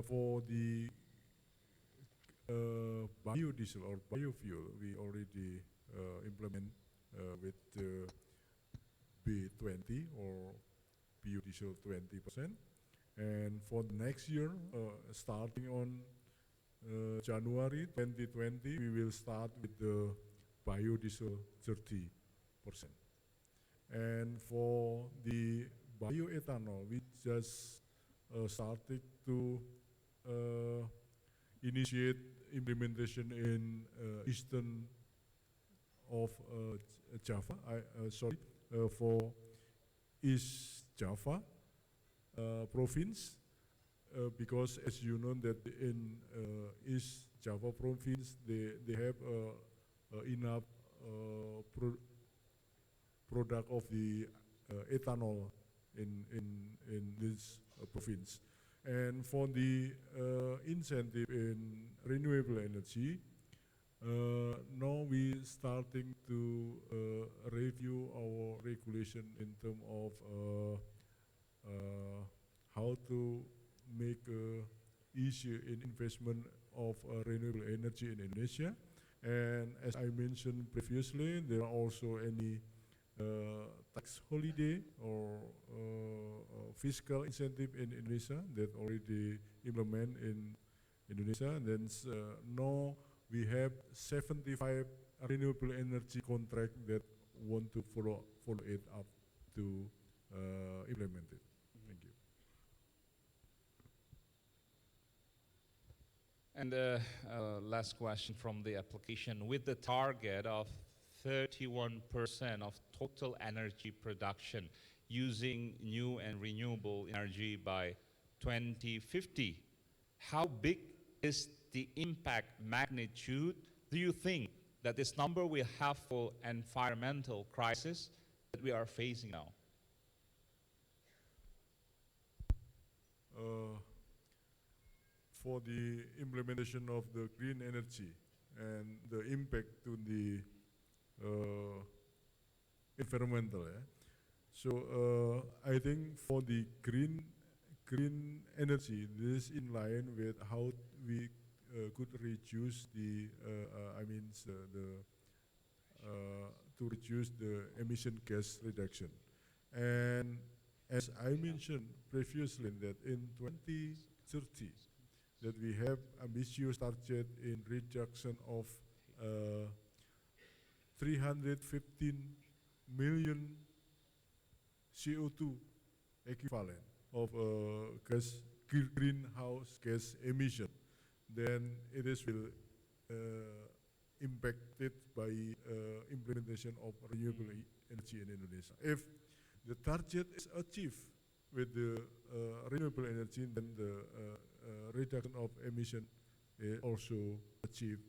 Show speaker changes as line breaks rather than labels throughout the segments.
for the biodiesel or biofuel, we already implement with B20 or biodiesel 20%. And for the next year, starting on January 2020, we will start with the biodiesel 30%. And for the bioethanol, we just started to initiate implementation in eastern of Java. For East Java province, because as you know that in East Java province they have enough product of the ethanol in this province. And for the incentive in renewable energy, now we starting to review our regulation in terms of how to make easier in investment of renewable energy in Indonesia. And as I mentioned previously, there are also any tax holiday or fiscal incentive in Indonesia that already implement in Indonesia. And then now we have 75 renewable energy contract that want to follow it up to implement it. Thank you.
And last question from the application. With the target of 31% of total energy production using new and renewable energy by 2050, how big is the impact magnitude do you think that this number will have for environmental crisis that we are facing now?
For the implementation of the green energy and the impact to the environmental. So I think for the green energy, this is in line with how we could reduce the to reduce the emission gas reduction. And as I mentioned previously, that in 2030, that we have ambitious target in reduction of 315 million CO2 equivalent of greenhouse gas emission. Then it is will impacted by implementation of renewable energy in Indonesia. If the target is achieved with the renewable energy, then the reduction of emission is also achieved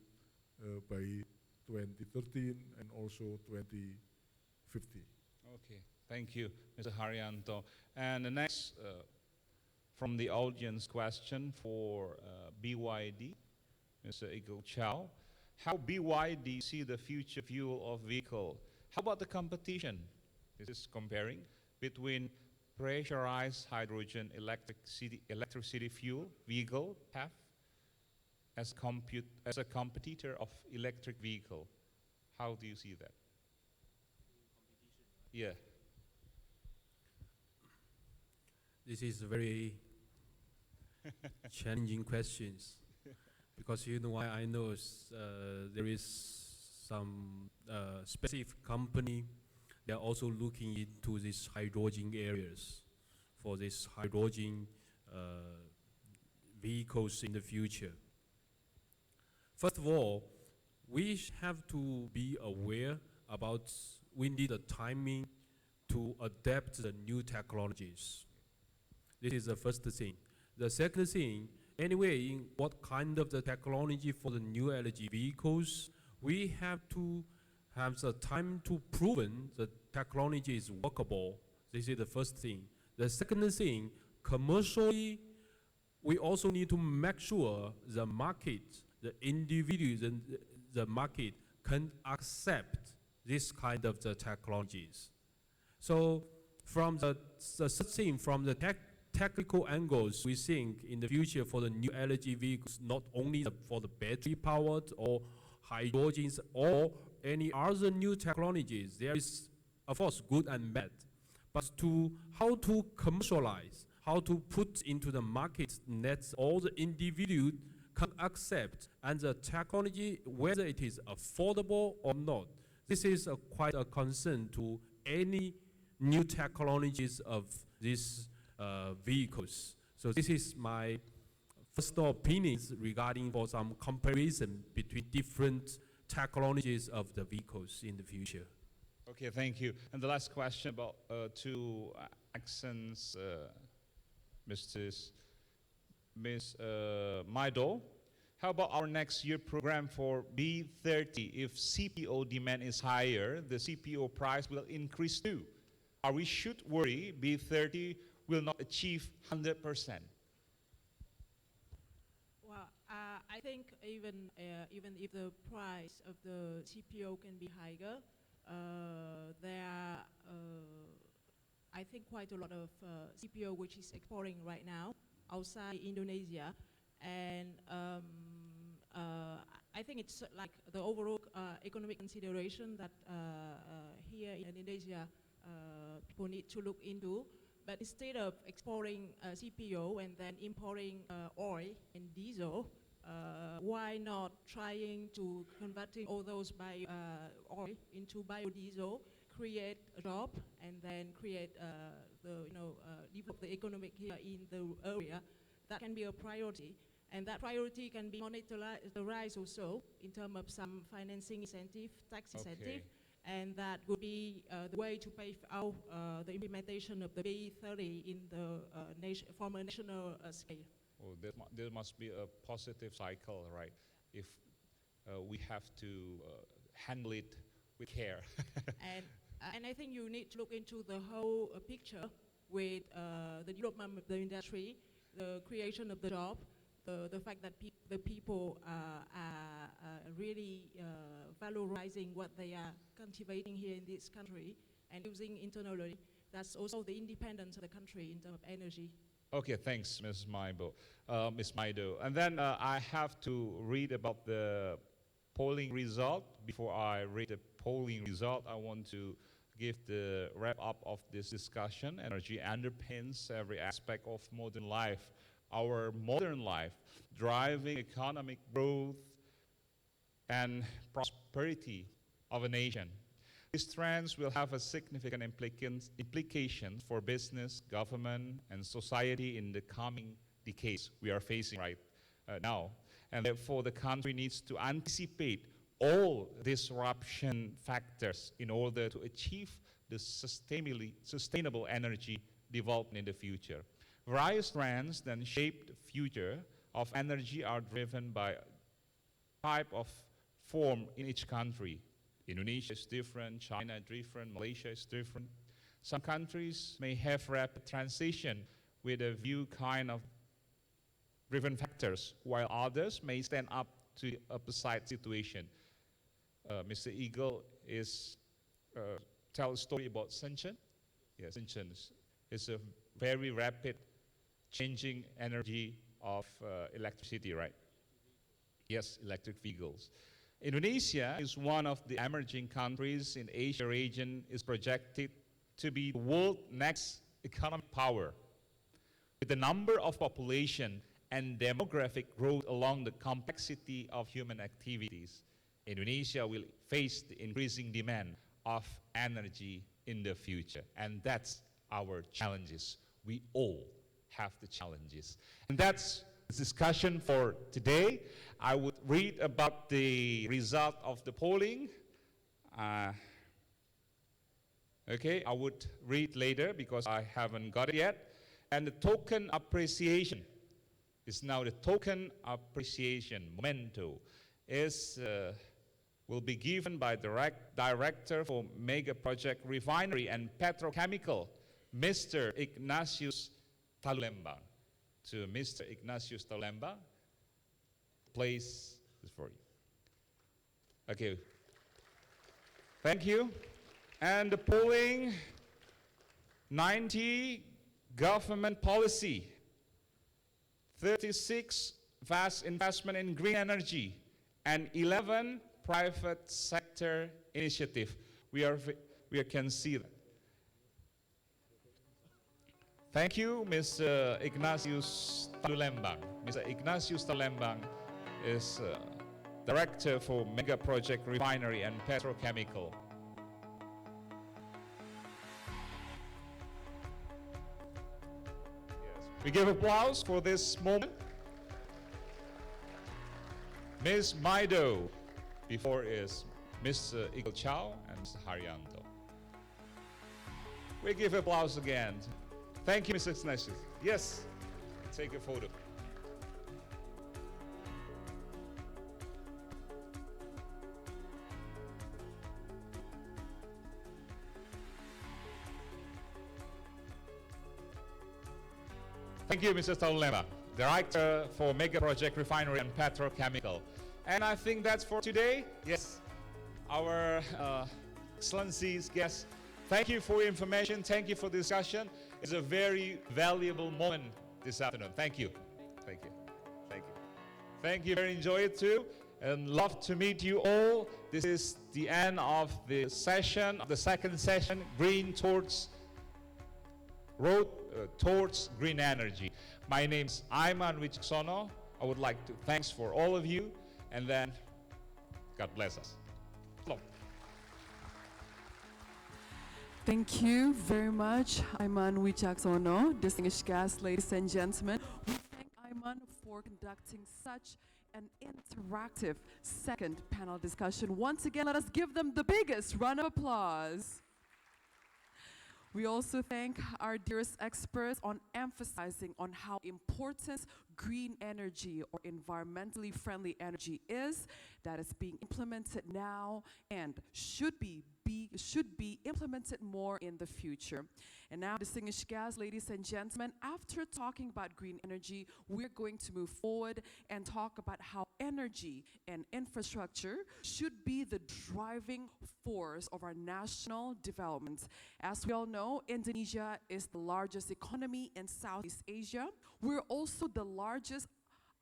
by 2013 and also 2050.
Okay, thank you, Mr. Hariyanto. And the next from the audience question for BYD, Mr. Zhao. How BYD see the future fuel of vehicle? How about the competition? This is comparing between pressurized hydrogen electricity fuel vehicle PHEV as a competitor of electric vehicle. How do you see that?
Competition, right?
Yeah.
This is very challenging questions because you know why I know there is some specific company. They are also looking into these hydrogen areas for this hydrogen vehicles in the future. First of all, we have to be aware about we need a timing to adapt the new technologies. This is the first thing. The second thing, anyway, in what kind of the technology for the new energy vehicles, we have to have the time to proven the technology is workable. This is the first thing. The second thing, commercially, we also need to make sure the market, the individuals and the market can accept this kind of the technologies. So from the thing, from the technical angles, we think in the future for the new energy vehicles, not only for the battery powered or hydrogens or any other new technologies, there is of course good and bad, but to how to commercialize, how to put into the market that all the individual can accept, and the technology, whether it is affordable or not. This is quite a concern to any new technologies of these vehicles. So this is my first opinions regarding for some comparison between different technologies of the vehicles in the future.
Okay, thank you. And the last question about to AXENS, Ms. Maido. How about our next year program for B30? If CPO demand is higher, the CPO price will increase too. Are we should worry B30 will not achieve 100%?
Well, I think even if the price of the CPO can be higher, there are I think quite a lot of CPO which is exporting right now outside Indonesia, and I think it's like the overall economic consideration that here in Indonesia people need to look into. But instead of exporting CPO and then importing oil and diesel, why not trying to converting all those oil into biodiesel, create a job, and then create develop the economic here in the area? That can be a priority, and that priority can be monetized also in terms of some financing incentive, tax incentive, and that would be the way to pay out the implementation of the B30 in the from a national scale.
Oh, there must be a positive cycle, right? If we have to handle it with care.
And I think you need to look into the whole picture with the development of the industry, the creation of the job, the fact that the people are really valorizing what they are cultivating here in this country and using internally. That's also the independence of the country in terms of energy.
Okay, thanks, Ms. Maido. And then I have to read about the polling result. Before I read the polling result, I want to give the wrap up of this discussion. Energy underpins every aspect of modern life, our modern life, driving economic growth and prosperity of a nation. These trends will have a significant implications for business, government, and society in the coming decades we are facing right now. And therefore, the country needs to anticipate all disruption factors in order to achieve the sustainable energy development in the future. Various trends that shape the future of energy are driven by type of form in each country. Indonesia is different, China is different, Malaysia is different. Some countries may have rapid transition with a few kind of driven factors, while others may stand up to the opposite situation. Mr. Eagle is tell a story about Shenzhen. Yes, Shenzhen is a very rapid changing energy of electricity, right? Yes, electric vehicles. Indonesia is one of the emerging countries in Asia region, is projected to be the world's next economic power. With the number of population and demographic growth along the complexity of human activities, Indonesia will face the increasing demand of energy in the future. And that's our challenges. We all have the challenges. And that's the discussion for today. I would read about the result of the polling. Okay, I would read later because I haven't got it yet. And the token appreciation is now the token appreciation memento will be given by Director for Mega Project Refinery and Petrochemical, Mr. Ignatius Talulemba. To Mr. Ignatius Talulemba, place is for you. Okay. Thank you. And the polling, 90 government policy, 36 vast investment in green energy, and 11 private sector initiative. We can see that. Thank you, Mr. Ignatius Talembang. Mr. Ignatius Talembang is Director for Mega Project Refinery and Petrochemical. Yes. We give applause for this moment. Ms. Maido, before is Mr. Zhao and Mr. Hariyanto. We give applause again. Thank you, Mr. Ignatius. Yes, take a photo. Thank you, Mr. Tolema, Director for Mega Project Refinery and Petrochemical. And I think that's for today. Yes, our Excellencies, guests, thank you for your information. Thank you for the discussion. It's a very valuable moment this afternoon. Thank you. Thank you. Thank you. Thank you. Very enjoy it too. And love to meet you all. This is the end of the session, the second session, Road towards Green Energy. My name's Aiman Witjaksono. I would like to thanks for all of you, and then God bless us. Hello.
Thank you very much, Aiman Witjaksono. Distinguished guests, ladies and gentlemen, we thank Aiman for conducting such an interactive second panel discussion. Once again, let us give them the biggest round of applause. We also thank our dearest experts on emphasizing on how important green energy or environmentally friendly energy is, that is being implemented now and should be implemented more in the future. And now, distinguished guests, ladies and gentlemen, after talking about green energy, we're going to move forward and talk about how energy and infrastructure should be the driving force of our national development. As we all know, Indonesia is the largest economy in Southeast Asia. We're also the largest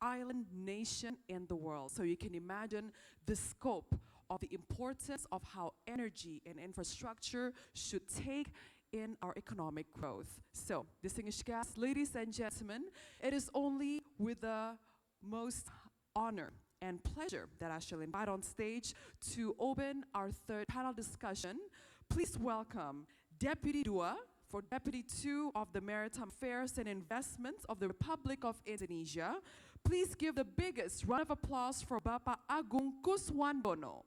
island nation in the world. So you can imagine the scope of the importance of how energy and infrastructure should take in our economic growth. So, distinguished guests, ladies and gentlemen, it is only with the most honor and pleasure that I shall invite on stage to open our third panel discussion. Please welcome Deputy Dua for Deputy 2 of the Maritime Affairs and Investments of the Republic of Indonesia. Please give the biggest round of applause for Bapak Agung Kuswandono.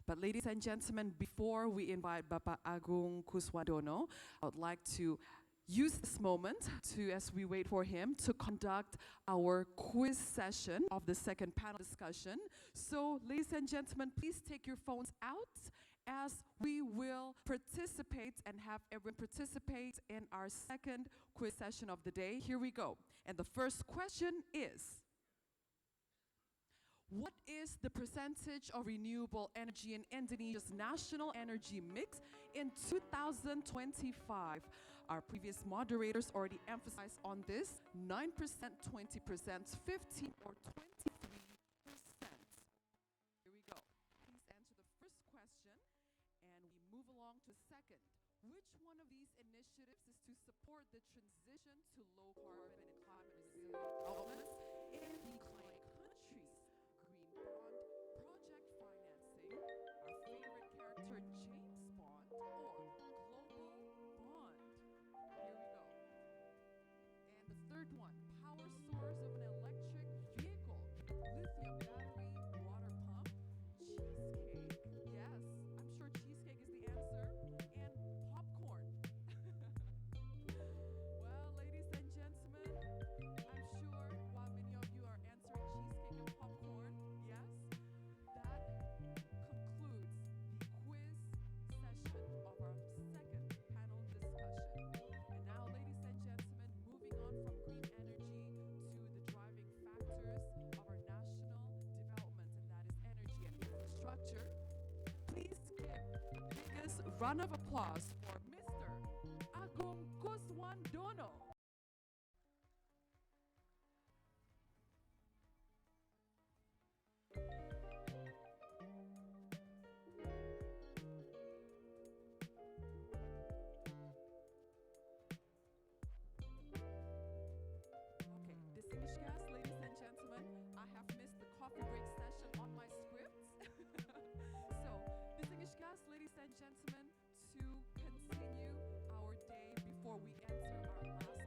But ladies and gentlemen, before we invite Bapak Agung Kuswandono, I would like to use this moment to, as we wait for him, to conduct our quiz session of the second panel discussion. So, ladies and gentlemen, please take your phones out as we will participate and have everyone participate in our second quiz session of the day. Here we go. And the first question is, what is the percentage of renewable energy in Indonesia's national energy mix in 2025? Our previous moderators already emphasized on this: 9%, 20%, 15%, or 23%. Here we go. Please answer the first question, and we move along to the second. Which one of these initiatives is to support the transition to low carbon and climate resilient development in declining countries? Green bond, project financing, our favorite character James Bond, or global bond? Here we go. And the third one, power source of an electric vehicle, lithium battery, water pump, cheesecake. Yes, I'm sure cheesecake is the answer. And popcorn. Well, ladies and gentlemen, I'm sure while round of applause for Mr. Agung Kuswandono. Okay, distinguished guests, ladies and gentlemen, I have missed the coffee break session on my scripts. So, distinguished guests, ladies and gentlemen, to continue our day before we enter our last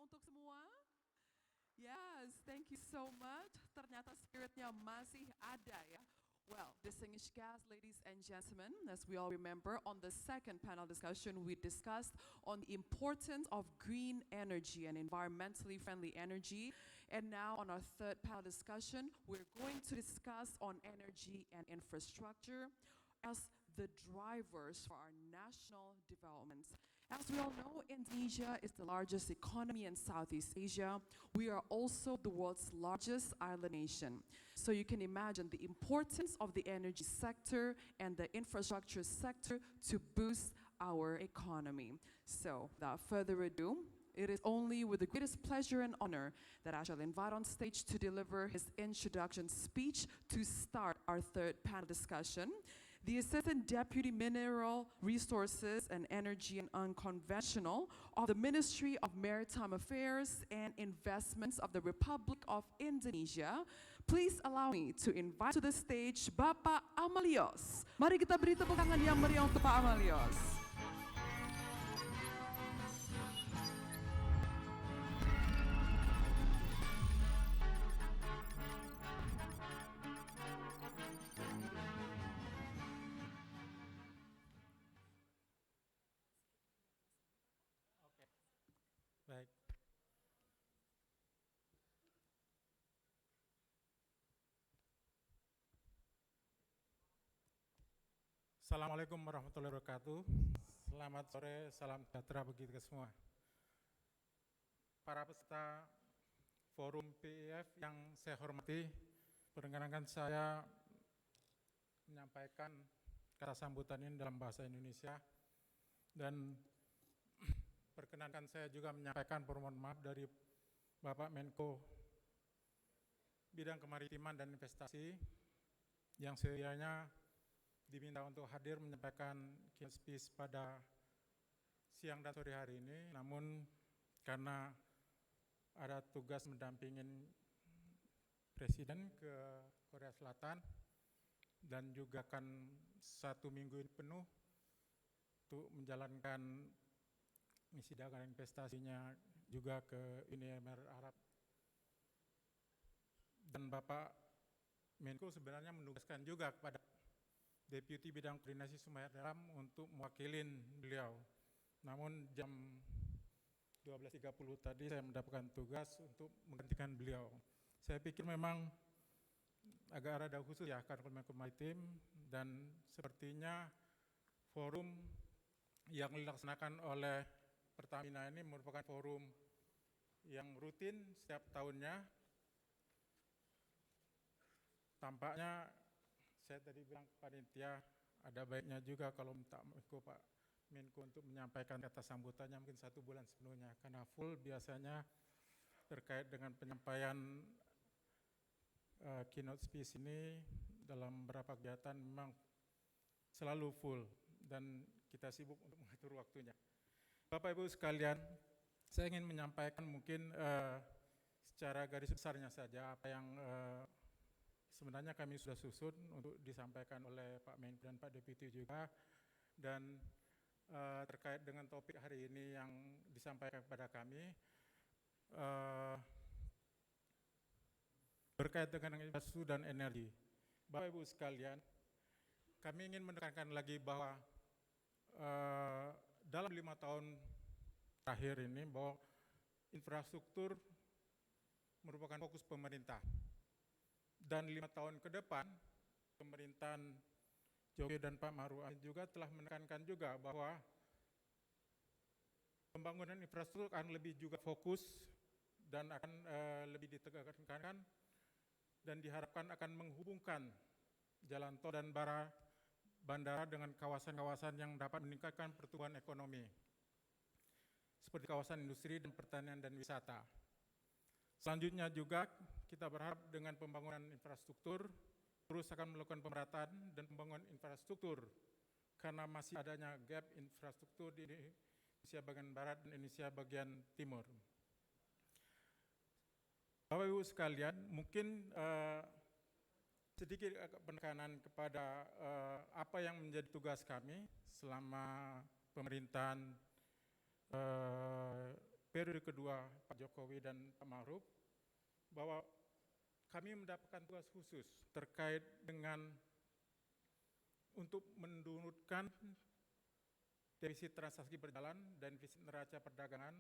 untuk semua. Yes, thank you so much. Ternyata spiritnya masih ada ya. Well, distinguished guests, ladies and gentlemen, as we all remember, on the second panel discussion, we discussed on the importance of green energy and environmentally friendly energy. And now on our third panel discussion, we're going to discuss on energy and infrastructure as the drivers for our national development. As we all know, Indonesia is the largest economy in Southeast Asia. We are also the world's largest island nation. So you can imagine the importance of the energy sector and the infrastructure sector to boost our economy. So without further ado, it is only with the greatest pleasure and honor that I shall invite on stage to deliver his introduction speech to start our third panel discussion. The Assistant Deputy Mineral Resources and Energy and Unconventional of the Ministry of Maritime Affairs and Investments of the Republic of Indonesia. Please allow me to invite to the stage Bapak Amalios. Mari kita beri tepuk tangan yang meriah untuk Pak Amalios.
Baik. Assalamualaikum warahmatullahi wabarakatuh. Selamat sore, salam sejahtera bagi kita semua. Para peserta forum PIF yang saya hormati, perkenankan saya menyampaikan kata sambutan ini dalam bahasa Indonesia dan perkenankan saya juga menyampaikan permohonan maaf dari Bapak Menko Bidang Kemaritiman dan Investasi yang sedianya diminta untuk hadir menyampaikan keynote speech pada siang dan sore hari ini, namun karena ada tugas mendampingin Presiden ke Korea Selatan dan juga akan 1 minggu ini penuh untuk menjalankan misi dagang investasinya juga ke Uni Emirat Arab. Dan Bapak Menko sebenarnya menugaskan juga kepada Deputi Bidang Koordinasi Sumber Daya Alam untuk mewakilin beliau. Namun jam 12.30 tadi saya mendapatkan tugas untuk menggantikan beliau. Saya pikir memang agak rada khusus ya karena Menko Maritim, dan sepertinya forum yang dilaksanakan oleh Pertamina ini merupakan forum yang rutin setiap tahunnya. Tampaknya saya tadi bilang ke panitia ada baiknya juga kalau minta Pak Menko untuk menyampaikan kata sambutannya mungkin 1 bulan sebelumnya, karena full biasanya terkait dengan penyampaian keynote speech ini dalam beberapa kegiatan memang selalu full dan kita sibuk untuk mengatur waktunya. Bapak Ibu sekalian, saya ingin menyampaikan mungkin secara garis besarnya saja apa yang sebenarnya kami sudah susun untuk disampaikan oleh Pak Menko dan Pak Deputi juga, dan terkait dengan topik hari ini yang disampaikan kepada kami berkait dengan infrastruktur dan energi. Bapak Ibu sekalian, kami ingin menekankan lagi bahwa dalam 5 tahun terakhir ini bahwa infrastruktur merupakan fokus pemerintah, dan 5 tahun ke depan pemerintahan Jokowi dan Pak Maruf juga telah menekankan juga bahwa pembangunan infrastruktur akan lebih juga fokus dan akan lebih ditekankan dan diharapkan akan menghubungkan jalan tol dan bandara dengan kawasan-kawasan yang dapat meningkatkan pertumbuhan ekonomi, seperti kawasan industri dan pertanian dan wisata. Selanjutnya juga kita berharap dengan pembangunan infrastruktur terus akan melakukan pemerataan dan pembangunan infrastruktur, karena masih adanya gap infrastruktur di Indonesia bagian barat dan Indonesia bagian timur. Bapak Ibu sekalian, mungkin sedikit penekanan kepada apa yang menjadi tugas kami selama pemerintahan periode kedua Pak Jokowi dan Pak Ma'ruf, bahwa kami mendapatkan tugas khusus terkait dengan untuk menurunkan defisit transaksi berjalan dan defisit neraca perdagangan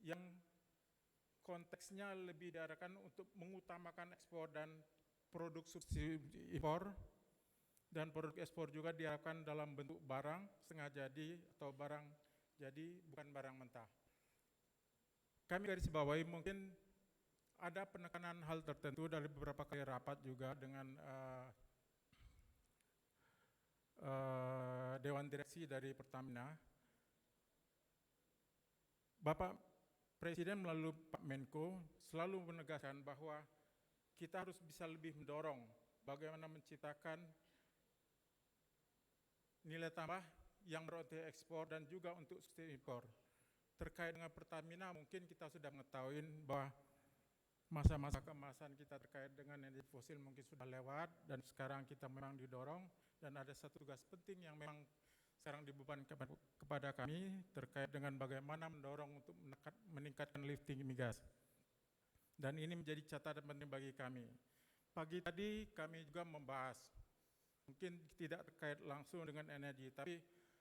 yang konteksnya lebih diarahkan untuk mengutamakan ekspor dan produk subsidi impor, dan produk ekspor juga diarahkan dalam bentuk barang setengah jadi atau barang jadi, bukan barang mentah. Kami garis bawahi mungkin ada penekanan hal tertentu dari beberapa kali rapat juga dengan Dewan Direksi dari Pertamina. Bapak Presiden melalui Pak Menko selalu menegaskan bahwa kita harus bisa lebih mendorong bagaimana menciptakan nilai tambah yang berorientasi ekspor dan juga untuk subsidi impor. Terkait dengan Pertamina, mungkin kita sudah mengetahui bahwa masa-masa keemasan kita terkait dengan energi fosil mungkin sudah lewat, dan sekarang kita memang didorong, dan ada satu tugas penting yang memang sekarang dibebankan kepada kami terkait dengan bagaimana mendorong untuk meningkatkan lifting migas. Dan ini menjadi catatan penting bagi kami. Pagi tadi kami juga membahas, mungkin tidak terkait langsung dengan energi, tapi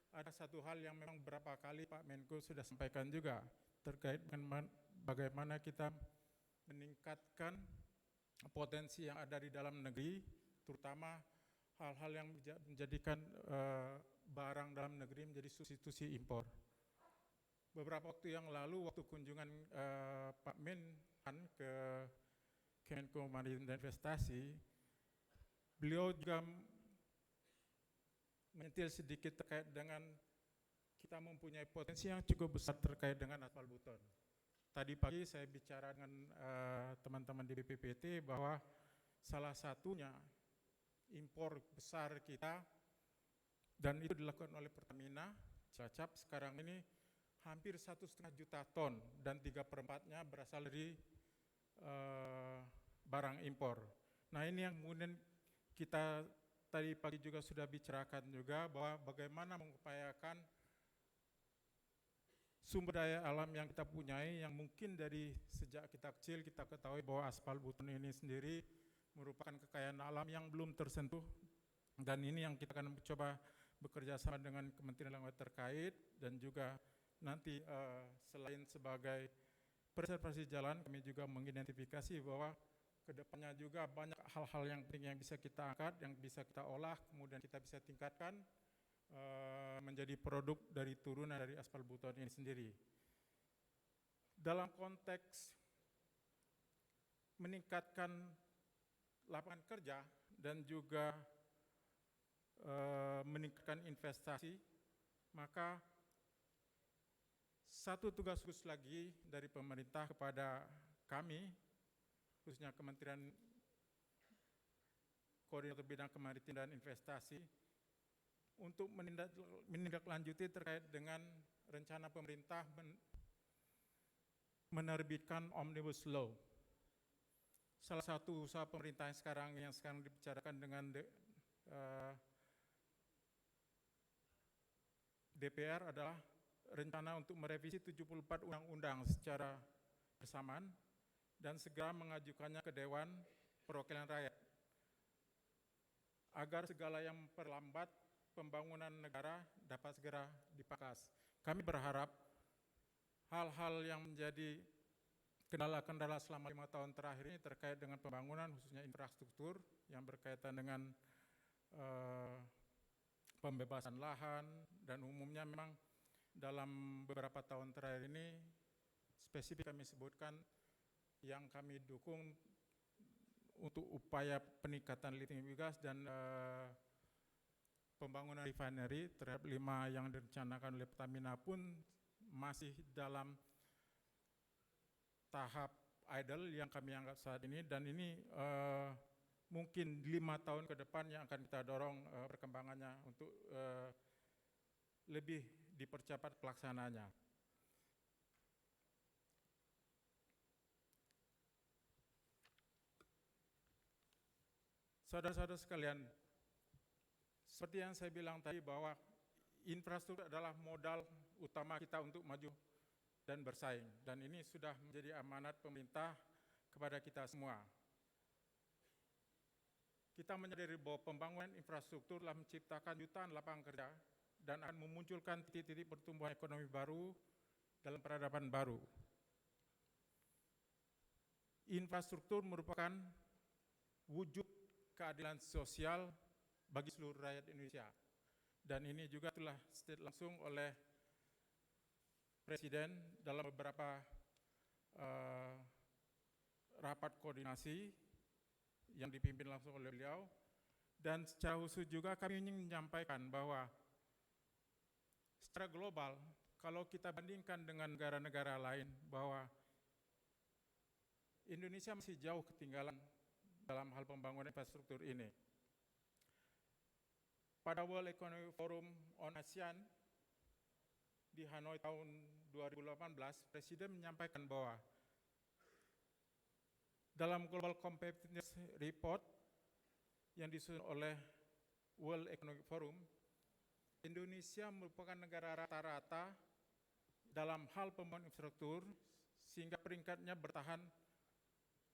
ada satu hal yang memang beberapa kali Pak Menko sudah sampaikan juga terkait dengan bagaimana kita meningkatkan potensi yang ada di dalam negeri, terutama hal-hal yang menjadikan barang dalam negeri menjadi substitusi impor. Beberapa waktu yang lalu, waktu kunjungan Pak Menhan ke Kemenko Maritim dan Investasi, beliau juga menyentil sedikit terkait dengan kita mempunyai potensi yang cukup besar terkait dengan aspal buton. Tadi pagi saya bicara dengan teman-teman di BPPT bahwa salah satunya impor besar kita, dan itu dilakukan oleh Pertamina Cilacap sekarang ini hampir 1,5 juta ton, dan 3/4-nya berasal dari barang impor. Nah, ini yang kemudian kita tadi pagi juga sudah bicarakan juga, bahwa bagaimana mengupayakan sumber daya alam yang kita punyai, yang mungkin dari sejak kita kecil kita ketahui bahwa aspal buton ini sendiri merupakan kekayaan alam yang belum tersentuh, dan ini yang kita akan coba bekerja sama dengan kementerian lembaga terkait, dan juga nanti selain sebagai preservasi jalan, kami juga mengidentifikasi bahwa kedepannya juga banyak hal-hal yang penting yang bisa kita angkat, yang bisa kita olah, kemudian kita bisa tingkatkan menjadi produk dari turunan dari aspal buton ini sendiri. Dalam konteks meningkatkan lapangan kerja dan juga meningkatkan investasi, maka satu tugas khusus lagi dari pemerintah kepada kami, khususnya Kementerian Koordinator Bidang Kemaritiman dan Investasi, untuk menindaklanjuti terkait dengan rencana pemerintah menerbitkan Omnibus Law. Salah satu usaha pemerintah yang sekarang dibicarakan dengan DPR adalah rencana untuk merevisi 74 undang-undang secara bersamaan dan segera mengajukannya ke Dewan Perwakilan Rakyat, agar segala yang memperlambat pembangunan negara dapat segera dipangkas. Kami berharap hal-hal yang menjadi kendala-kendala selama 5 tahun terakhir ini terkait dengan pembangunan, khususnya infrastruktur yang berkaitan dengan pembebasan lahan, dan umumnya memang dalam beberapa tahun terakhir ini spesifik kami sebutkan yang kami dukung untuk upaya peningkatan lifting migas dan pembangunan refinery terhadap 5 yang direncanakan oleh Pertamina pun masih dalam tahap idle yang kami anggap saat ini, dan ini mungkin 5 tahun ke depan yang akan kita dorong perkembangannya untuk lebih dipercepat pelaksanaannya. Saudara-saudara sekalian, seperti yang saya bilang tadi bahwa infrastruktur adalah modal utama kita untuk maju dan bersaing. Dan ini sudah menjadi amanat pemerintah kepada kita semua. Kita menyadari bahwa pembangunan infrastruktur telah menciptakan jutaan lapangan kerja dan akan memunculkan titik-titik pertumbuhan ekonomi baru dalam peradaban baru. Infrastruktur merupakan wujud keadilan sosial bagi seluruh rakyat Indonesia. Dan ini juga telah state langsung oleh Presiden dalam beberapa rapat koordinasi yang dipimpin langsung oleh beliau. Dan secara khusus juga kami ingin menyampaikan bahwa secara global, kalau kita bandingkan dengan negara-negara lain, bahwa Indonesia masih jauh ketinggalan dalam hal pembangunan infrastruktur ini. Pada World Economic Forum on ASEAN di Hanoi tahun 2018, Presiden menyampaikan bahwa dalam Global Competitiveness Report yang disusun oleh World Economic Forum, Indonesia merupakan negara rata-rata dalam hal pembangunan infrastruktur sehingga peringkatnya bertahan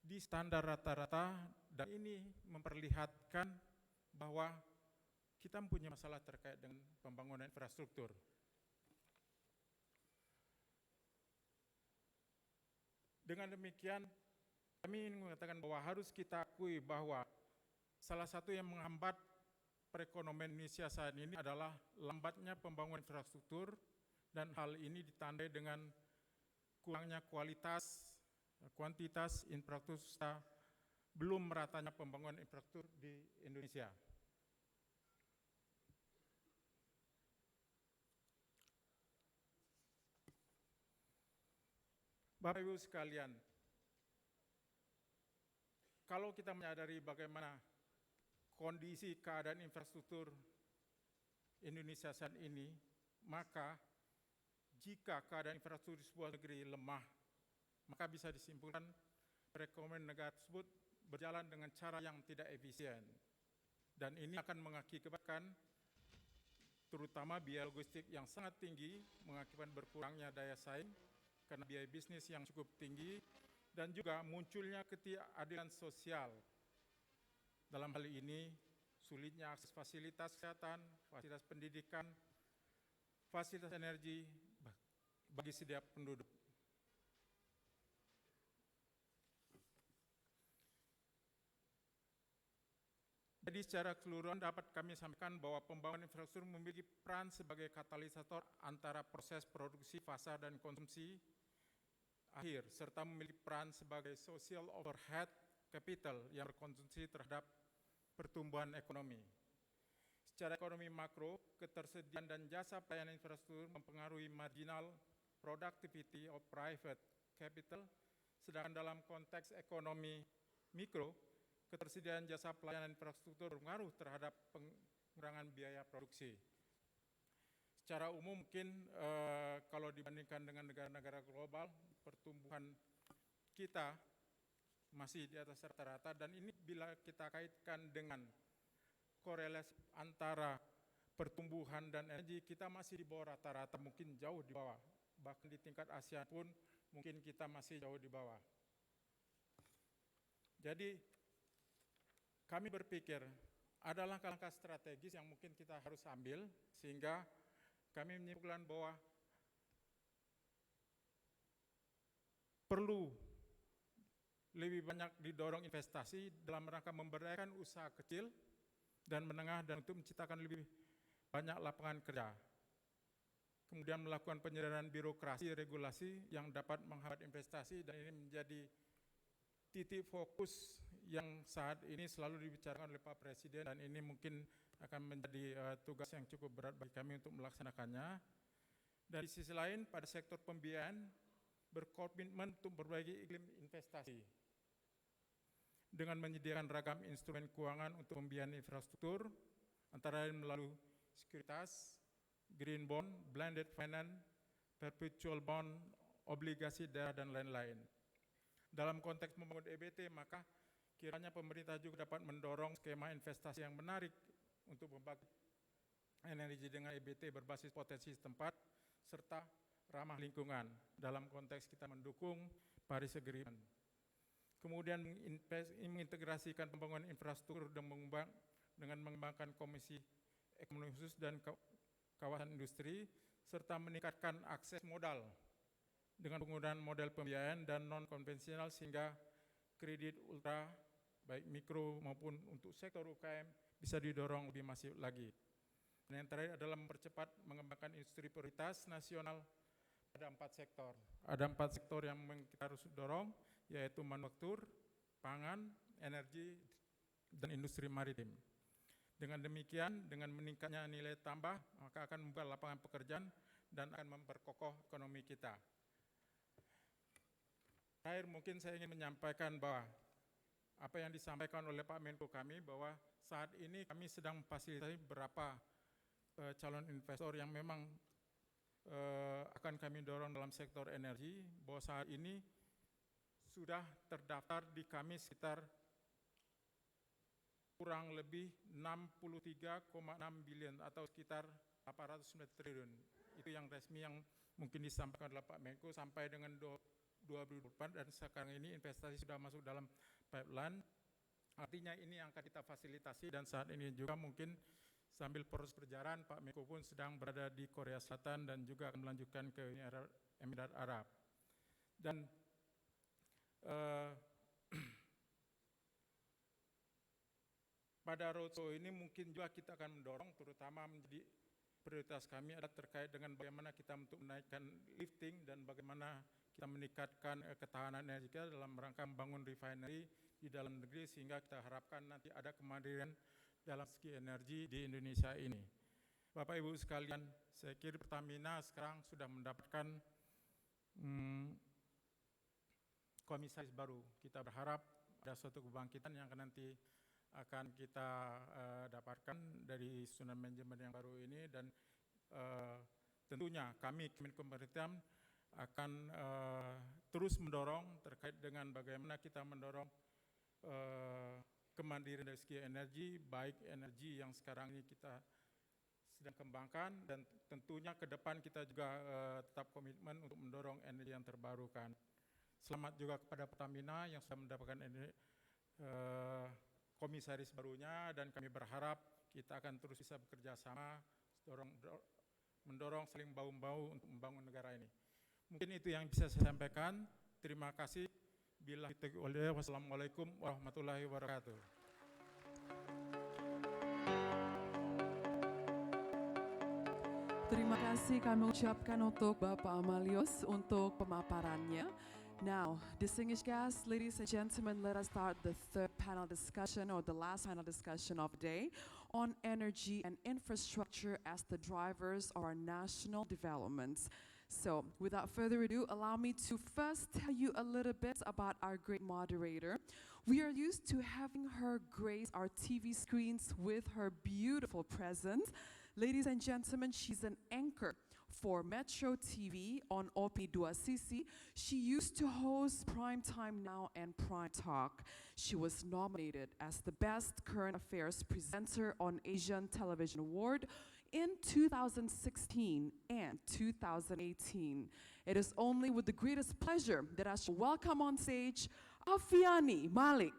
di standar rata-rata, dan ini memperlihatkan bahwa kita mempunyai masalah terkait dengan pembangunan infrastruktur. Dengan demikian, kami ingin mengatakan bahwa harus kita akui bahwa salah satu yang menghambat perekonomian Indonesia saat ini adalah lambatnya pembangunan infrastruktur, dan hal ini ditandai dengan kurangnya kuantitas infrastruktur serta belum meratanya pembangunan infrastruktur di Indonesia. Bapak Ibu sekalian, kalau kita menyadari bagaimana kondisi keadaan infrastruktur Indonesia saat ini, maka jika keadaan infrastruktur di sebuah negeri lemah, maka bisa disimpulkan perekonomian negara tersebut berjalan dengan cara yang tidak efisien. Dan ini akan mengakibatkan terutama biaya logistik yang sangat tinggi, mengakibatkan berkurangnya daya saing karena biaya bisnis yang cukup tinggi, dan juga munculnya ketidakadilan sosial. Dalam hal ini, sulitnya akses fasilitas kesehatan, fasilitas pendidikan, fasilitas energi bagi setiap penduduk. Jadi secara keseluruhan dapat kami sampaikan bahwa pembangunan infrastruktur memiliki peran sebagai katalisator antara proses produksi, pasar, dan konsumsi akhir, serta memiliki peran sebagai social overhead capital yang berkontribusi terhadap pertumbuhan ekonomi. Secara ekonomi makro, ketersediaan dan jasa pelayanan infrastruktur mempengaruhi marginal productivity of private capital, sedangkan dalam konteks ekonomi mikro, ketersediaan jasa pelayanan infrastruktur berpengaruh terhadap pengurangan biaya produksi. Secara umum mungkin kalau dibandingkan dengan negara-negara global, pertumbuhan kita masih di atas rata-rata, dan ini bila kita kaitkan dengan korelasi antara pertumbuhan dan energi, kita masih di bawah rata-rata, mungkin jauh di bawah. Bahkan di tingkat ASEAN pun mungkin kita masih jauh di bawah. Jadi kami berpikir ada langkah-langkah strategis yang mungkin kita harus ambil, sehingga kami menyimpulkan bahwa perlu lebih banyak didorong investasi dalam rangka memberdayakan usaha kecil dan menengah, dan untuk menciptakan lebih banyak lapangan kerja. Kemudian melakukan penyederhanaan birokrasi, regulasi yang dapat menghambat investasi, dan ini menjadi titik fokus yang saat ini selalu dibicarakan oleh Pak Presiden, dan ini mungkin akan menjadi tugas yang cukup berat bagi kami untuk melaksanakannya. Dan di sisi lain, pada sektor pembiayaan berkomitmen untuk memperbaiki iklim investasi dengan menyediakan ragam instrumen keuangan untuk pembiayaan infrastruktur, antara lain melalui sekuritas, green bond, blended finance, perpetual bond, obligasi daerah, dan lain-lain. Dalam konteks membangun EBT, maka kiranya pemerintah juga dapat mendorong skema investasi yang menarik untuk membagi energi dengan EBT berbasis potensi setempat, serta ramah lingkungan dalam konteks kita mendukung Paris Agreement. Kemudian mengintegrasikan pembangunan infrastruktur dan dengan mengembangkan Komisi Ekonomi Khusus dan kawasan industri, serta meningkatkan akses modal dengan penggunaan model pembiayaan dan non-konvensional sehingga kredit ultra, baik mikro maupun untuk sektor UKM, bisa didorong lebih masif lagi. Dan yang terakhir adalah mempercepat mengembangkan industri prioritas nasional pada 4 sektor. Ada 4 sektor yang kita harus dorong, yaitu manufaktur, pangan, energi, dan industri maritim. Dengan demikian, dengan meningkatnya nilai tambah, maka akan membuka lapangan pekerjaan dan akan memperkokoh ekonomi kita. Terakhir mungkin saya ingin menyampaikan bahwa apa yang disampaikan oleh Pak Menko kami, bahwa saat ini kami sedang memfasilitasi beberapa calon investor yang memang akan kami dorong dalam sektor energi, bahwa saat ini sudah terdaftar di kami sekitar kurang lebih 63,6 billion atau sekitar 809 triliun. Itu yang resmi yang mungkin disampaikan oleh Pak Menko sampai dengan 2024, dan sekarang ini investasi sudah masuk dalam pipeline. Artinya ini yang akan kita fasilitasi, dan saat ini juga mungkin sambil proses berjalan Pak Menko pun sedang berada di Korea Selatan dan juga akan melanjutkan ke Emirat Arab. Dan pada roadshow ini mungkin juga kita akan mendorong, terutama menjadi prioritas kami adalah terkait dengan bagaimana kita untuk menaikkan lifting dan bagaimana kita meningkatkan ketahanan energi kita dalam rangka membangun refinery di dalam negeri, sehingga kita harapkan nanti ada kemandirian dalam segi energi di Indonesia ini. Bapak Ibu sekalian, saya kira Pertamina sekarang sudah mendapatkan komisaris baru. Kita berharap ada suatu kebangkitan yang nanti akan kita dapatkan dari susunan manajemen yang baru ini, dan tentunya kami Kemenko Maritim akan terus mendorong terkait dengan bagaimana kita mendorong kemandirian dari segi energi, baik energi yang sekarang ini kita sedang kembangkan, dan tentunya ke depan kita juga tetap komitmen untuk mendorong energi yang terbarukan. Selamat juga kepada Pertamina yang sudah mendapatkan komisaris barunya, dan kami berharap kita akan terus bisa bekerja sama, mendorong saling bahu-membahu untuk membangun negara ini. Mungkin itu yang bisa saya sampaikan. Terima kasih. Wassalamualaikum warahmatullahi wabarakatuh.
Terima kasih kami ucapkan untuk Bapak Amalius untuk pemaparannya. Now, distinguished guests, ladies and gentlemen, let us start the third panel discussion, or the last panel discussion of the day, on energy and infrastructure as the drivers of our national developments. So, without further ado, allow me to first tell you a little bit about our great moderator. We are used to having her grace our TV screens with her beautiful presence. Ladies and gentlemen, she's an anchor for Metro TV on OP2CC. She used to host Prime Time Now and Prime Talk. She was nominated as the Best Current Affairs Presenter on Asian Television Award in 2016 and 2018. It is only with the greatest pleasure that I shall welcome on stage Aviani, Malik.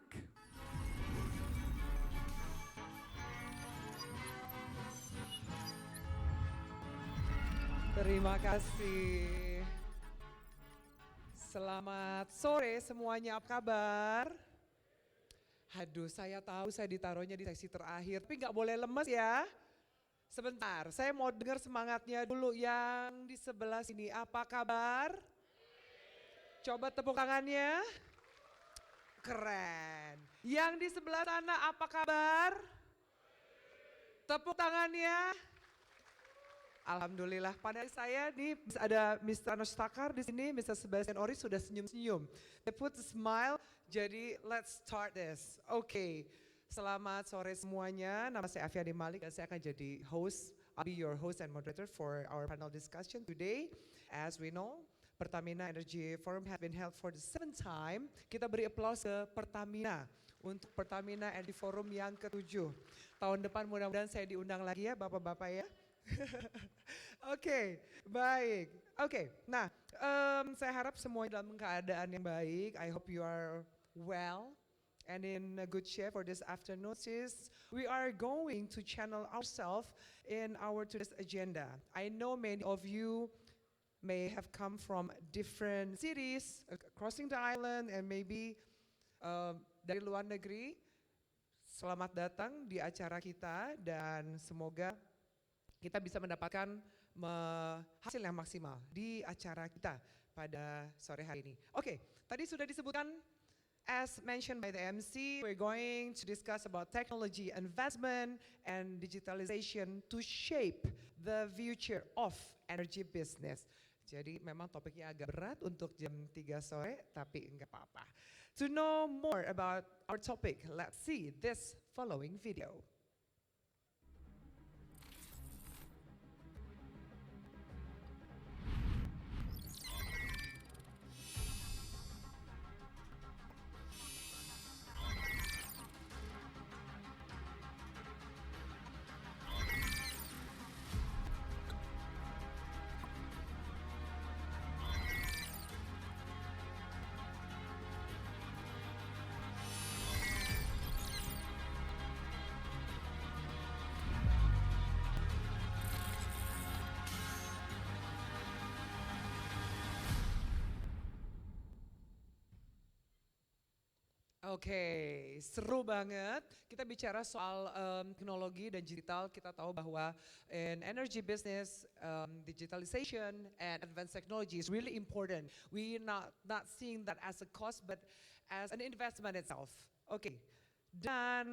Terima kasih. Selamat sore semuanya, apa kabar? Aduh, saya tahu saya ditaruhnya di sesi terakhir, tapi nggak boleh lemes ya. Sebentar, saya mau dengar semangatnya dulu yang di sebelah sini. Apa kabar? Coba tepuk tangannya. Keren. Yang di sebelah sana apa kabar? Tepuk tangannya. Alhamdulillah, panelis saya nih ada Mr. Anostakar di sini, Mr. Sebastian Ori sudah senyum-senyum. They put a smile, jadi let's start this. Oke, selamat sore semuanya. Nama saya Aviani Malik dan saya akan jadi host. I'll be your host and moderator for our panel discussion today. As we know, Pertamina Energy Forum has been held for the 7th time. Kita beri aplaus ke Pertamina untuk Pertamina Energy Forum yang ke-7. Tahun depan mudah-mudahan saya diundang lagi ya Bapak-Bapak ya. Oke, baik. Oke, nah saya harap semuanya dalam keadaan yang baik. I hope you are well and in a good shape for this afternoon. Since we are going to channel ourselves in our today's agenda. I know many of you may have come from different cities, crossing the island, and maybe dari luar negeri. Selamat datang di acara kita dan semoga kita bisa mendapatkan hasil yang maksimal di acara kita pada sore hari ini. Oke, tadi sudah disebutkan, as mentioned by the MC, we're going to discuss about technology investment and digitalization to shape the future of energy business. Jadi memang topiknya agak berat untuk jam 3 sore, tapi enggak apa-apa. To know more about our topic, let's see this following video. Oke, seru banget. Kita bicara soal teknologi dan digital. Kita tahu bahwa in energy business, digitalization and advanced technology is really important. We not seeing that as a cost, but as an investment itself. Okay, dan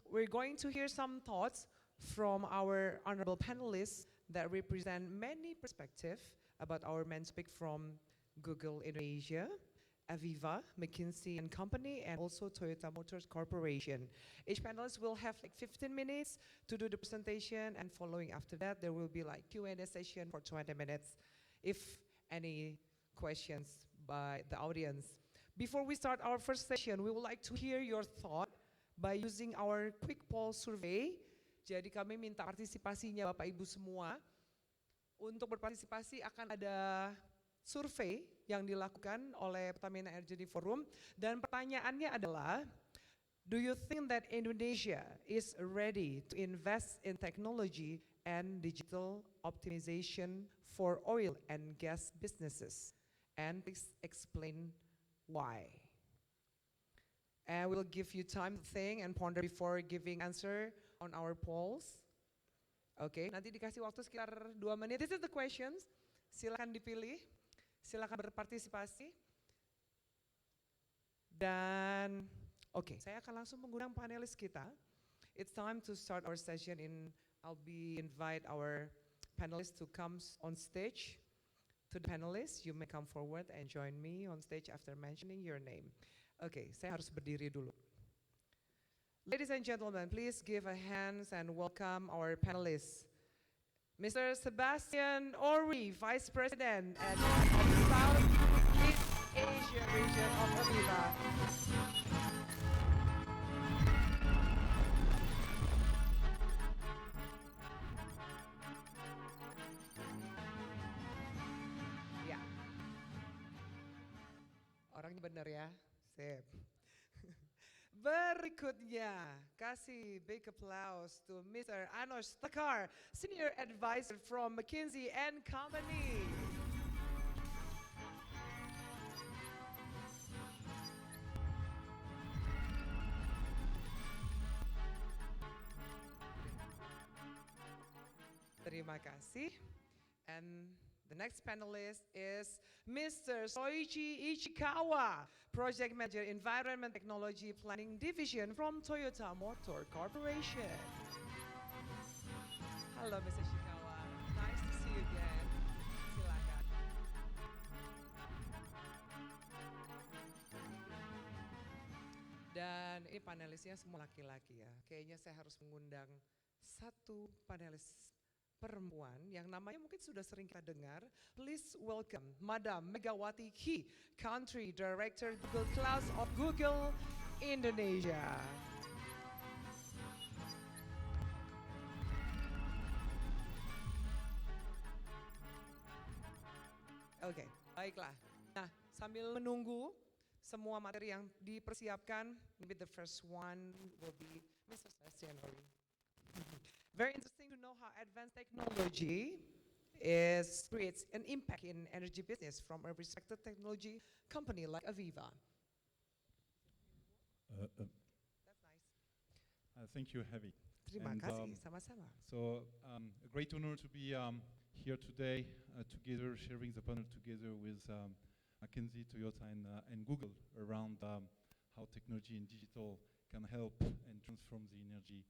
we're going to hear some thoughts from our honorable panelists that represent many perspectives about our main speak from Google Indonesia, AVEVA, McKinsey and Company, and also Toyota Motors Corporation. Each panelist will have like 15 minutes to do the presentation, and following after that, there will be like Q&A session for 20 minutes, if any questions by the audience. Before we start our first session, we would like to hear your thought by using our quick poll survey. Jadi kami minta partisipasinya Bapak Ibu semua. Untuk berpartisipasi akan ada survei yang dilakukan oleh Pertamina Energy Forum, dan pertanyaannya adalah, do you think that Indonesia is ready to invest in technology and digital optimization for oil and gas businesses? And please explain why. And we'll give you time to think and ponder before giving answer on our polls. Oke, nanti dikasih waktu sekitar 2 menit. This is the questions. Silakan dipilih. Silakan berpartisipasi. Dan oke, saya akan langsung mengundang panelis kita. It's time to start our session I'll be invite our panelists to come on stage. To the panelists, you may come forward and join me on stage after mentioning your name. Oke, saya harus berdiri dulu. Ladies and gentlemen, please give a hand and welcome our panelists. Mr. Sebastian Ori, Vice President of Southeast Asia region of AVEVA. Ya. Orangnya benar ya, sip. Berikutnya, kasih big applause to Mr. Anos Takar, Senior Advisor from McKinsey and Company. Terima kasih. And the next panelist is Mr. Soichi Ichikawa, Project Manager Environment Technology Planning Division from Toyota Motor Corporation. Halo Mr. Ichikawa, nice to see you again. Silakan. Dan ini panelisnya semua laki-laki ya. Kayaknya saya harus mengundang satu panelis perempuan yang namanya mungkin sudah sering kita dengar. Please welcome Madam Megawaty Khie, Country Director Google Cloud of Google Indonesia. Oke, baiklah. Nah, sambil menunggu semua materi yang dipersiapkan, maybe the first one will be Mr. Sebastian. Very interesting to know how advanced technology creates an impact in energy business from a respected technology company like AVEVA. That's nice.
Thank you, Heavy.
Terima kasih, sama-sama.
So, a great honor to be here today, together, sharing the panel together with McKinsey, Toyota, and Google around how technology and digital can help and transform the energy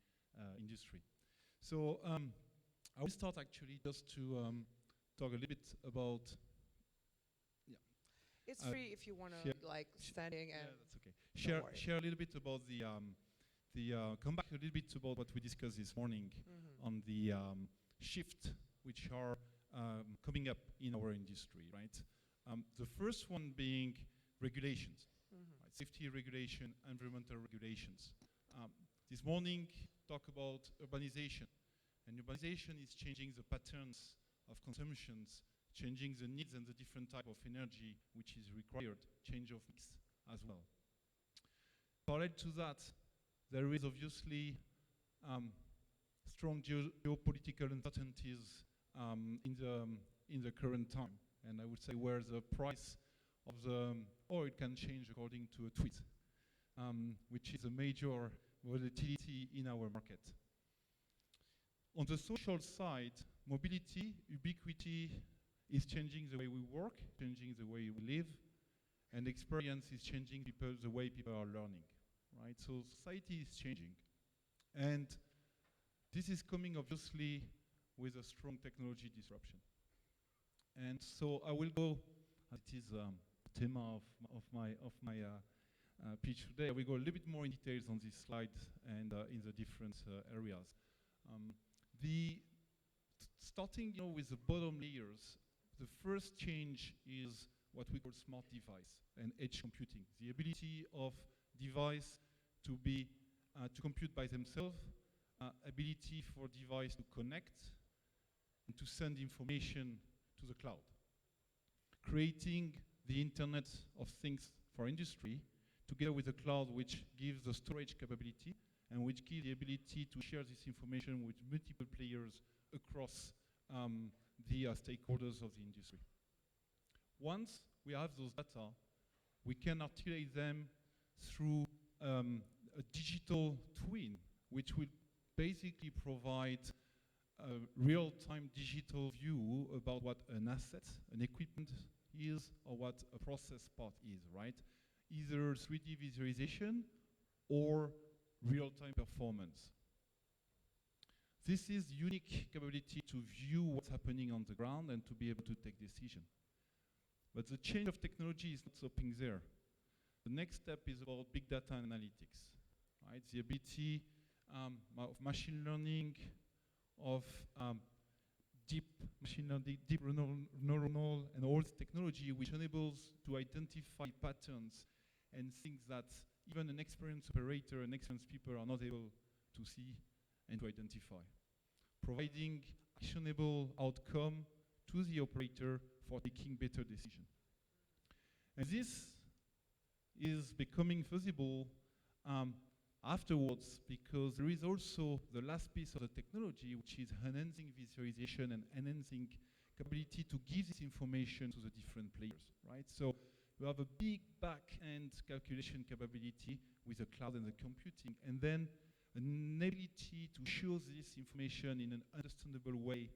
industry. So, I will start actually just to talk a little bit about. Yeah.
It's free if you want to like standing and.
Yeah, that's okay. Share a little bit about come back a little bit about what we discussed this morning on the shift which are coming up in our industry, right? The first one being regulations, right? Safety regulation, environmental regulations. This morning, talk about urbanization. And urbanization is changing the patterns of consumptions, changing the needs and the different type of energy which is required, change of mix as well. Parallel to that, there is obviously strong geopolitical uncertainties in the current time. And I would say where the price of the oil can change according to a tweet, which is a major volatility in our market. On the social side, mobility, ubiquity is changing the way we work, changing the way we live, and experience is changing the way people are learning, right? So society is changing. And this is coming obviously with a strong technology disruption. And so I will go, it is the theme of my pitch today. I will go a little bit more in details on this slide and in the different areas. Starting with the bottom layers, the first change is what we call smart device and edge computing. The ability of device to be to compute by themselves, ability for device to connect and to send information to the cloud. Creating the Internet of Things for industry together with the cloud, which gives the storage capability and which gives the ability to share this information with multiple players across the stakeholders of the industry. Once we have those data, we can articulate them through a digital twin, which will basically provide a real-time digital view about what an asset, an equipment is, or what a process part is, right? Either 3D visualization or real-time performance. This is unique capability to view what's happening on the ground and to be able to take decision. But the change of technology is not stopping there. The next step is about big data and analytics, right? The ability of machine learning, of deep machine learning, deep neuronal, and all this technology which enables to identify patterns and things that even an experienced operator and experienced people are not able to see and to identify. Providing actionable outcome to the operator for taking better decisions. And this is becoming feasible afterwards because there is also the last piece of the technology, which is enhancing visualization and enhancing capability to give this information to the different players, right? So you have a big back-end calculation capability with the cloud and the computing, and then an ability to show this information in an understandable way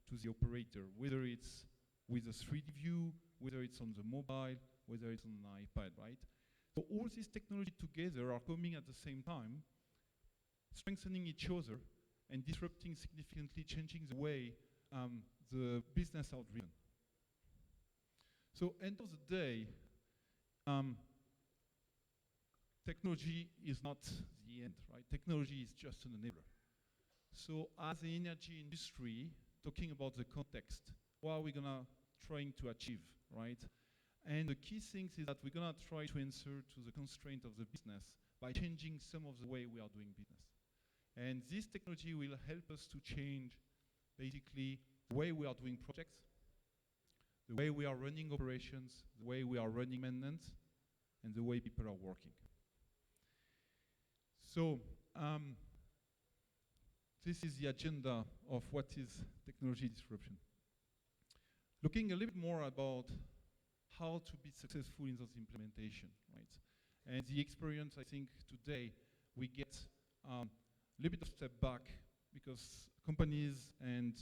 to the operator, whether it's with a 3D view, whether it's on the mobile, whether it's on an iPad, right? So all these technology together are coming at the same time, strengthening each other and disrupting significantly, changing the way the business are driven. So end of the day, technology is not the end, right? Technology is just an enabler. So as the energy industry, talking about the context, what are we gonna trying to achieve, right? And the key things is that we're gonna try to answer to the constraint of the business by changing some of the way we are doing business. And this technology will help us to change basically the way we are doing projects, the way we are running operations, the way we are running maintenance, and the way people are working. So, this is the agenda of what is technology disruption. Looking a little bit more about how to be successful in those implementation, right? And the experience, I think, today, we get a little bit of step back because companies and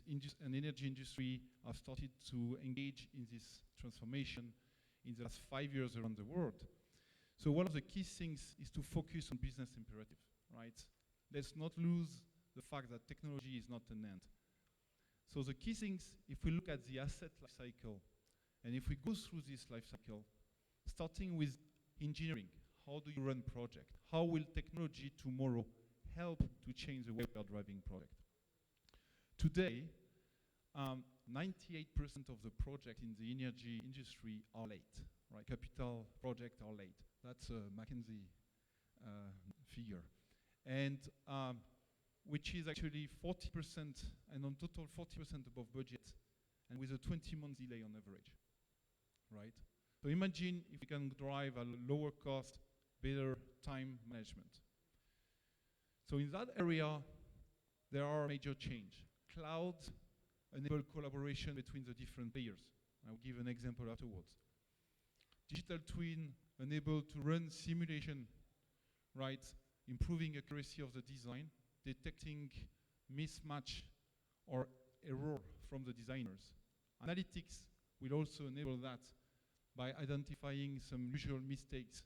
energy industry have started to engage in this transformation in the last 5 years around the world. So one of the key things is to focus on business imperative, right? Let's not lose the fact that technology is not an end. So the key things, if we look at the asset life cycle, and if we go through this life cycle, starting with engineering, how do you run project? How will technology tomorrow help to change the way we are driving product? Today, 98% of the projects in the energy industry are late, right? Capital projects are late. That's a McKinsey figure. And which is actually 40%, and on total 40% above budget, and with a 20-month delay on average, right? So imagine if we can drive a lower cost, better time management. So in that area, there are major change. Cloud enable collaboration between the different players. I'll give an example afterwards. Digital twin enable to run simulation, right? Improving accuracy of the design, detecting mismatch or error from the designers. Analytics will also enable that by identifying some usual mistakes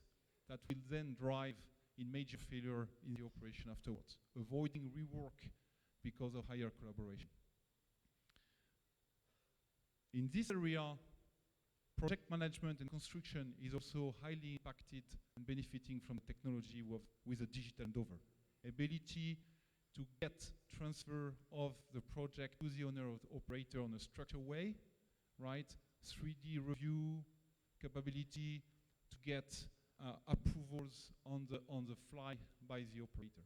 that will then drive in major failure in the operation afterwards, avoiding rework because of higher collaboration. In this area, project management and construction is also highly impacted and benefiting from technology with a digital handover. Ability to get transfer of the project to the owner of the operator on a structured way, right? 3D review capability to get approvals on the fly by the operator.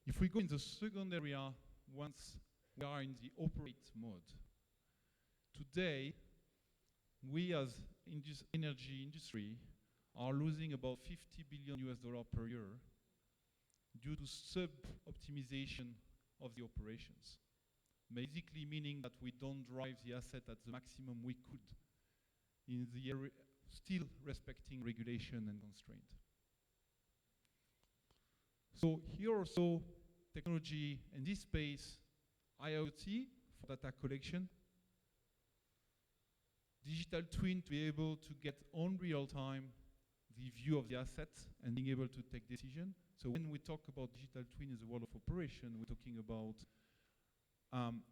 If we go in the second area, once we are in the operate mode, today, we as energy industry are losing about $50 billion per year due to sub-optimization of the operations. Basically meaning that we don't drive the asset at the maximum we could in the area, still respecting regulation and constraint. So here also, technology in this space, IoT for data collection, digital twin to be able to get on real time the view of the assets and being able to take decision. So when we talk about digital twin in the world of operation, we're talking about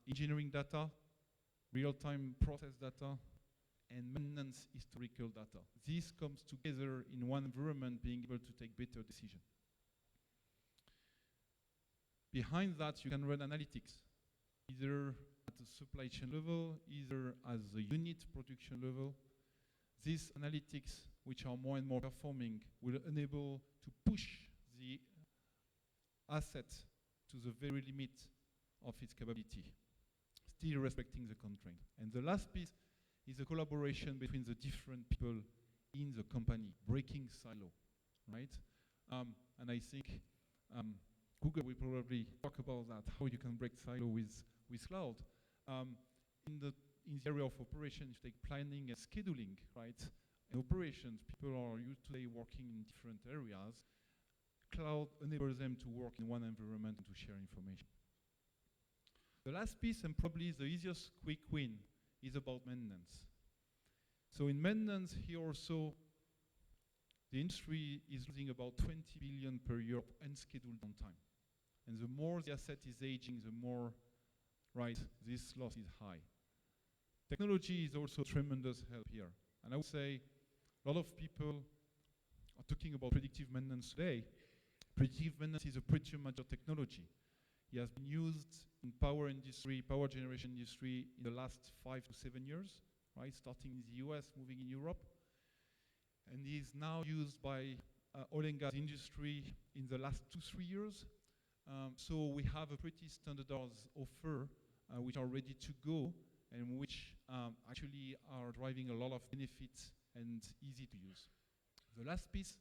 engineering data, real-time process data, and maintenance historical data. This comes together in one environment, being able to take better decision. Behind that, you can run analytics, either at the supply chain level, either as a unit production level. These analytics, which are more and more performing, will enable to push the asset to the very limit of its capability, still respecting the constraint. And the last piece is the collaboration between the different people in the company, breaking silo, right? And I think Google will probably talk about that, how you can break silo with cloud. In the area of operations, you take planning and scheduling, right? In operations, people are used today working in different areas. Cloud enables them to work in one environment and to share information. The last piece, and probably the easiest quick win, is about maintenance. So in maintenance, here also, the industry is losing about 20 billion per year of unscheduled downtime. And the more the asset is aging, the more, right, this loss is high. Technology is also tremendous help here. And I would say a lot of people are talking about predictive maintenance today. Predictive maintenance is a pretty major technology. It has been used in power industry, power generation industry in the last 5 to 7 years, right? Starting in the US, moving in Europe. And is now used by oil and gas industry in the last 2-3 years. So we have a pretty standardized offer which are ready to go and which actually are driving a lot of benefits and easy to use. The last piece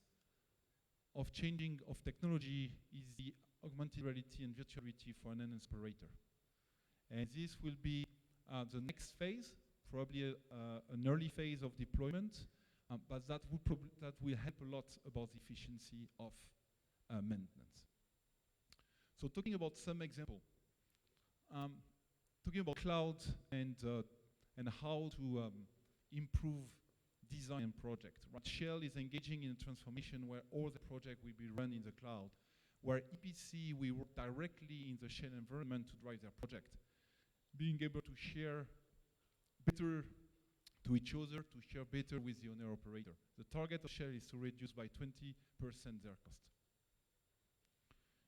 of changing of technology is the augmented reality and virtual reality for an operator. And this will be the next phase, probably an early phase of deployment, but that will help a lot about the efficiency of maintenance. So talking about some example, talking about cloud and how to improve design and project. Right? Shell is engaging in a transformation where all the project will be run in the cloud, where EPC we work directly in the Shell environment to drive their project, being able to share better to each other, to share better with the owner operator. The target of Shell is to reduce by 20% their cost.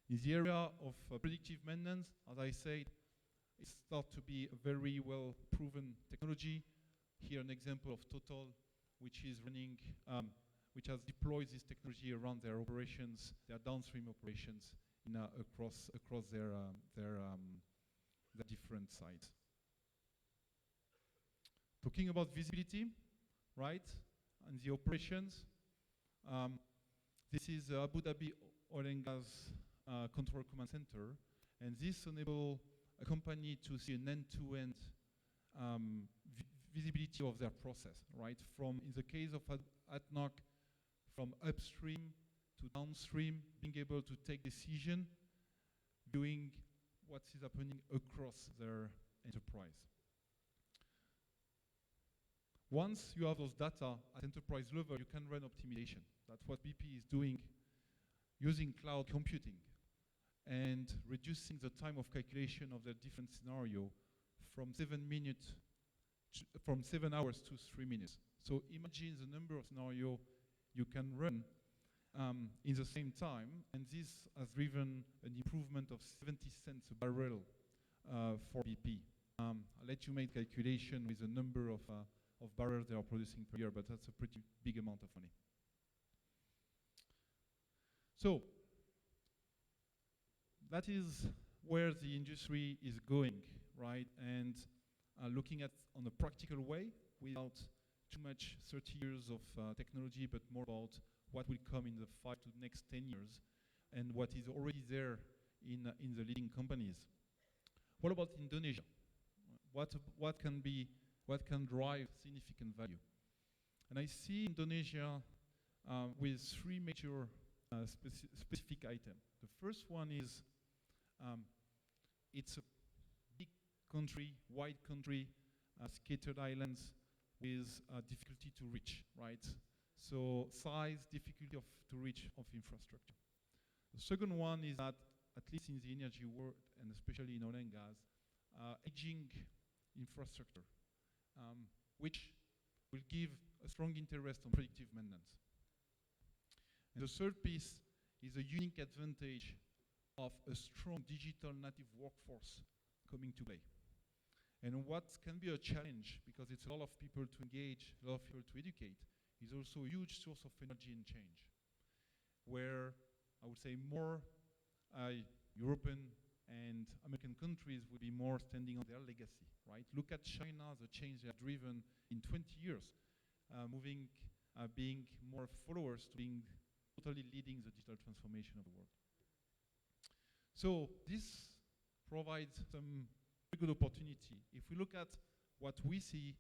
In the area of predictive maintenance, as I said, it starts to be a very well proven technology. Here an example of Total, which is running, which has deployed this technology around their operations, their downstream operations across their different sites. Talking about visibility, right, and the operations, this is Abu Dhabi Oil and Gas Control Command Center, and this enables a company to see an end-to-end visibility of their process, right? From, in the case of ADNOC, from upstream to downstream, being able to take decision, viewing what is happening across their enterprise. Once you have those data at enterprise level, you can run optimization. That's what BP is doing, using cloud computing and reducing the time of calculation of the different scenario from 7 hours to 3 minutes. So imagine the number of scenarios you can run in the same time, and this has driven an improvement of 70 cents a barrel for BP. I'll let you make calculation with the number of barrels they are producing per year, but that's a pretty big amount of money. So that is where the industry is going, right? And looking at on a practical way, without too much 30 years of technology, but more about what will come in the next 10 years, and what is already there in the leading companies. What about Indonesia? What can drive significant value? And I see Indonesia with 3 major specific items. The first one is it's a big country, wide country, scattered islands with difficulty to reach, right? So size, difficulty to reach of infrastructure. The second one is that, at least in the energy world, and especially in oil and gas, aging infrastructure, which will give a strong interest on predictive maintenance. And the third piece is a unique advantage of a strong digital native workforce coming to play. And what can be a challenge, because it's a lot of people to engage, a lot of people to educate, is also a huge source of energy and change, where I would say more European and American countries will be more standing on their legacy, right? Look at China, the change they have driven in 20 years, being more followers to being totally leading the digital transformation of the world. So this provides some very good opportunity. If we look at what we see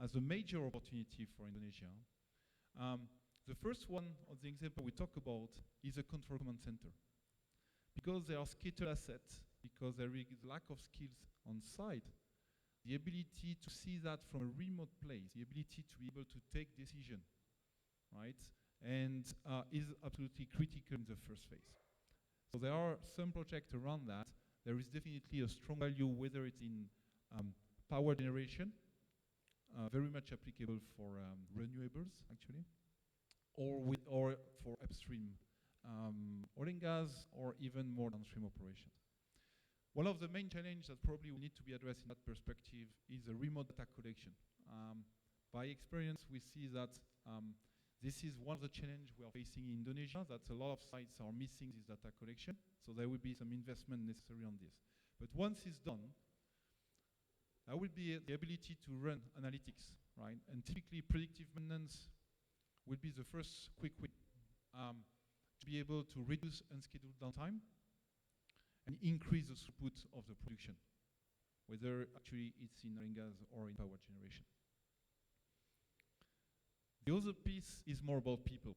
as a major opportunity for Indonesia, the first one of the example we talk about is a control command center. Because they are scattered assets, because there is lack of skills on site, the ability to see that from a remote place, the ability to be able to take decision, right, and is absolutely critical in the first phase. So there are some projects around that. There is definitely a strong value, whether it's in power generation, very much applicable for renewables, actually, or for upstream oil and gas, or even more downstream operations. One of the main challenges that probably will need to be addressed in that perspective is the remote data collection. By experience, we see that this is one of the challenges we are facing in Indonesia, that a lot of sites are missing this data collection, so there will be some investment necessary on this. But once it's done, that will be the ability to run analytics, right? And typically predictive maintenance will be the first quick win to be able to reduce unscheduled downtime and increase the throughput of the production, whether actually it's in oil and gas or in power generation. The other piece is more about people.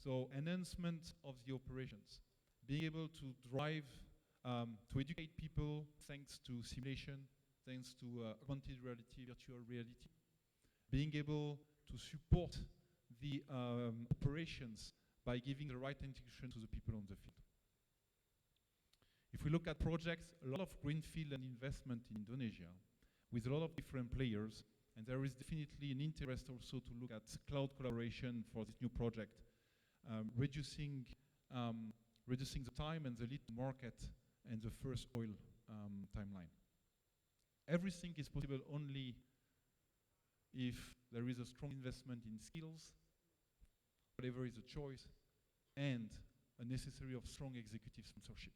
So enhancement of the operations, being able to drive, to educate people thanks to simulation, thanks to augmented reality, virtual reality, being able to support the operations by giving the right instruction to the people on the field. If we look at projects, a lot of greenfield and investment in Indonesia with a lot of different players, and there is definitely an interest also to look at cloud collaboration for this new project, reducing the time and the lead to market and the first oil timeline. Everything is possible only if there is a strong investment in skills, whatever is the choice, and a necessary of strong executive sponsorship.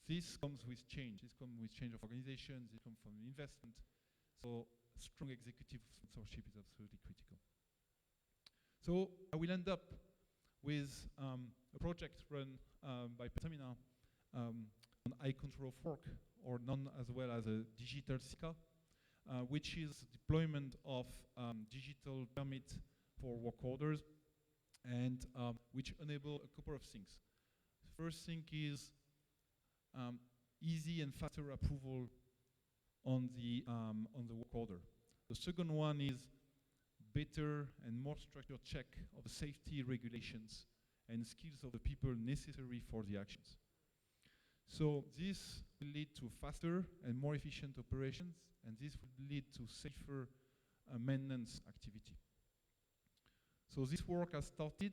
This comes with change. This comes with change of organizations. This comes from investment. So strong executive sponsorship is absolutely critical. So I will end up with a project run by Pertamina on iControl Fork, or known as well as a digital SICA, which is deployment of digital permit for work orders, and which enable a couple of things. First thing is easy and faster approval on the work order. The second one is better and more structured check of the safety regulations and skills of the people necessary for the actions. So this will lead to faster and more efficient operations, and this will lead to safer maintenance activity. So this work has started,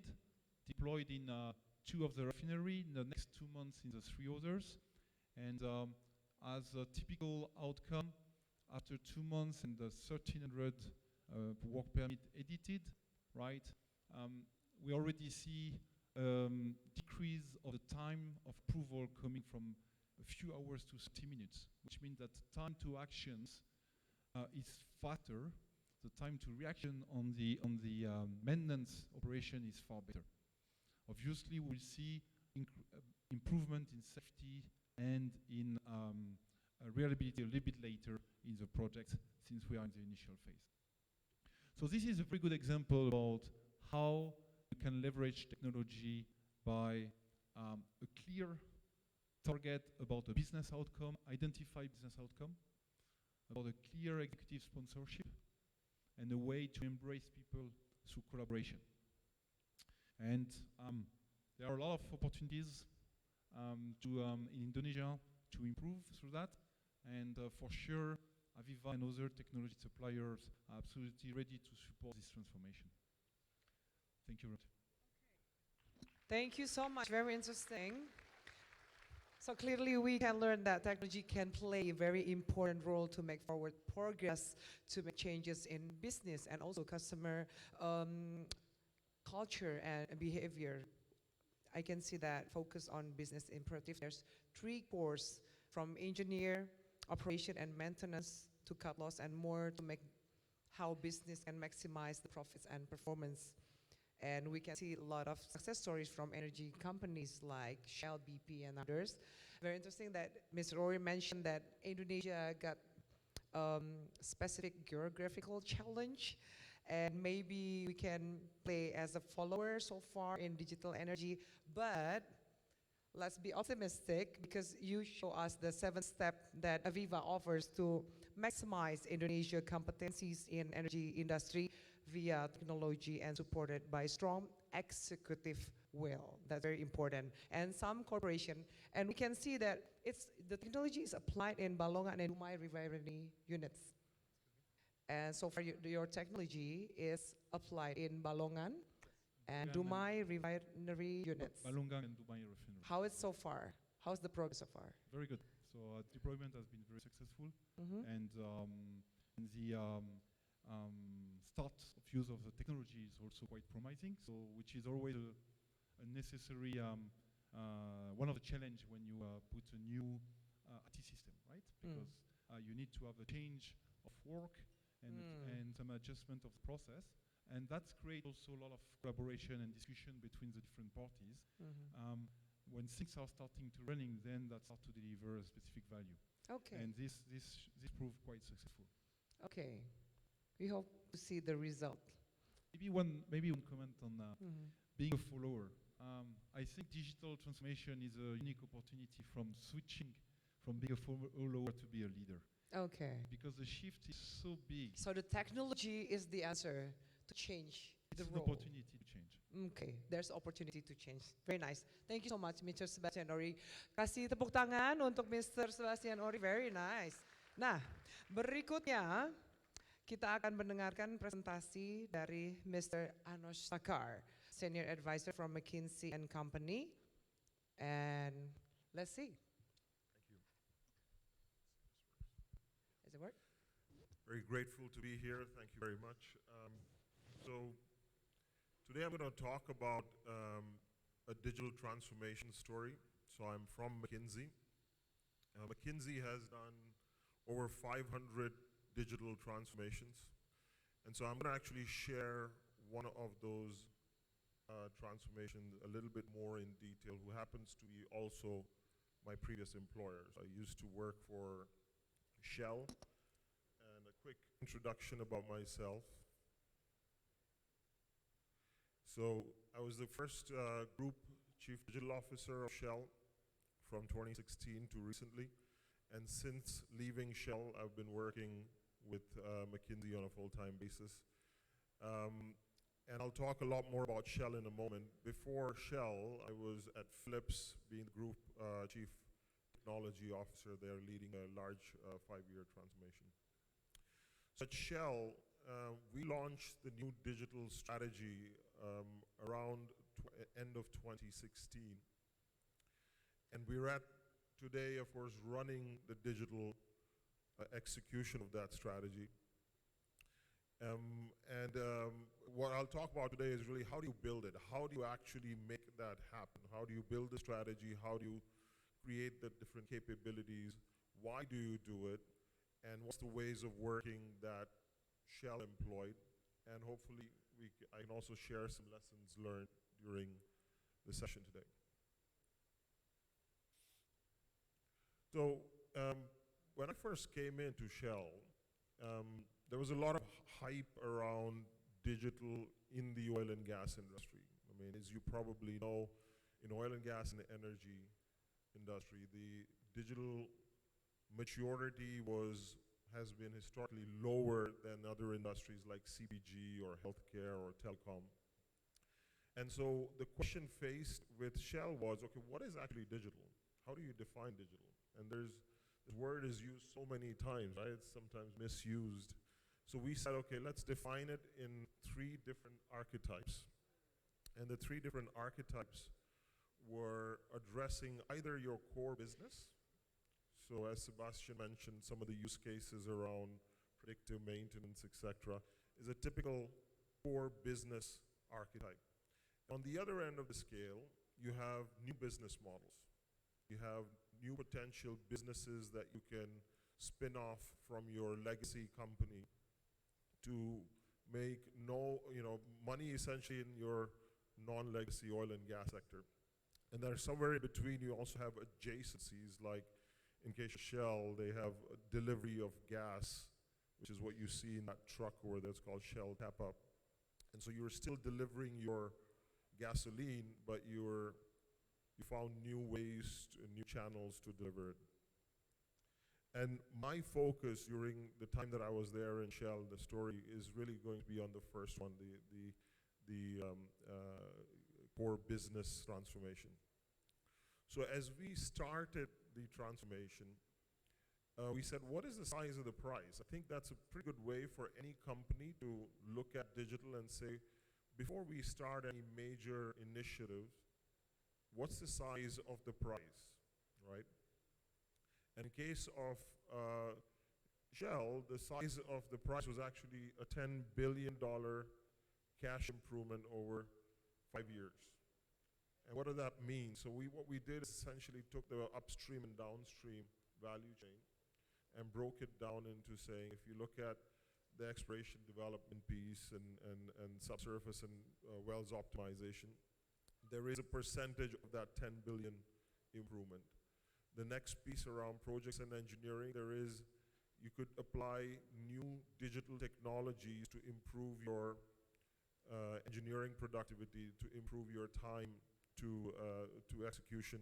deployed in 2 of the refinery, in the next 2 months in the 3 others, and as a typical outcome, after 2 months and the 1,300 work permit edited, right, we already see decrease of the time of approval coming from a few hours to 30 minutes, which means that time to actions is faster. The time to reaction on the maintenance operation is far better. Obviously, we'll see improvement in safety and in reliability a little bit later in the project, since we are in the initial phase. So this is a very good example about how you can leverage technology by a clear target about a business outcome, identify business outcome, about a clear executive sponsorship, and a way to embrace people through collaboration. And there are a lot of opportunities in Indonesia to improve through that, and for sure AVEVA and other technology suppliers are absolutely ready to support this transformation. Thank you.
Thank you so much, very interesting. So clearly we can learn that technology can play a very important role to make forward progress, to make changes in business and also customer culture and behavior. I can see that focus on business imperative. There's 3 cores from engineer, operation and maintenance to cut loss and more to make how business can maximize the profits and performance. And we can see a lot of success stories from energy companies like Shell, BP, and others. Very interesting that Mr. Rory mentioned that Indonesia got specific geographical challenge, and maybe we can play as a follower so far in digital energy, but let's be optimistic because you show us the 7th step that AVEVA offers to maximize Indonesia competencies in energy industry via technology and supported by strong executive will. That's very important. And some cooperation. And we can see that the technology is applied in Balongan and Dumai refinery units. And so far your technology is applied in Balongan and Dumai refinery units.
Balongan and Dumai refinery.
How is so far? How's the progress so far?
Very good. So deployment has been very successful, and the start of use of the technology is also quite promising. So, which is always a necessary one of the challenge when you put a new IT system, right? Because you need to have a change of work and some adjustment of the process. And that's create also a lot of collaboration and discussion between the different parties. When things are starting to running, then that start to deliver a specific value.
Okay.
And this proved quite successful.
Okay. We hope to see the result.
Maybe one comment on being a follower. I think digital transformation is a unique opportunity from switching from being a follower to be a leader.
Okay.
Because the shift is so big.
So the technology is the answer to change the
It's an
role.
opportunity to change.
Okay, there's opportunity to change. Very nice. Thank you so much, Mr. Sebastian Ori. Kasih tepuk tangan untuk Mr. Sebastian Ori. Very nice. Nah, berikutnya kita akan mendengarkan presentasi dari Mr. Anush Sakar, Senior Advisor from McKinsey & Company. And let's see.
Thank you.
Does it work?
Very grateful to be here. Thank you very much. So today I'm going to talk about a digital transformation story. So I'm from McKinsey. McKinsey has done over 500 digital transformations. And so I'm going to actually share one of those transformations a little bit more in detail, who happens to be also my previous employer. So I used to work for Shell. And a quick introduction about myself. So I was the first group chief digital officer of Shell from 2016 to recently. And since leaving Shell, I've been working with McKinsey on a full-time basis. And I'll talk a lot more about Shell in a moment. Before Shell, I was at Philips, being the group chief technology officer there, leading a large 5-year transformation. So at Shell, we launched the new digital strategy around end of 2016. And we're at today, of course, running the digital execution of that strategy. What I'll talk about today is really how do you build it? How do you actually make that happen? How do you build the strategy? How do you create the different capabilities? Why do you do it? And what's the ways of working that Shell employed? And hopefully I can also share some lessons learned during the session today. So when I first came into Shell, there was a lot of hype around digital in the oil and gas industry. I mean, as you probably know, in oil and gas and the energy industry, the digital maturity has been historically lower than other industries like CPG or healthcare or telecom. And so the question faced with Shell was, okay, what is actually digital? How do you define digital? And the word is used so many times, right? It's sometimes misused. So we said, okay, let's define it in 3 different archetypes. And the 3 different archetypes were addressing either your core business. So as Sebastian mentioned, some of the use cases around predictive maintenance, etc., is a typical core business archetype. On the other end of the scale, you have new business models. You have new potential businesses that you can spin off from your legacy company to make money essentially in your non-legacy oil and gas sector. And then somewhere in between, you also have adjacencies, like in case of Shell, they have a delivery of gas, which is what you see in that truck over there. It's called Shell Tap Up. And so you're still delivering your gasoline, but you found new ways, new channels to deliver it. And my focus during the time that I was there in Shell, the story is really going to be on the first one, the core business transformation. So as we started the transformation, we said, what is the size of the prize? I think that's a pretty good way for any company to look at digital and say, before we start any major initiative, what's the size of the prize, right? And in case of Shell, the size of the prize was actually a $10 billion cash improvement over 5 years. And what does that mean? So what we did is essentially took the upstream and downstream value chain, and broke it down into saying, if you look at the exploration development piece and subsurface and wells optimization, there is a percentage of that 10 billion improvement. The next piece around projects and engineering, you could apply new digital technologies to improve your engineering productivity, to improve your time to execution,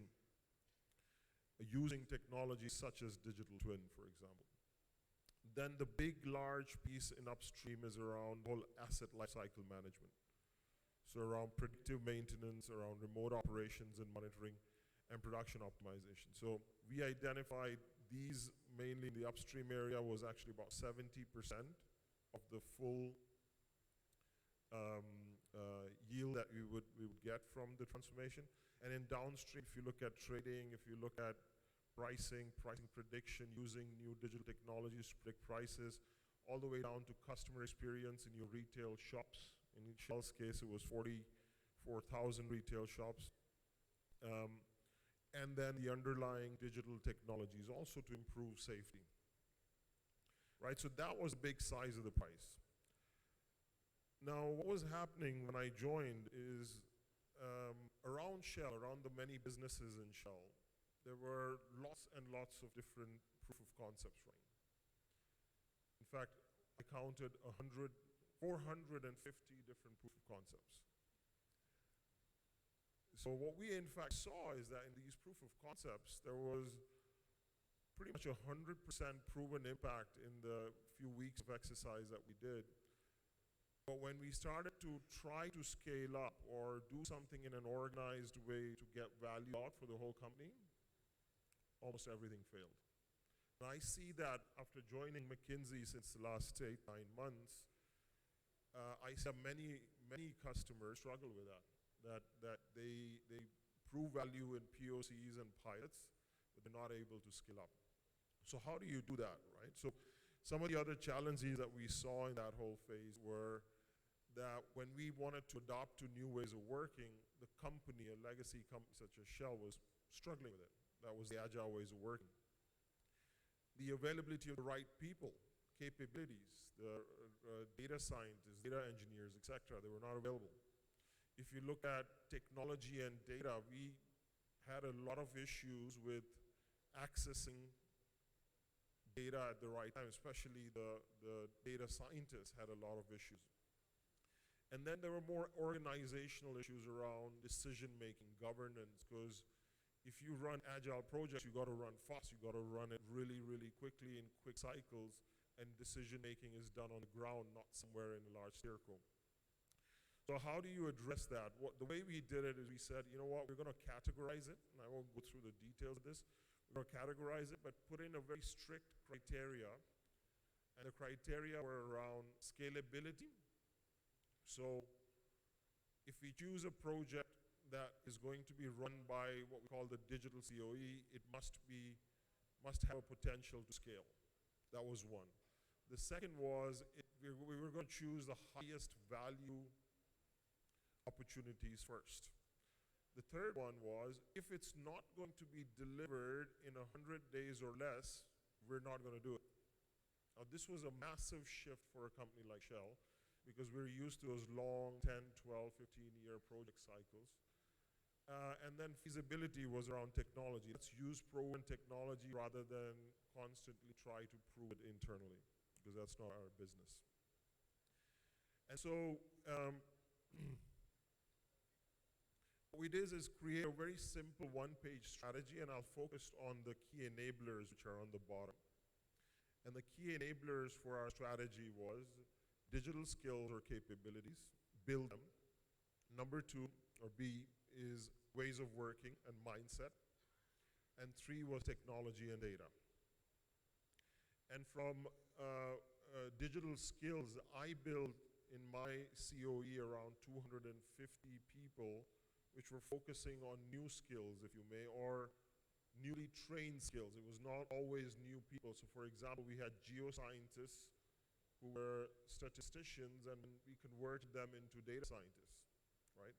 using technologies such as digital twin, for example. Then the big, large piece in upstream is around whole asset lifecycle management. So around predictive maintenance, around remote operations and monitoring, and production optimization. So we identified these mainly in the upstream area was actually about 70% of the full yield that we would get from the transformation. And in downstream, if you look at trading, if you look at pricing prediction, using new digital technologies to predict prices, all the way down to customer experience in your retail shops. In Shell's case, it was 44,000 retail shops. And then the underlying digital technologies also to improve safety. Right, so that was the big size of the price. Now, what was happening when I joined is around Shell, around the many businesses in Shell, there were lots and lots of different proof of concepts running. In fact, I counted 450 different proof of concepts. So what we in fact saw is that in these proof of concepts, there was pretty much 100% proven impact in the few weeks of exercise that we did. But when we started to try to scale up or do something in an organized way to get value out for the whole company, almost everything failed. And I see that after joining McKinsey since the last 8-9 months, I see many customers struggle with that they prove value in POCs and pilots, but they're not able to scale up. So how do you do that, right? So some of the other challenges that we saw in that whole phase were that when we wanted to adopt to new ways of working, the company, a legacy company such as Shell, was struggling with it. That was the agile ways of working. The availability of the right people, capabilities, the data scientists, data engineers, etc., they were not available. If you look at technology and data, we had a lot of issues with accessing data at the right time, especially the data scientists had a lot of issues. And then there were more organizational issues around decision-making, governance, because if you run agile projects, you got to run fast, you got to run it really, really quickly in quick cycles, and decision-making is done on the ground, not somewhere in a large circle. So how do you address that? The way we did it is we said, you know what, we're going to categorize it, and I won't go through the details of this. We're going to categorize it, but put in a very strict criteria, and the criteria were around scalability. So if we choose a project that is going to be run by what we call the digital COE, it must have a potential to scale. That was one. The second was we were going to choose the highest value opportunities first. The third one was if it's not going to be delivered in 100 days or less, we're not going to do it. Now this was a massive shift for a company like Shell because we're used to those long 10, 12, 15-year project cycles. And then feasibility was around technology. Let's use proven technology rather than constantly try to prove it internally, because that's not our business. And so what we did is create a very simple one-page strategy, and I'll focus on the key enablers which are on the bottom. And the key enablers for our strategy was digital skills or capabilities, build them. Number 2, or B, is ways of working and mindset. And 3 was technology and data. And from digital skills, I built in my COE around 250 people which were focusing on new skills, if you may, or newly trained skills. It was not always new people. So for example, we had geoscientists who were statisticians, and we converted them into data scientists, right?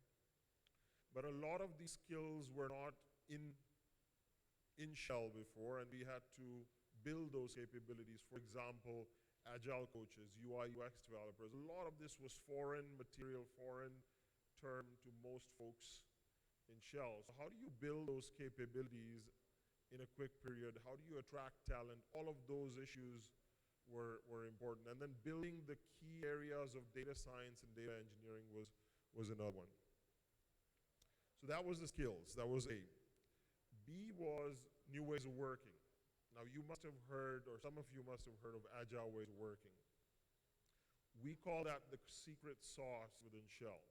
But a lot of these skills were not in Shell before, and we had to build those capabilities. For example, Agile coaches, UI, UX developers. A lot of this was foreign material, foreign term to most folks in Shell. So how do you build those capabilities in a quick period? How do you attract talent? All of those issues were important. And then building the key areas of data science and data engineering was another one. So that was the skills, that was A. B was new ways of working. Now you must have heard, or some of you must have heard of agile ways of working. We call that the secret sauce within Shell.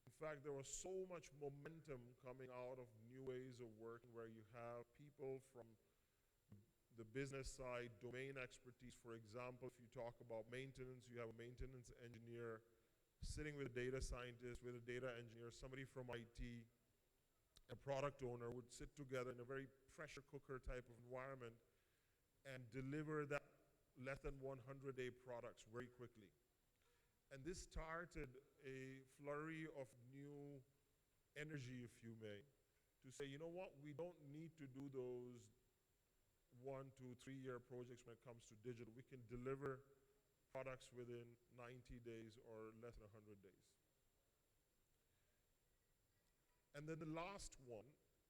In fact, there was so much momentum coming out of new ways of working where you have people from the business side, domain expertise. For example, if you talk about maintenance, you have a maintenance engineer sitting with a data scientist, with a data engineer, somebody from IT, a product owner would sit together in a very pressure cooker type of environment and deliver that less than 100-day products very quickly. And this started a flurry of new energy, if you may, to say, you know what, we don't need to do those 1, 2, 3-year projects when it comes to digital. We can deliver products within 90 days or less than 100 days. And then the last one,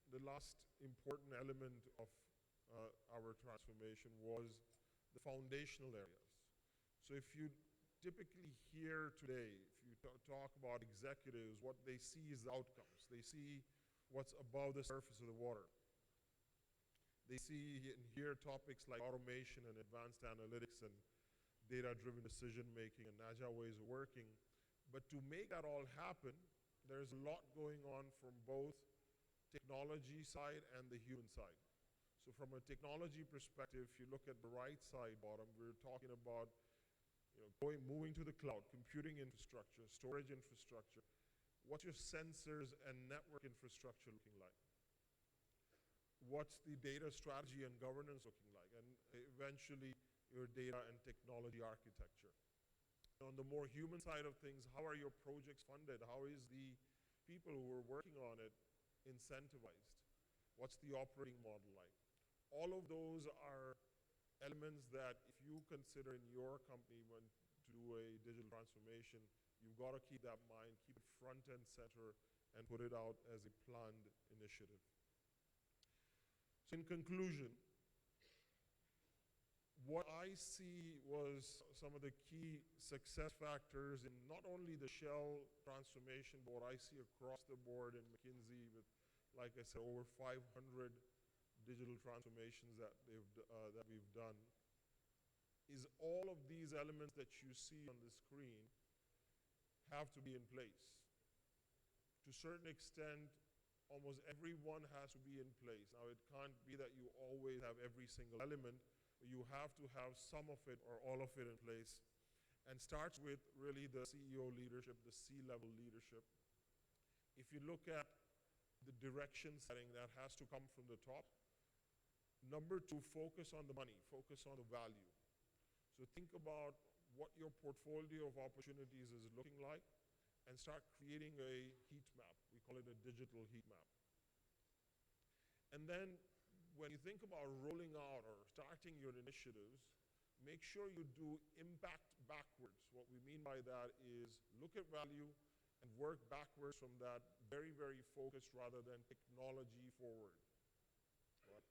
the last important element of our transformation was the foundational areas. So if you typically hear today, if you talk about executives, what they see is the outcomes. They see what's above the surface of the water. They see and hear topics like automation and advanced analytics and data-driven decision-making and agile ways of working. But to make that all happen, there's a lot going on from both technology side and the human side. So from a technology perspective, if you look at the right side bottom, we're talking about moving to the cloud, computing infrastructure, storage infrastructure. What's your sensors and network infrastructure looking like? What's the data strategy and governance looking like? And eventually, your data and technology architecture. On the more human side of things, how are your projects funded? How is the people who are working on it incentivized? What's the operating model like? All of those are elements that if you consider in your company when to do a digital transformation, you've got to keep that in mind, keep it front and center, and put it out as a planned initiative. So in conclusion, what I see was some of the key success factors in not only the Shell transformation, but what I see across the board in McKinsey with, like I said, over 500 digital transformations that we've done, is all of these elements that you see on the screen have to be in place. To a certain extent, almost everyone has to be in place. Now, it can't be that you always have every single element, but you have to have some of it or all of it in place. And starts with really the CEO leadership, the C-level leadership. If you look at the direction setting, that has to come from the top. Number 2, focus on the money, focus on the value. So think about what your portfolio of opportunities is looking like and start creating a heat map. We call it a digital heat map. And then when you think about rolling out or starting your initiatives, make sure you do impact backwards. What we mean by that is look at value and work backwards from that, very, very focused rather than technology forward. Right?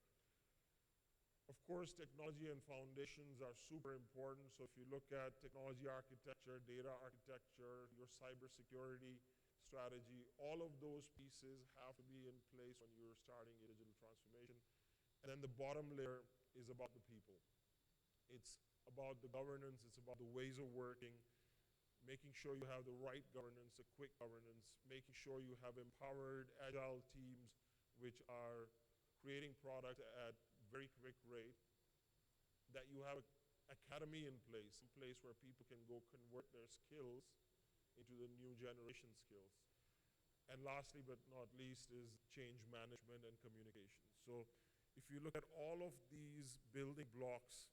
Of course, technology and foundations are super important. So if you look at technology architecture, data architecture, your cybersecurity strategy, all of those pieces have to be in place when you're starting a digital transformation. And then the bottom layer is about the people. It's about the governance, it's about the ways of working, making sure you have the right governance, the quick governance, making sure you have empowered agile teams which are creating product at very quick rate, that you have an academy in place where people can go convert their skills into the new generation skills. And lastly but not least is change management and communication. So if you look at all of these building blocks,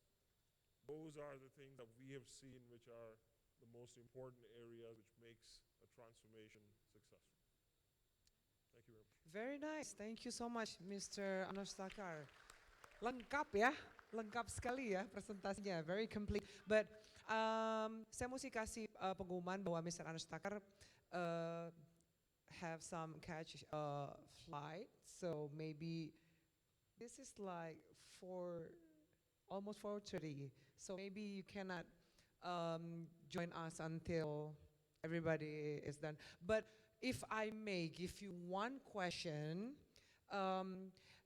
those are the things that we have seen which are the most important areas which makes a transformation successful. Thank you very much.
Very nice. Thank you so much, Mr. Anostakar. Lengkap ya. Lengkap sekali ya presentasinya, very complete. But saya mesti kasih pengumuman bahwa Mr. Anustakar have some catch flight, so maybe this is like almost 4:30, so maybe you cannot join us until everybody is done. But if I may give you one question,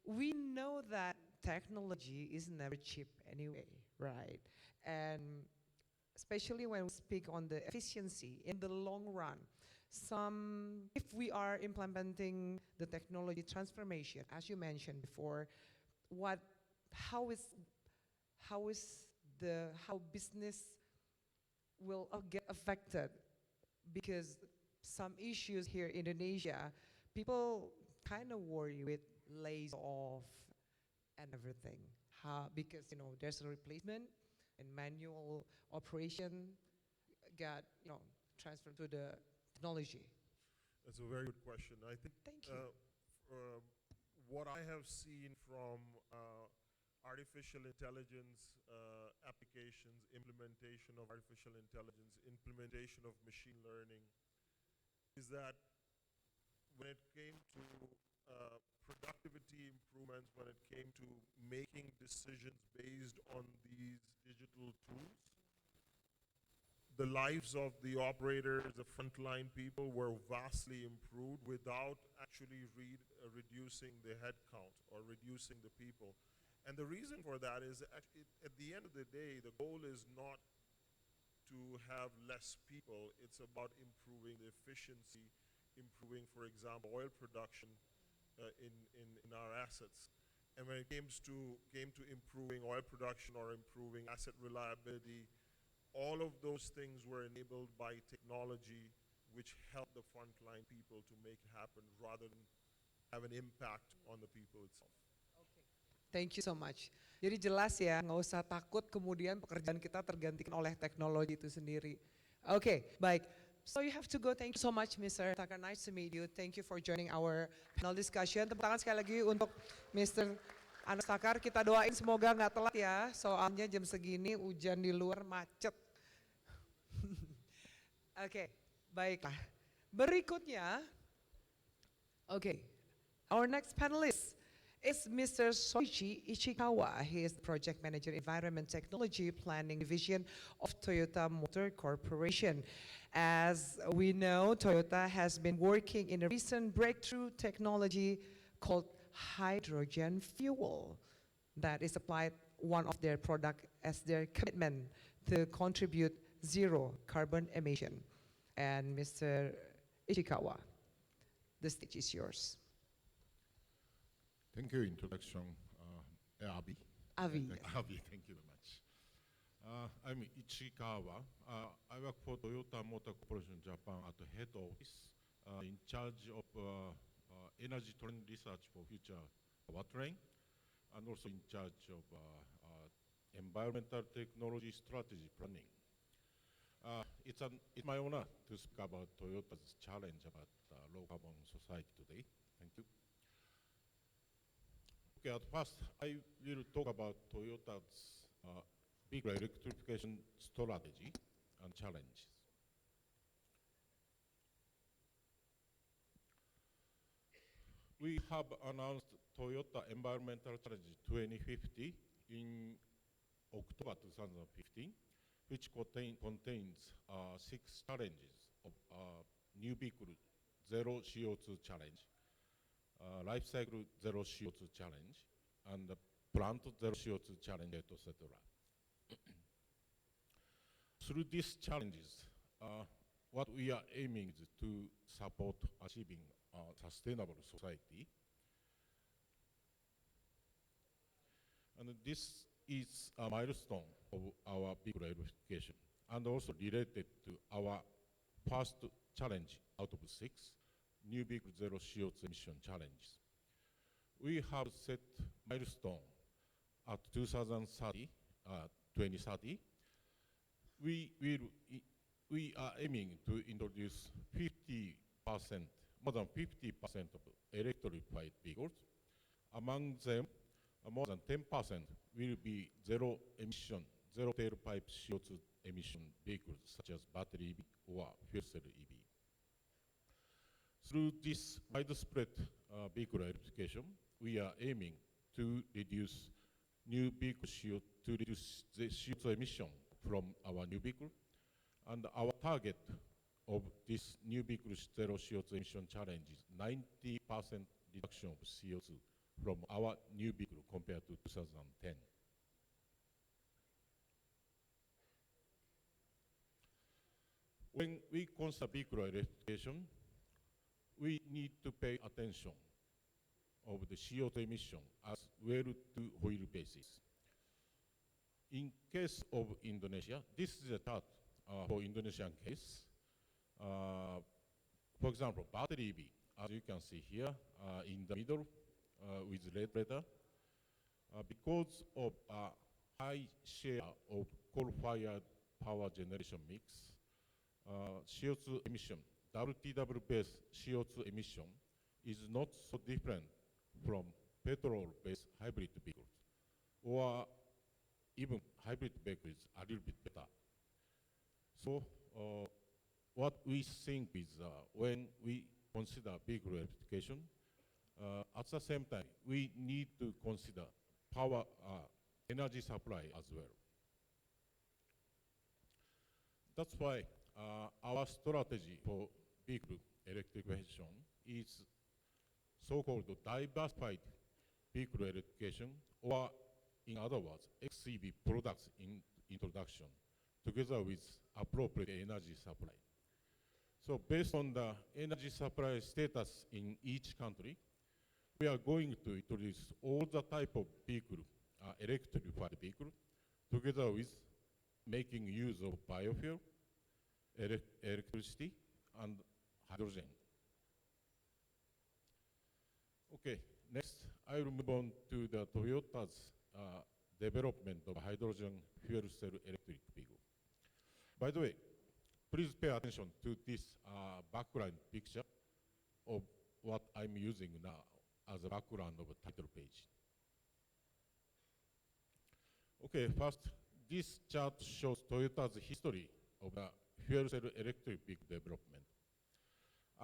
we know that technology is never cheap anyway, right? And especially when we speak on the efficiency in the long run, if we are implementing the technology transformation, as you mentioned before, how business will get affected? Because some issues here in Indonesia, people kind of worry with lays off and everything. Because there's a replacement and manual operation got transferred to the technology.
That's a very good question. I think
Thank you.
what I have seen from artificial intelligence applications, implementation of artificial intelligence, implementation of machine learning, is that when it came to productivity improvements, when it came to making decisions based on these digital tools, the lives of the operators, the frontline people were vastly improved without actually reducing the headcount or reducing the people. And the reason for that is actually, at the end of the day, the goal is not to have less people, it's about improving the efficiency, improving, for example, oil production in our assets. And when it came to improving oil production or improving asset reliability, all of those things were enabled by technology, which helped the frontline people to make it happen rather than have an impact on the people itself.
Thank you so much. Jadi jelas ya, nggak usah takut kemudian pekerjaan kita tergantikan oleh teknologi itu sendiri. Oke, baik. So you have to go. Thank you so much, Mr. Takar. Nice to meet you. Thank you for joining our panel discussion. Tepuk tangan sekali lagi untuk Mr. Anas Takar. Kita doain semoga nggak telat ya. Soalnya jam segini hujan di luar macet. Oke, baiklah. Berikutnya, our next panelist is Mr. Soichi Ichikawa. He is the Project Manager Environment Technology Planning Division of Toyota Motor Corporation. As we know, Toyota has been working in a recent breakthrough technology called hydrogen fuel that is applied one of their product as their commitment to contribute zero carbon emission. And Mr. Ichikawa, the stage is yours.
Thank you, introduction, Avi.
Avi.
Avi, thank you very much. I'm Ichikawa. I work for Toyota Motor Corporation Japan at the head office, in charge of energy trend research for future powertrain, and also in charge of environmental technology strategy planning. It's my honor to speak about Toyota's challenge about low carbon society today. Thank you. Okay, at first, I will talk about Toyota's big electrification strategy and challenges. We have announced Toyota Environmental Strategy 2050 in October 2015, which contains 6 challenges of new vehicle zero CO2 challenge, life cycle zero CO2 challenge, and the plant zero CO2 challenge, etc. Through these challenges, what we are aiming is to support achieving a sustainable society. And this is a milestone of our big electrification, and also related to our first challenge out of 6, new vehicle zero CO2 emission challenges. We have set milestone at 2030. We are aiming to introduce 50%, more than 50% of electrified vehicles. Among them, more than 10% will be zero emission, zero tailpipe CO2 emission vehicles such as battery EV or fuel cell EV. Through this widespread vehicle electrification, we are aiming to reduce to reduce the CO2 emission from our new vehicle, and our target of this new vehicle zero CO2 emission challenge is 90% reduction of CO2 from our new vehicle compared to 2010. When we consider vehicle electrification, we need to pay attention of the CO2 emission as well to wheel basis. In case of Indonesia, this is a chart for Indonesian case. For example, battery EV, as you can see here in the middle with red letter, because of a high share of coal-fired power generation mix, CO2 emission, WTW-based CO2 emission is not so different from petrol-based hybrid vehicles, or even hybrid vehicles a little bit better. So what we think is when we consider vehicle electrification, at the same time, we need to consider power, energy supply as well. That's why our strategy for vehicle electrification is so-called diversified vehicle electrification, or in other words, XEV products in introduction, together with appropriate energy supply. So based on the energy supply status in each country, we are going to introduce all the type of vehicle, electrified vehicle, together with making use of biofuel, electricity, and hydrogen. Okay, next I will move on to the Toyota's development of hydrogen fuel cell electric vehicle. By the way, please pay attention to this background picture of what I'm using now as a background of a title page. Okay, first, this chart shows Toyota's history of the fuel cell electric vehicle development.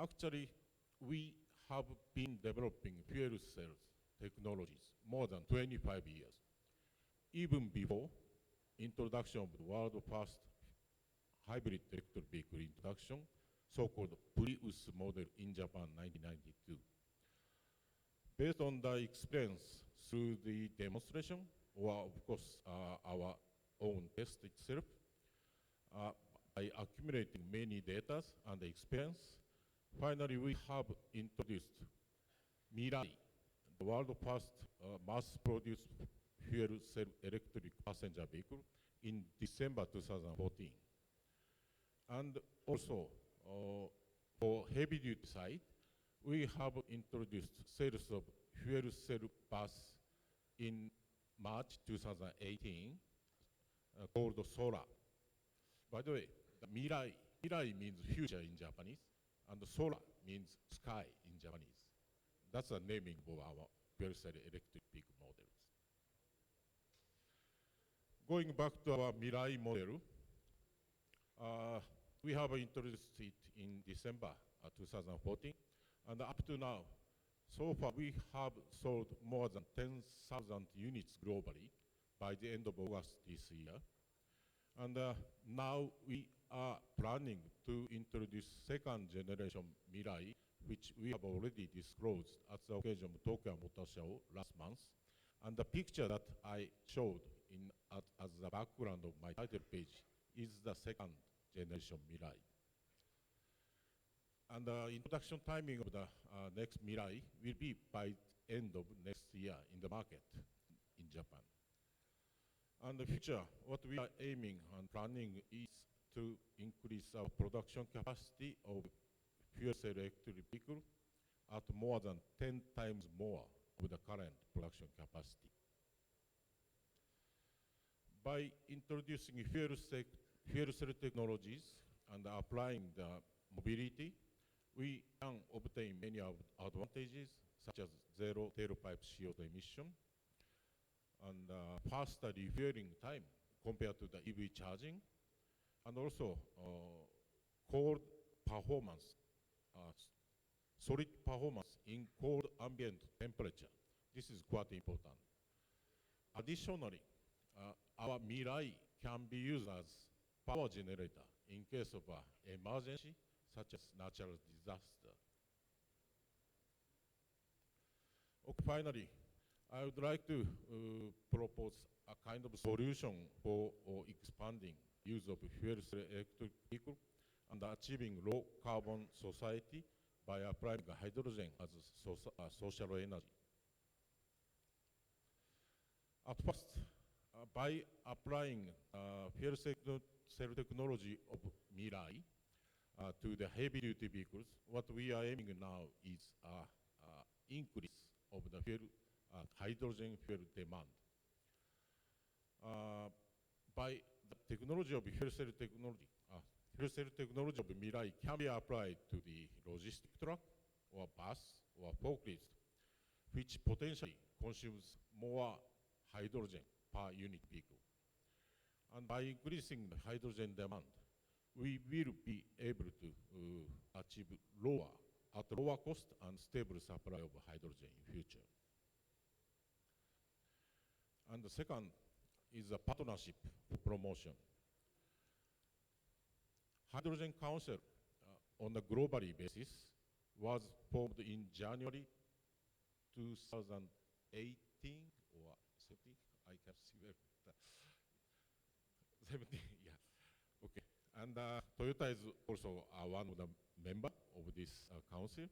Actually, we have been developing fuel cells technologies more than 25 years, even before introduction of the world's first hybrid electric vehicle introduction, so-called Prius model in Japan, 1992. Based on the experience through the demonstration, or of course our own test itself, by accumulating many data and experience, finally we have introduced Mirai, the world's first mass-produced fuel cell electric passenger vehicle in December 2014. And also, for heavy-duty side, we have introduced sales of fuel cell bus in March 2018, called Sora. By the way, the Mirai means future in Japanese, and Sora means sky in Japanese. That's the naming of our fuel cell electric vehicle models. Going back to our Mirai model, we have introduced it in December 2014, and up to now, so far we have sold more than 10,000 units globally by the end of August this year. And now we are planning to introduce second generation Mirai, which we have already disclosed at the occasion of Tokyo Motor Show last month. And the picture that I showed as the background of my title page is the second generation Mirai. And the introduction timing of the next Mirai will be by end of next year in the market in Japan. And the future, what we are aiming and planning is to increase our production capacity of fuel cell electric vehicle at more than 10 times more of the current production capacity. By introducing fuel cell technologies and applying the mobility, we can obtain many advantages, such as zero tailpipe CO2 emission, and faster refueling time compared to the EV charging, and also cold performance, solid performance in cold ambient temperature. This is quite important. Additionally, our Mirai can be used as power generator in case of emergency, such as natural disaster. Okay, finally, I would like to propose a kind of solution for expanding use of fuel cell electric vehicle and achieving low carbon society by applying hydrogen as a social energy. At first, by applying fuel cell technology of Mirai to the heavy duty vehicles, what we are aiming now is increase of the fuel, hydrogen fuel demand. By the technology of fuel cell technology of Mirai can be applied to the logistic truck or bus or forklift, which potentially consumes more hydrogen per unit vehicle. And by increasing the hydrogen demand, we will be able to achieve at lower cost and stable supply of hydrogen in future. And the second is a partnership promotion. Hydrogen Council on a globally basis was formed in January 2018 or 17, I can't see where. 17, yeah, okay. And Toyota is also one of the members of this council.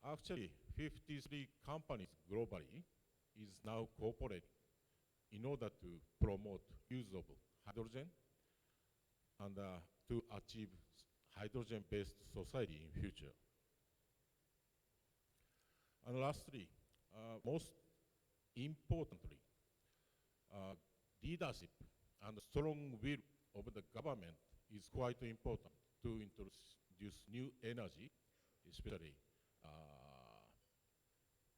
Actually, 53 companies globally is now cooperating in order to promote use of hydrogen and to achieve hydrogen-based society in future. And lastly, most importantly, leadership and strong will of the government is quite important to introduce new energy, especially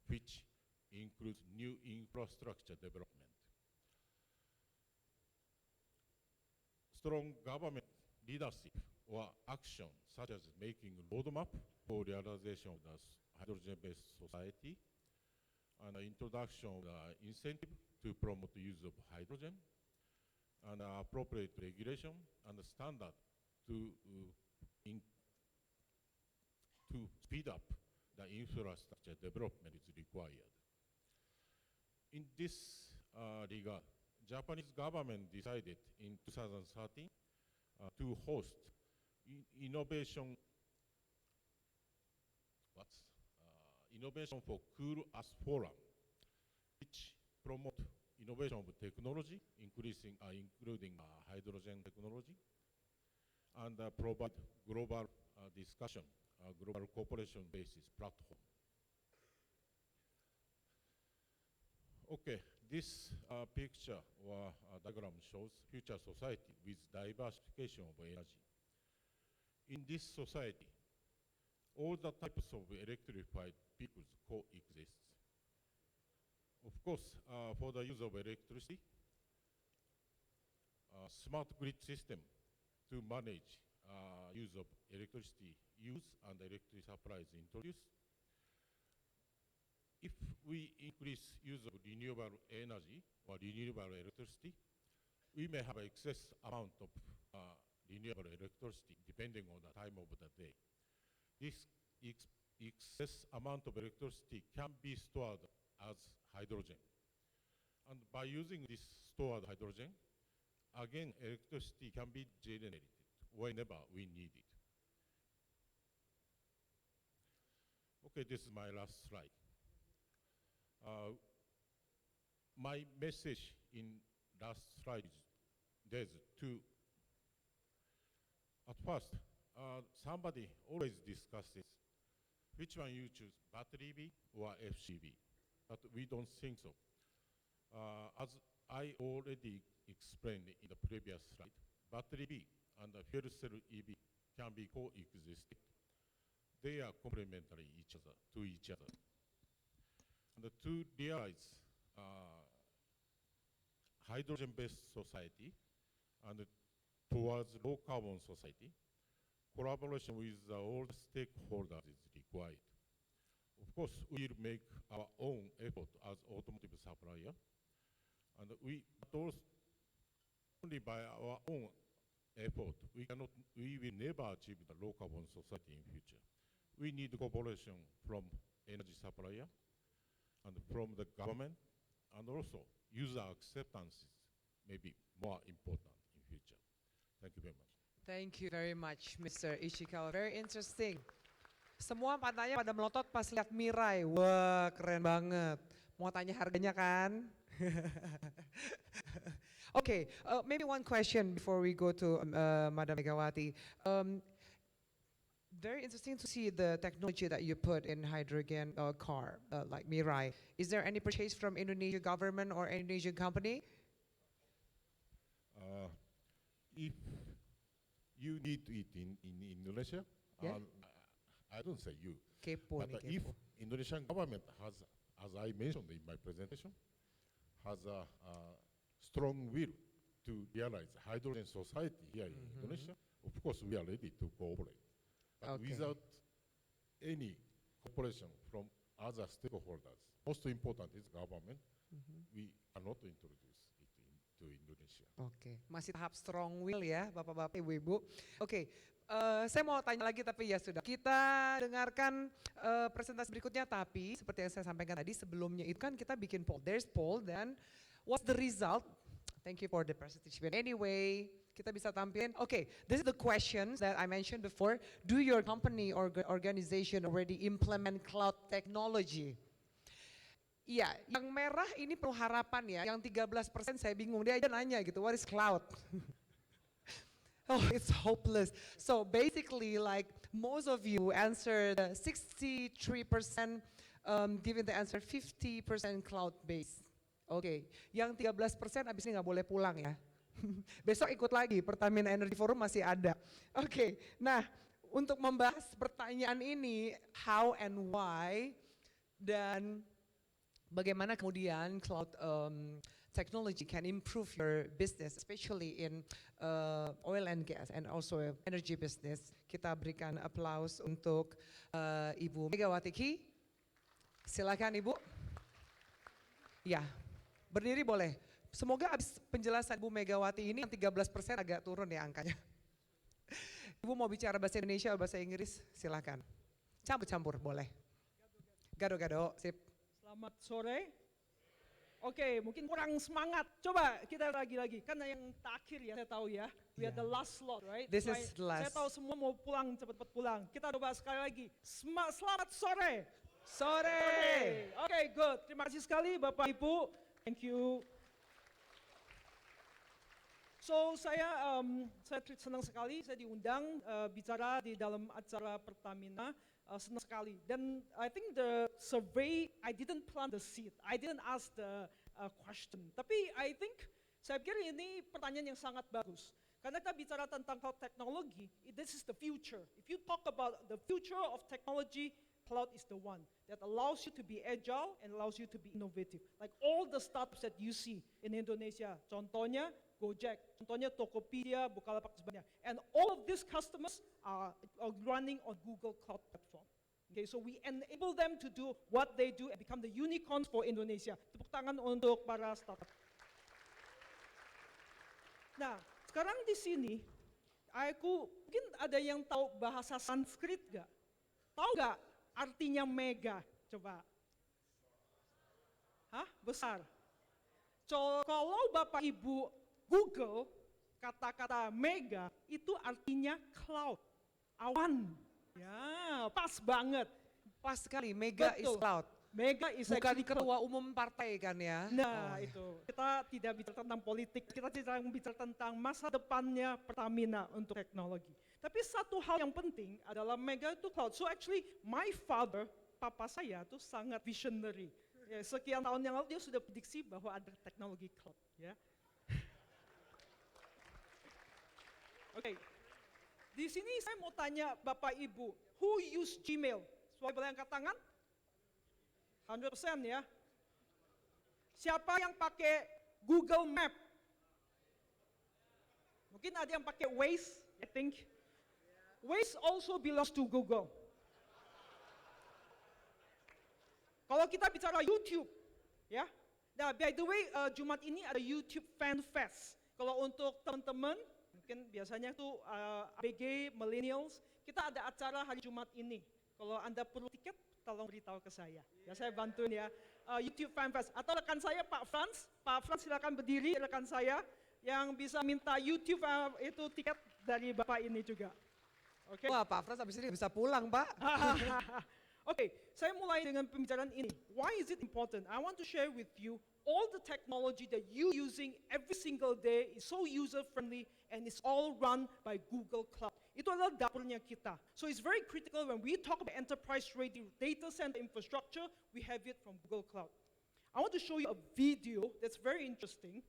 which includes new infrastructure development. Strong government leadership or action such as making roadmap for realization of the hydrogen-based society and introduction of the incentive to promote the use of hydrogen and appropriate regulation and standard to speed up the infrastructure development is required. In this regard, Japanese government decided in 2013 to host innovation for Cool Us Forum, which promote innovation of technology, including hydrogen technology, and provide global discussion, global cooperation basis platform. Okay, this picture or diagram shows future society with diversification of energy. In this society, all the types of electrified vehicles coexist. Of course, for the use of electricity, smart grid system to manage use of electricity use and electricity supply is introduced. If we increase use of renewable energy or renewable electricity, we may have excess amount of renewable electricity depending on the time of the day. This excess amount of electricity can be stored as hydrogen. And by using this stored hydrogen, again, electricity can be generated whenever we need it. Okay, this is my last slide. My message in last slide is there's two. At first, somebody always discusses which one you choose, battery EV or FCV, but we don't think so. As I already explained in the previous slide, battery EV and the fuel cell EV can be coexisting. They are complementary to each other. And to realize hydrogen-based society and towards low-carbon society, collaboration with all stakeholders is required. Of course, we will make our own effort as automotive supplier, and but also only by our own effort, we will never achieve the low-carbon society in future. We need cooperation from energy supplier and from the government, and also user acceptance may be more important in future. Thank you very much.
Thank you very much, Mr. Ishikawa. Very interesting. Semua matanya pada melotot pas lihat Mirai. Wah, keren banget. Mau tanya harganya kan? Okay, maybe one question before we go to Madam Megawaty. Very interesting to see the technology that you put in hydrogen car, like Mirai. Is there any purchase from Indonesian government or Indonesian company?
If you need to eat in Indonesia,
Yeah.
I don't say you,
Kepo
but
nih,
if
kepo.
Indonesian government has, as I mentioned in my presentation, has a strong will to realize hydrogen society here in Indonesia, of course we are ready to cooperate. But
Okay.
without any cooperation from other stakeholders, most important is government, we cannot introduce it to Indonesia.
Oke, masih tahap strong will ya Bapak-Bapak, Ibu-Ibu. Oke, saya mau tanya lagi tapi ya sudah. Kita dengarkan presentasi berikutnya, tapi seperti yang saya sampaikan tadi sebelumnya itu kan kita bikin poll. There's poll dan what's the result? Thank you for the presentation. Anyway, kita bisa tampilin. Okay, this is the questions that I mentioned before. Do your company or organization already implement cloud technology? Iya, yang merah ini penuh harapan ya. Yang 13% saya bingung, dia aja nanya gitu, what is cloud? Oh, it's hopeless. So basically like most of you answered 63%, giving the answer 50% cloud based. Oke, yang 13% abis ini nggak boleh pulang ya. Besok ikut lagi, Pertamina Energy Forum masih ada. Oke, nah untuk membahas pertanyaan ini, how and why, dan bagaimana kemudian cloud technology can improve your business, especially in oil and gas and also energy business. Kita berikan aplaus untuk Ibu Megawaty Khie. Silakan Ibu. Ya, berdiri boleh. Semoga habis penjelasan Bu Megawaty ini yang 13% agak turun ya angkanya. Ibu mau bicara bahasa Indonesia atau bahasa Inggris? Silakan. Campur-campur boleh. Gado-gado, sip.
Selamat sore. Oke, mungkin kurang semangat. Coba kita lagi-lagi. Karena yang terakhir ya, saya tahu ya. We are the last slot, right?
This is the last.
Saya tahu semua mau pulang, cepat-cepat pulang. Kita coba sekali lagi. Selamat sore.
Sore.
Oke, good. Terima kasih sekali Bapak Ibu. Thank you. So saya senang sekali saya diundang bicara di dalam acara Pertamina, senang sekali. Dan I think the survey, I didn't plant the seed, I didn't ask the question. Tapi I think, saya pikir ini pertanyaan yang sangat bagus. Karena kita bicara tentang cloud technology, this is the future. If you talk about the future of technology, cloud is the one that allows you to be agile and allows you to be innovative. Like all the startups that you see in Indonesia, contohnya Gojek, contohnya Tokopedia, Bukalapak, sebagainya. And all of these customers are running on Google Cloud Platform. Okay, so we enable them to do what they do and become the unicorns for Indonesia. Tepuk tangan untuk para startup. Nah, sekarang di sini, mungkin ada yang tahu bahasa Sanskrit gak? Tahu gak artinya mega? Coba. Hah? Besar. Kalau Bapak Ibu Google, kata-kata mega itu artinya cloud, awan. Ya, pas banget.
Pas sekali, mega is
Betul.
cloud.
Mega is
Bukan
actually
ketua
cloud.
umum partai kan ya?
Nah itu, kita tidak bicara tentang politik, kita tidak bicara tentang masa depannya Pertamina untuk teknologi. Tapi satu hal yang penting adalah mega itu cloud. So actually my father, papa saya tuh sangat visionary. Ya, sekian tahun yang lalu dia sudah prediksi bahwa ada teknologi cloud. Ya. Oke, di sini saya mau tanya Bapak Ibu, who use Gmail? Boleh angkat tangan? 100% ya. Siapa yang pakai Google Map. Mungkin ada yang pakai Waze, I think. Waze also belongs to Google. Kalau kita bicara YouTube, ya. Nah, by the way, Jumat ini ada YouTube Fan Fest. Kalau untuk teman-teman, mungkin biasanya tuh ABG, Millennials, kita ada acara hari Jumat ini. Kalau Anda perlu tiket, tolong beritahu ke saya. Ya, saya bantuin ya. YouTube Fan Fest. Atau rekan saya, Pak Frans silakan berdiri, rekan saya yang bisa minta YouTube itu tiket dari Bapak ini juga. Oke.
Wah, Pak Frans habis ini bisa pulang, Pak.
Oke, saya mulai dengan pembicaraan ini. Why is it important? I want to share with you all the technology that you using every single day is so user-friendly and it's all run by Google Cloud. Itu adalah dapurnya kita. So it's very critical when we talk about enterprise-ready data center infrastructure, we have it from Google Cloud. I want to show you a video that's very interesting.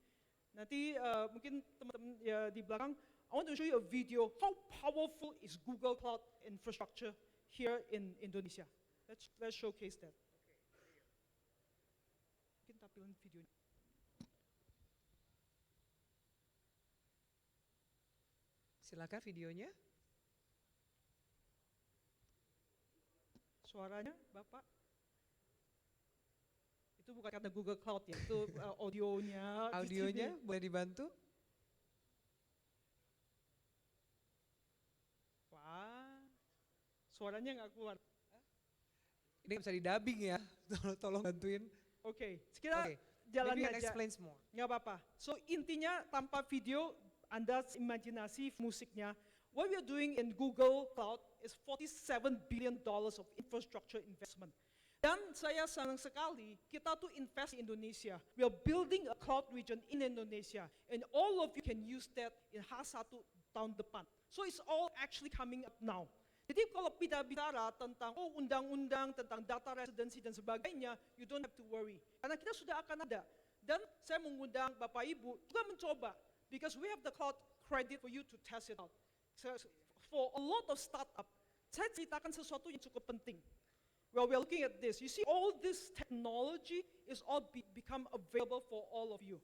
Nanti mungkin teman-teman ya di belakang, I want to show you a video how powerful is Google Cloud infrastructure here in Indonesia. Let's showcase that. Mungkin tampilin videonya.
Silakan videonya.
Suaranya, Bapak? Itu bukan karena Google Cloud ya, itu audionya.
Audionya boleh dibantu?
Wah, suaranya nggak keluar.
Ini bisa di-dubbing ya, tolong bantuin.
Oke, kita jalannya aja.
Explains more.
Nggak apa-apa. So intinya tanpa video, Anda imajinasi musiknya. What we are doing in Google Cloud is $47 billion of infrastructure investment. Dan saya senang sekali, kita tuh invest di Indonesia. We are building a cloud region in Indonesia. And all of you can use that in H1 tahun depan. So it's all actually coming up now. Jadi kalau kita bicara tentang undang-undang, tentang data residency dan sebagainya, you don't have to worry. Karena kita sudah akan ada. Dan saya mengundang Bapak Ibu juga mencoba. Because we have the cloud credit for you to test it out. So, for a lot of startup, saya ceritakan sesuatu yang cukup penting. Well, we're looking at this. You see, all this technology is all become available for all of you.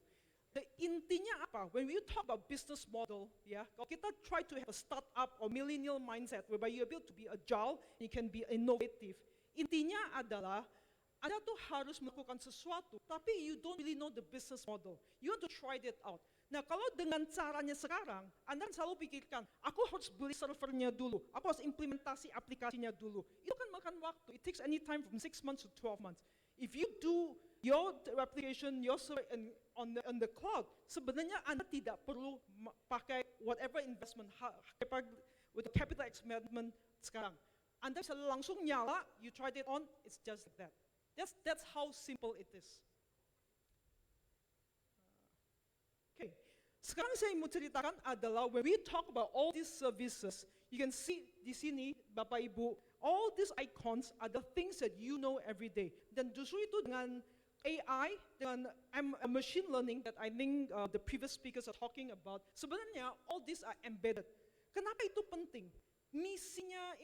The intinya apa? When we talk about business model, ya, kalau kita try to have a startup or millennial mindset, whereby you're able to be agile, you can be innovative. Intinya adalah, Anda tuh harus melakukan sesuatu, tapi you don't really know the business model. You want to try that out. Nah, kalau dengan caranya sekarang, Anda selalu pikirkan, aku harus beli servernya dulu, aku harus implementasi aplikasinya dulu. Itu kan makan waktu. It takes any time from 6 months to 12 months. If you do your application, your server on the cloud, sebenarnya Anda tidak perlu pakai whatever investment with the capital investment sekarang. Anda bisa langsung nyala, you tried it on, it's just like that. That's how simple it is. Okay. Sekarang saya mau ceritakan adalah when we talk about all these services, you can see di sini Bapak Ibu, all these icons are the things that you know every day. Dan justru itu dengan AI, dengan machine learning that I think the previous speakers are talking about, sebenarnya all these are embedded. Kenapa itu penting? Misinya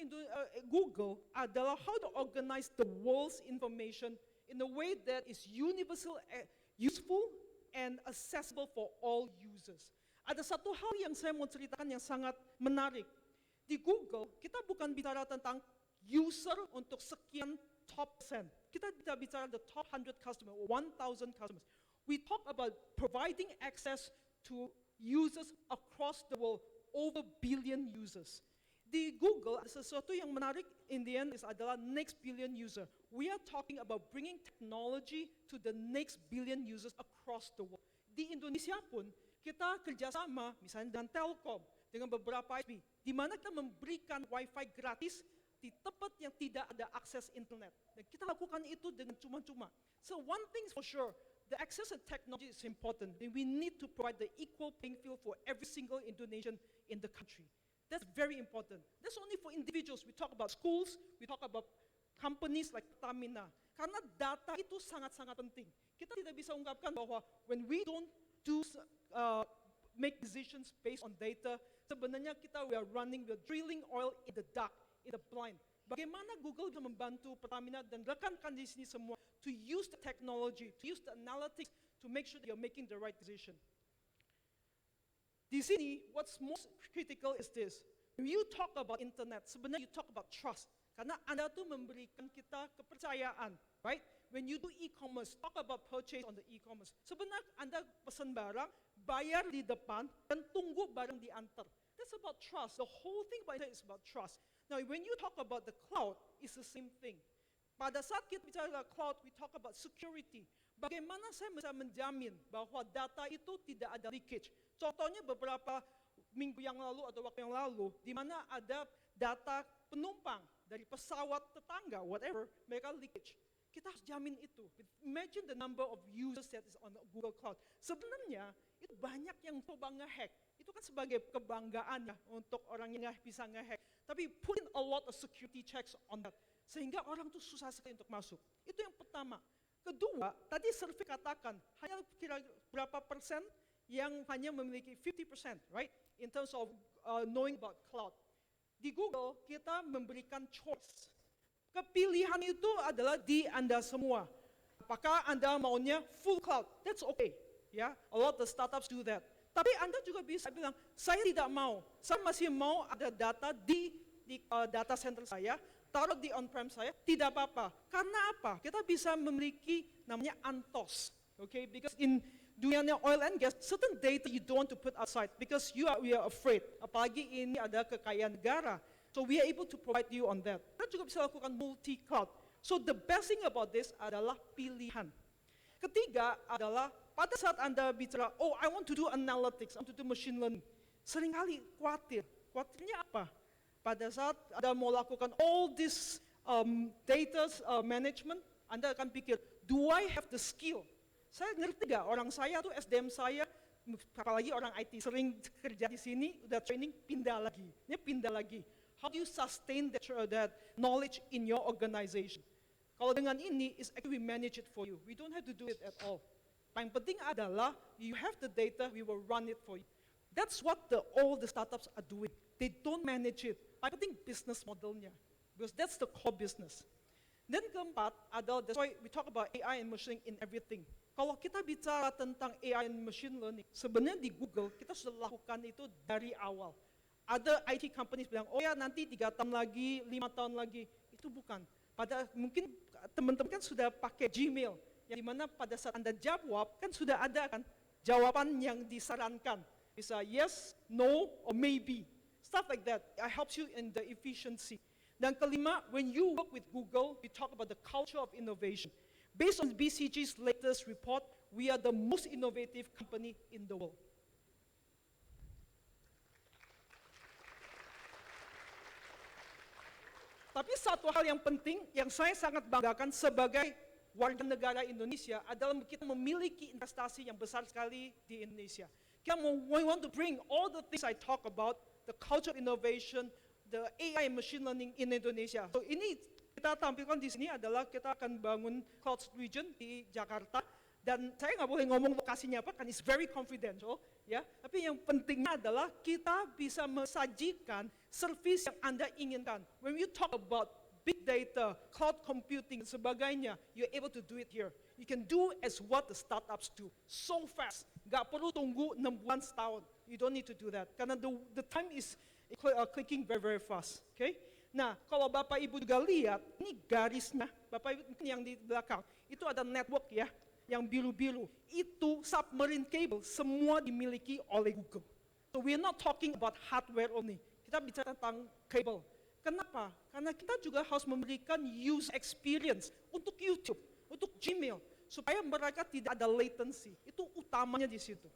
Google adalah how to organize the world's information in a way that is universal, useful, and accessible for all users. Ada satu hal yang saya mau ceritakan yang sangat menarik. Di Google, kita bukan bicara tentang user untuk sekian top percent. Kita bicara the top 100 customers, 1,000 customers. We talk about providing access to users across the world, over billion users. Di Google, ada sesuatu yang menarik in the end adalah next billion user. We are talking about bringing technology to the next billion users across the world. Di Indonesia pun, kita kerjasama misalnya dengan Telkom, dengan beberapa ISP, di mana kita memberikan wifi gratis di tempat yang tidak ada akses internet. Dan kita lakukan itu dengan cuma-cuma. So one thing for sure, the access and technology is important. And we need to provide the equal playing field for every single Indonesian in the country. That's very important. That's only for individuals. We talk about schools, we talk about companies like Pertamina. Karena data itu sangat-sangat penting. Kita tidak bisa ungkapkan bahwa when we don't make decisions based on data, sebenarnya we are drilling oil in the dark, in the blind. Bagaimana Google bisa membantu Pertamina dan rekan-rekan di sini semua to use the technology, to use the analytics to make sure that you're making the right decision. Di sini, what's most critical is this. When you talk about internet, sebenarnya you talk about trust. Karena Anda tuh memberikan kita kepercayaan, right? When you do e-commerce, talk about purchase on the e-commerce. Sebenarnya Anda pesan barang, bayar di depan, dan tunggu barang diantar. That's about trust. The whole thing about it is about trust. Now, when you talk about the cloud, it's the same thing. Pada saat kita bicara cloud, we talk about security. Bagaimana saya bisa menjamin bahwa data itu tidak ada leakage? Contohnya beberapa minggu yang lalu atau waktu yang lalu, di mana ada data penumpang dari pesawat tetangga, whatever, mereka leakage. Kita harus jamin itu. Imagine the number of users that is on Google Cloud. Sebenarnya itu banyak yang coba nge-hack. Itu kan sebagai kebanggaan ya untuk orang yang bisa nge-hack. Tapi put in a lot of security checks on that. Sehingga orang tuh susah sekali untuk masuk. Itu yang pertama. Kedua, tadi survei katakan hanya kira berapa persen yang hanya memiliki 50%, right? In terms of knowing about cloud. Di Google, kita memberikan choice. Kepilihan itu adalah di Anda semua. Apakah Anda maunya full cloud? That's okay. Ya, a lot of startups do that. Tapi Anda juga bisa bilang, saya tidak mau. Saya masih mau ada data di data center saya, taruh di on-prem saya, tidak apa-apa. Karena apa? Kita bisa memiliki namanya UNTOS. Okay, because in dunia oil and gas, certain data you don't want to put outside because we are afraid. Apalagi ini ada kekayaan negara. So we are able to provide you on that. Kita juga bisa lakukan multi-cloud. So the best thing about this adalah pilihan. Ketiga adalah pada saat Anda bicara, oh I want to do analytics, I want to do machine learning. Seringkali khawatir. Khawatirnya apa? Pada saat Anda mau lakukan all this data management, Anda akan pikir, do I have the skill? Saya ngerti gak, orang saya tuh SDM saya, apalagi orang IT sering kerja di sini, udah training, pindah lagi. Ini pindah lagi. How do you sustain that knowledge in your organization? Kalau dengan ini, is actually we manage it for you. We don't have to do it at all. Paling penting adalah, you have the data, we will run it for you. That's what all the startups are doing. They don't manage it. Paling penting business modelnya, because that's the core business. Dan keempat adalah, that's why we talk about AI and machine in everything. Kalau kita bicara tentang AI and machine learning, sebenarnya di Google kita sudah lakukan itu dari awal. Ada IT companies bilang, oh ya nanti 3 tahun lagi, 5 tahun lagi. Itu bukan. Mungkin teman-teman kan sudah pakai Gmail, yang dimana pada saat Anda jawab, kan sudah ada kan jawaban yang disarankan. Bisa yes, no, or maybe. Stuff like that. It helps you in the efficiency. Dan kelima, when you work with Google, we talk about the culture of innovation. Based on BCG's latest report, we are the most innovative company in the world. Tapi satu hal yang penting, yang saya sangat banggakan sebagai warga negara Indonesia adalah kita memiliki investasi yang besar sekali di Indonesia. We want to bring all the things I talk about, the culture of innovation, the AI and machine learning in Indonesia. So ini kita tampilkan di sini adalah kita akan bangun cloud region di Jakarta, dan saya nggak boleh ngomong lokasinya apa, kan it's very confidential, ya. Tapi yang pentingnya adalah kita bisa mensajikan service yang Anda inginkan. When you talk about big data, cloud computing, dan sebagainya, you're able to do it here. You can do as what the startups do, so fast. Nggak perlu tunggu 6 bulan setahun. You don't need to do that, karena the time is clicking very, very fast, okay? Nah, kalau Bapak Ibu juga lihat, ini garisnya, Bapak Ibu yang di belakang, itu ada network ya, yang biru-biru. Itu submarine cable, semua dimiliki oleh Google. So we are not talking about hardware only, kita bicara tentang cable. Kenapa? Karena kita juga harus memberikan user experience untuk YouTube, untuk Gmail, supaya mereka tidak ada latency. Itu utamanya di situ.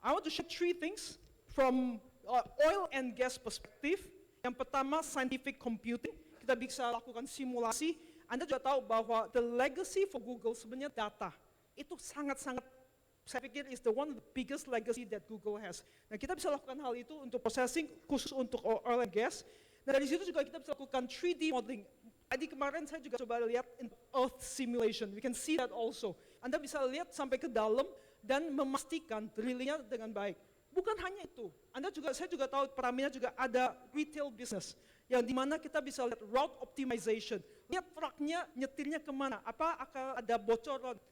I want to share 3 things from oil and gas perspective. Yang pertama, scientific computing. Kita bisa lakukan simulasi. Anda juga tahu bahwa the legacy for Google sebenarnya data. Itu sangat-sangat, saya pikir is the one of the biggest legacy that Google has. Nah, kita bisa lakukan hal itu untuk processing, khusus untuk oil and gas. Dan dari situ juga kita bisa lakukan 3D modeling. Tadi kemarin saya juga coba lihat in Earth simulation. We can see that also. Anda bisa lihat sampai ke dalam dan memastikan drillingnya dengan baik. Bukan hanya itu, saya juga tahu Pertamina juga ada retail business yang dimana kita bisa lihat route optimization, lihat truknya nyetirnya kemana, apa akan ada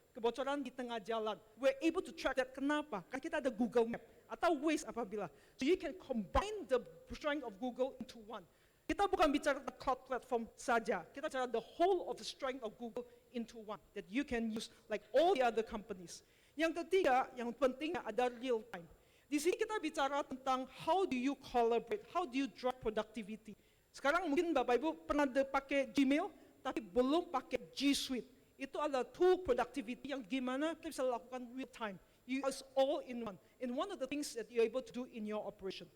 kebocoran di tengah jalan. We're able to track that. Kenapa? Karena kita ada Google Map atau Waze apabila. So you can combine the strength of Google into one. Kita bukan bicara the cloud platform saja, kita bicara the whole of the strength of Google into one that you can use like all the other companies. Yang ketiga, yang pentingnya ada real time. Di sini kita bicara tentang how do you collaborate, how do you drive productivity. Sekarang mungkin Bapak Ibu pernah pakai Gmail, tapi belum pakai G Suite. Itu adalah tool productivity yang gimana kita bisa lakukan real time. You use all in one. And one of the things that you're able to do in your operation.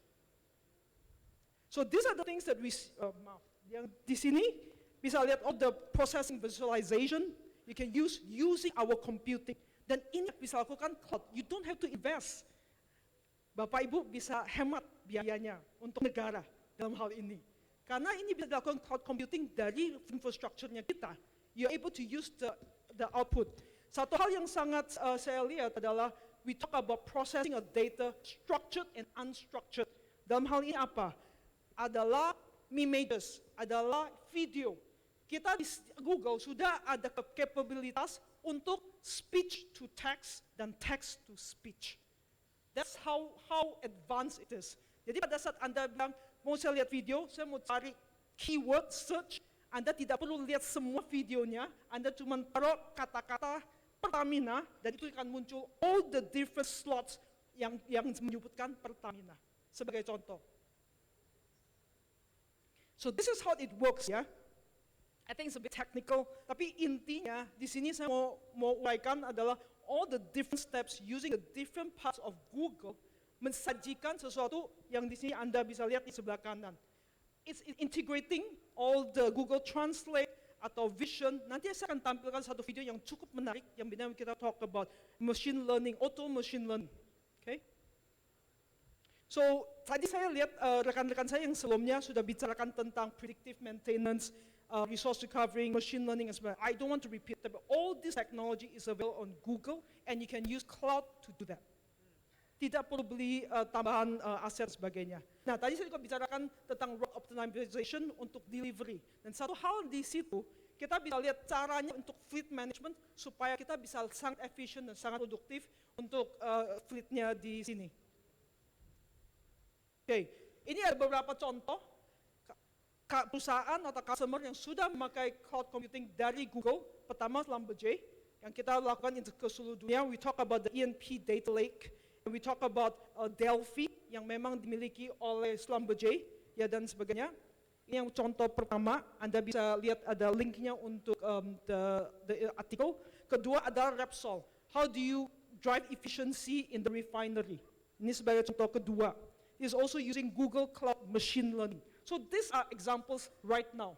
So these are the things that we, yang di sini bisa lihat all the processing visualization you can use using our computing. Dan ini bisa lakukan cloud. You don't have to invest. Bapak Ibu bisa hemat biayanya untuk negara dalam hal ini. Karena ini bisa dilakukan cloud computing dari infrastrukturnya kita. You're able to use the output. Satu hal yang sangat saya lihat adalah we talk about processing of data, structured and unstructured. Dalam hal ini apa? Adalah images, adalah video. Kita di Google sudah ada capabilitas untuk speech to text dan text to speech. That's how advanced it is. Jadi pada saat Anda bilang, mau saya lihat video, saya mau cari keyword search, Anda tidak perlu lihat semua videonya, Anda cuma taruh kata-kata Pertamina, dan itu akan muncul all the different slots yang menyebutkan Pertamina. Sebagai contoh. So this is how it works ya. I think it's a bit technical, tapi intinya di sini saya mau uraikan adalah all the different steps using the different parts of Google mensajikan sesuatu yang di sini Anda bisa lihat di sebelah kanan. It's integrating all the Google Translate atau Vision. Nanti saya akan tampilkan satu video yang cukup menarik yang benar kita talk about machine learning, auto machine learning. Okay? So tadi saya lihat rekan-rekan saya yang sebelumnya sudah bicarakan tentang predictive maintenance, resource recovery, machine learning, and sebagainya. I don't want to repeat that, but all this technology is available on Google, and you can use cloud to do that. Tidak perlu beli tambahan aset sebagainya. Nah, tadi saya juga bicarakan tentang route optimization untuk delivery. Dan satu hal di situ, kita bisa lihat caranya untuk fleet management supaya kita bisa sangat efisien dan sangat produktif untuk fleetnya di sini. Oke, ini ada beberapa contoh perusahaan atau customer yang sudah memakai cloud computing dari Google. Pertama, Schlumberger, yang kita lakukan ke seluruh dunia. We talk about the ENP Data Lake. We talk about Delphi yang memang dimiliki oleh Schlumberger ya dan sebagainya. Ini yang contoh pertama, Anda bisa lihat ada linknya untuk the article. Kedua adalah Repsol. How do you drive efficiency in the refinery? Ini sebagai contoh kedua. Is also using Google Cloud Machine Learning. So these are examples right now.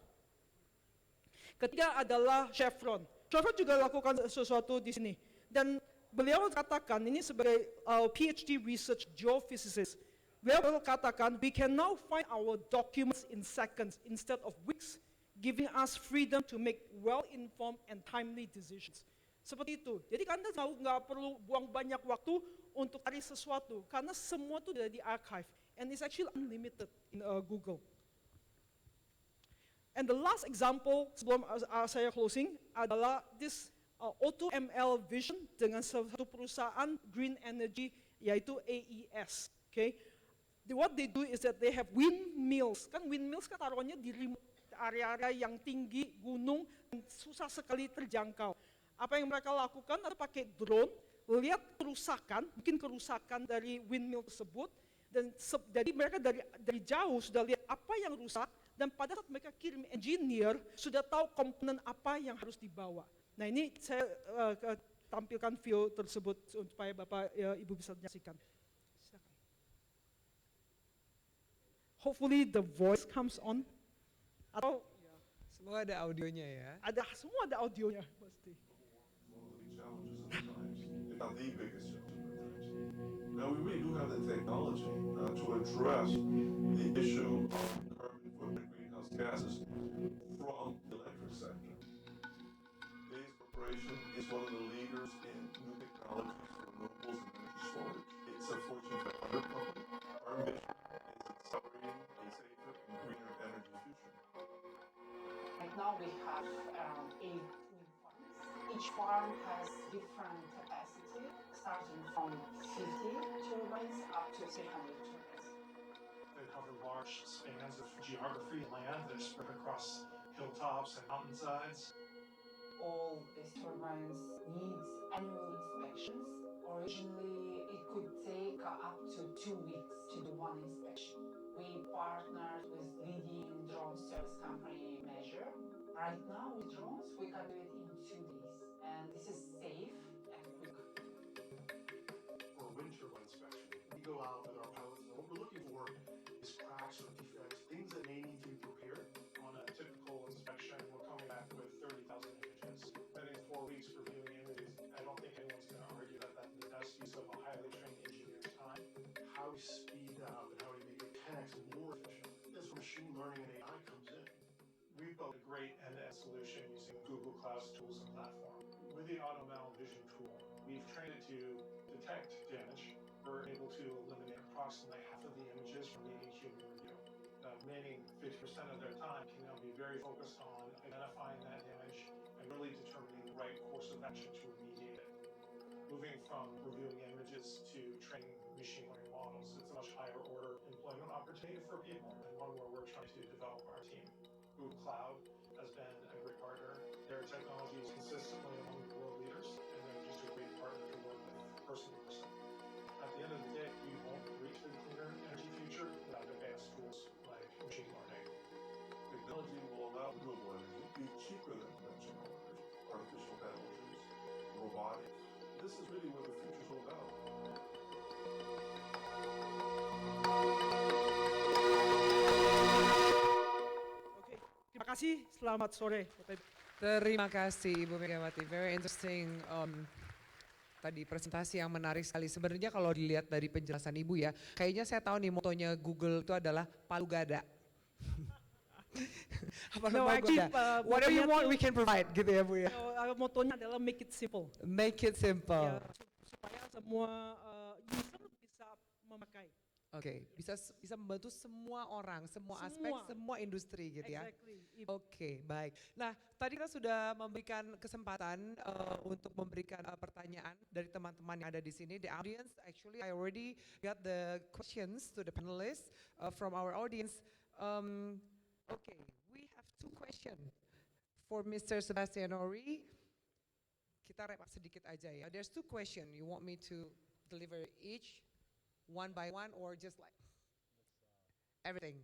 Ketiga adalah Chevron. Chevron juga lakukan sesuatu di sini. Dan beliau katakan, ini sebagai PhD research geophysicist, beliau katakan, we can now find our documents in seconds instead of weeks, giving us freedom to make well-informed and timely decisions. Seperti itu. Jadi Anda nggak perlu buang banyak waktu untuk cari sesuatu, karena semua itu sudah di archive, and it's actually unlimited in Google. And the last example sebelum saya closing adalah this AutoML Vision dengan satu perusahaan green energy yaitu AES. Okay, what they do is that they have windmills. Kan windmills kan taruhnya di remote area-area yang tinggi, gunung, dan susah sekali terjangkau. Apa yang mereka lakukan adalah pakai drone, lihat kerusakan, mungkin kerusakan dari windmill tersebut, dan jadi mereka dari jauh sudah lihat apa yang rusak, dan pada saat mereka kirim engineer, sudah tahu komponen apa yang harus dibawa. Nah ini saya tampilkan video tersebut supaya Bapak Ibu bisa menyaksikan. Silakan. Hopefully the voice comes on. Atau
semua ada audionya ya.
Semua ada audionya pasti.
Not the biggest challenge. Now we really do have the technology to address the issue of carbon footprint greenhouse gases from the electric sector. This corporation is one of the leaders in new technologies for renewables and energy storage. It's a Fortune 500 company. Our mission is accelerating a safer and greener energy future.
now we have around 8 wind farms. Each farm has different capacity, starting from 50 turbines up to 300 turbines.
They cover large spans of geography and land that are spread across hilltops and mountainsides.
All these turbines need annual inspections. Originally, it could take up to 2 weeks to do one inspection. We partnered with leading drone service company Measure. Right now, with drones, we can do it in 2 days, and this is safe and quick.
For wind turbine inspection, we go out with our pilots, and what we're looking for is cracks or defects, things that may need to be repaired. On a typical inspection, we're coming back with 30,000 images. Spending 4 weeks reviewing images, I don't think anyone's going to argue that that's the best use of a highly trained engineer's time. How we speed that up and how we make it 10x more efficient is where machine learning and AI comes in. We've built a great end-to-end solution using Google Cloud's tools and platform. With the AutoML Vision tool, we've trained it to detect damage. We're able to eliminate approximately half of the images from needing human review. Meaning 50% of their time can now be very focused on identifying that damage and really determining the right course of action to remediate it. Moving from reviewing images to training machine learning models, it's a much higher order employment opportunity for people, and one where we're trying to develop our team. Google Cloud has been a great partner. Their technology is consistently among the world leaders, and they're just a great partner to work with person to person. At the end of the day, we won't reach the cleaner energy future without advanced tools like machine learning.
Technology will allow renewable energy to be cheaper than conventional energy. Artificial intelligence, robotics. This is really what the future's all about.
Oke, terima kasih. Selamat sore.
Terima kasih Ibu Megawaty, very interesting tadi presentasi yang menarik sekali. Sebenarnya kalau dilihat dari penjelasan Ibu ya, kayaknya saya tahu nih motonya Google itu adalah palu gada.
No, actually,
whatever you want we can provide gitu ya Bu ya.
Motonya adalah make it simple.
Make it simple.
Ya, supaya semua user bisa memakai.
Oke, bisa membantu semua orang, semua aspek, semua industri gitu ya.
Exactly.
Oke, baik. Nah, tadi kita sudah memberikan kesempatan untuk memberikan pertanyaan dari teman-teman yang ada di sini. The audience, actually I already got the questions to the panelists from our audience. Okay, we have 2 questions for Mr. Sebastian Ori. Kita wrap up sedikit aja ya. There's 2 questions. You want me to deliver each? One by one or just like everything?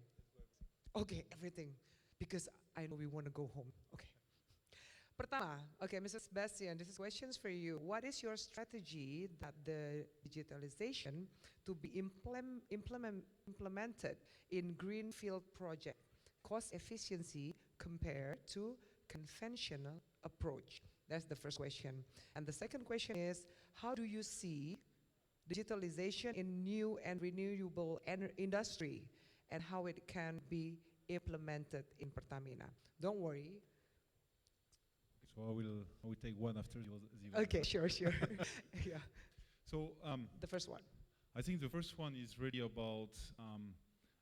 Okay, everything. Because I know we want to go home. Okay. Pertama, okay, Mr. Sebastian, this is questions for you. What is your strategy that the digitalization to be implemented in greenfield project, cost efficiency compared to conventional approach? That's the first question. And the second question is, how do you see digitalization in new and renewable industry and how it can be implemented in Pertamina? Don't worry.
So I will take one after the other.
Okay, sure. Yeah.
So
the first one.
I think the first one is really about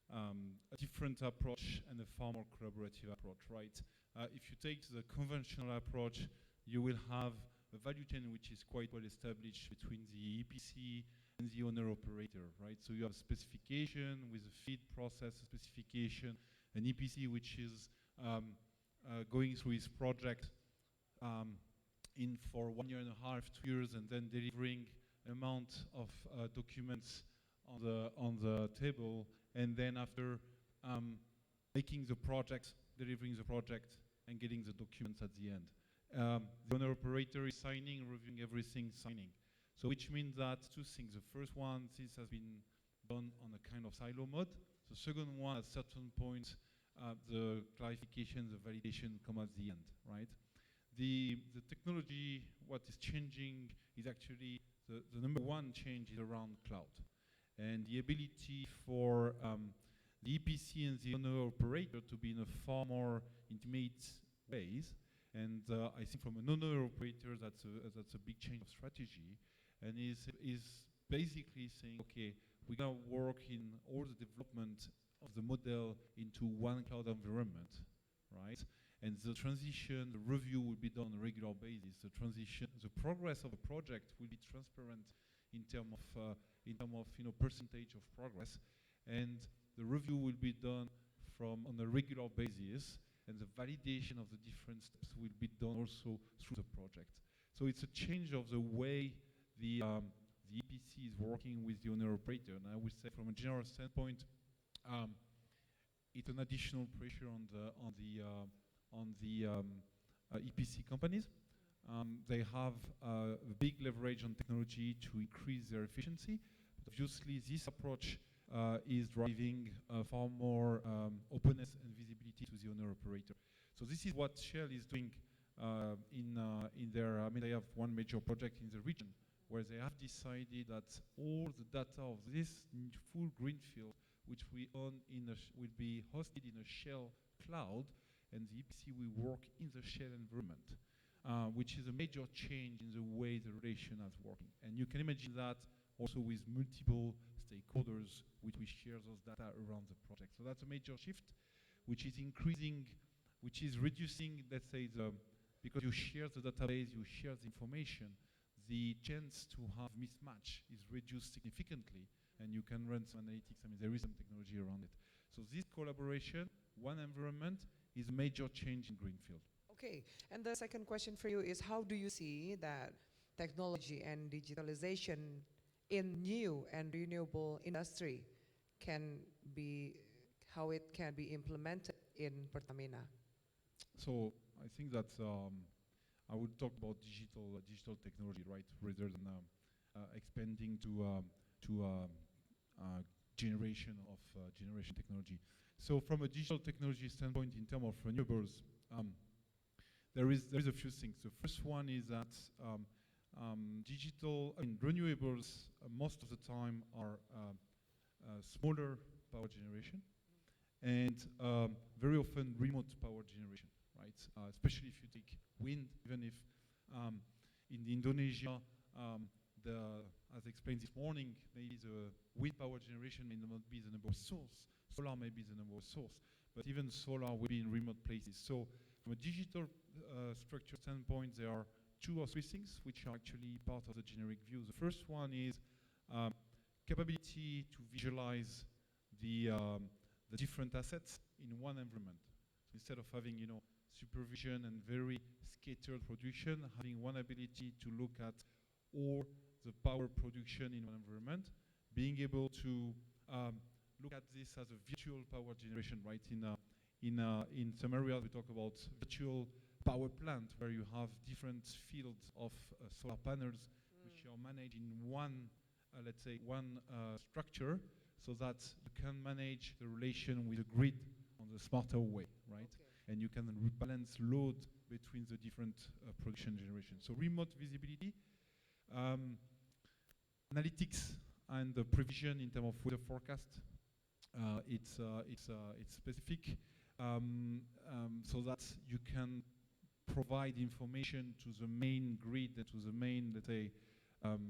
a different approach and a far more collaborative approach, right? If you take the conventional approach, you will have a value chain which is quite well established between the EPC and the owner-operator, right? So you have a specification with a feed process, a specification, an EPC which is going through his project in for 1.5 years, 2 years, and then delivering amount of documents on the table, and then after making the project, delivering the project, and getting the documents at the end. The owner-operator is signing, reviewing everything, signing. So which means that 2 things. The first one, this has been done on a kind of silo mode. The second one, at certain point, the clarification, the validation come at the end, right? The technology, what is changing is actually, the number one change is around cloud. And the ability for the EPC and the owner-operator to be in a far more intimate ways. And I think from an owner-operator, that's a big change of strategy, and is basically saying, okay, we're gonna work in all the development of the model into one cloud environment, right? And the transition, the review will be done on a regular basis. The transition, the progress of a project will be transparent in terms of percentage of progress, and the review will be done on a regular basis, and the validation of the different steps will be done also through the project. So it's a change of the way the EPC is working with the owner operator. And I would say, from a general standpoint, it's an additional pressure on the EPC companies. They have a big leverage on technology to increase their efficiency. But obviously, this approach is driving far more openness and visibility to the owner operator. So this is what Shell is doing in their. They have one major project in the region where they have decided that all the data of this full greenfield, which we own will be hosted in a Shell cloud, and the EPC will work in the Shell environment, which is a major change in the way the relation is working. And you can imagine that also with multiple stakeholders, which we share those data around the project. So that's a major shift, which is increasing, which is reducing, let's say, because you share the database, you share the information, the chance to have mismatch is reduced significantly, and you can run some analytics. There is some technology around it. So this collaboration, one environment, is a major change in greenfield.
Okay, and the second question for you is, how do you see that technology and digitalization in new and renewable industry how it can be implemented in Pertamina?
So I think that I would talk about digital technology, right, rather than expanding to generation technology. So from a digital technology standpoint, in terms of renewables, there is a few things. The first one is that renewables most of the time are smaller power generation, and very often remote power generation, right? Especially if you take wind, even if in Indonesia, as explained this morning, maybe the wind power generation may not be the number of source, solar may be the number of source, but even solar will be in remote places. So from a digital structure standpoint, there are two or three things which are actually part of the generic view. The first one is capability to visualize the different assets in one environment. So instead of having supervision and very scattered production, having one ability to look at all the power production in one environment, being able to look at this as a virtual power generation, right? In some areas we talk about virtual power plant, where you have different fields of solar panels which are managed in one, let's say, one structure, so that you can manage the relation with the grid on the smarter way, right? Okay. And you can rebalance load between the different production generations. So remote visibility, analytics, and the provision in terms of weather forecast. It's specific, so that you can provide information to the main grid and to the main, let's say,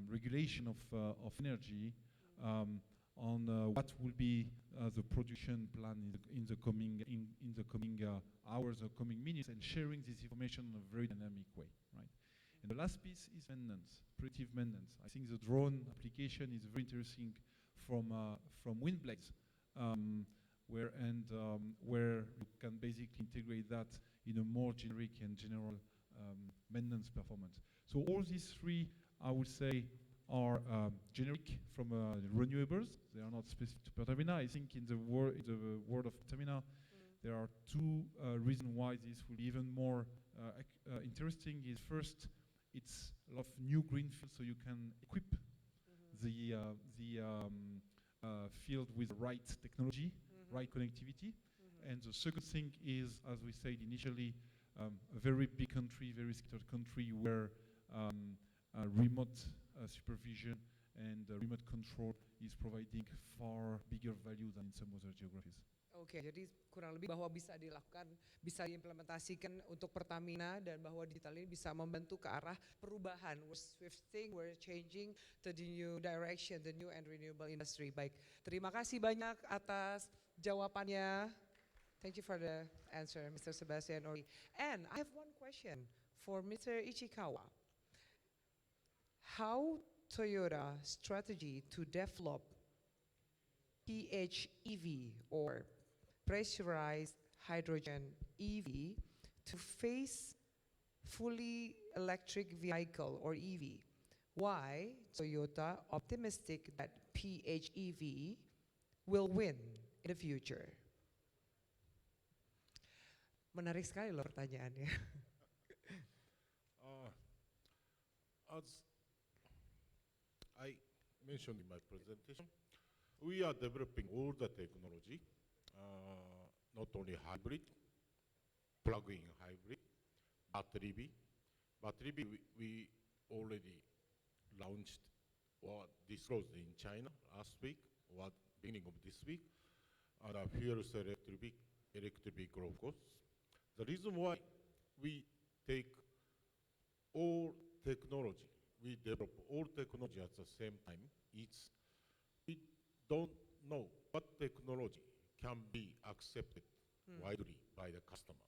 regulation of energy on what will be the production plan in the coming hours or coming minutes, and sharing this information in a very dynamic way, right? And the last piece is maintenance, predictive maintenance. I think the drone application is very interesting from wind blades, where you can basically integrate that in a more generic and general maintenance performance. So all these three, I would say, are generic from renewables. They are not specific to Pertamina. I think in the world of Pertamina, there are two reasons why this will be even more interesting. Is first, it's a lot of new greenfield, so you can equip the field with the right technology, right connectivity. And the second thing is, as we said initially, a very big country, very scattered country, where remote supervision and remote control is providing far bigger value than in some other geographies.
Oke, jadi kurang lebih bahwa bisa dilakukan, bisa diimplementasikan untuk Pertamina, dan bahwa digital ini bisa membantu ke arah perubahan. We're swifting, we're changing to the new direction, the new and renewable industry. Baik, terima kasih banyak atas jawabannya. Thank you for the answer, Mr. Sebastian Ori. And I have one question for Mr. Ichikawa. How Toyota strategy to develop PHEV or pressurized hydrogen EV to face fully electric vehicle or EV. Why Toyota optimistic that PHEV will win in the future? Menarik sekali loh pertanyaannya.
As I mentioned in my presentation, we are developing all the technology, not only hybrid, plug-in hybrid, battery B. Battery B, we already launched or disclosed in China last week or beginning of this week, and a fuel cell electric vehicle, of course. The reason why we take all technology, we develop all technology at the same time, is we don't know what technology can be accepted widely by the customer.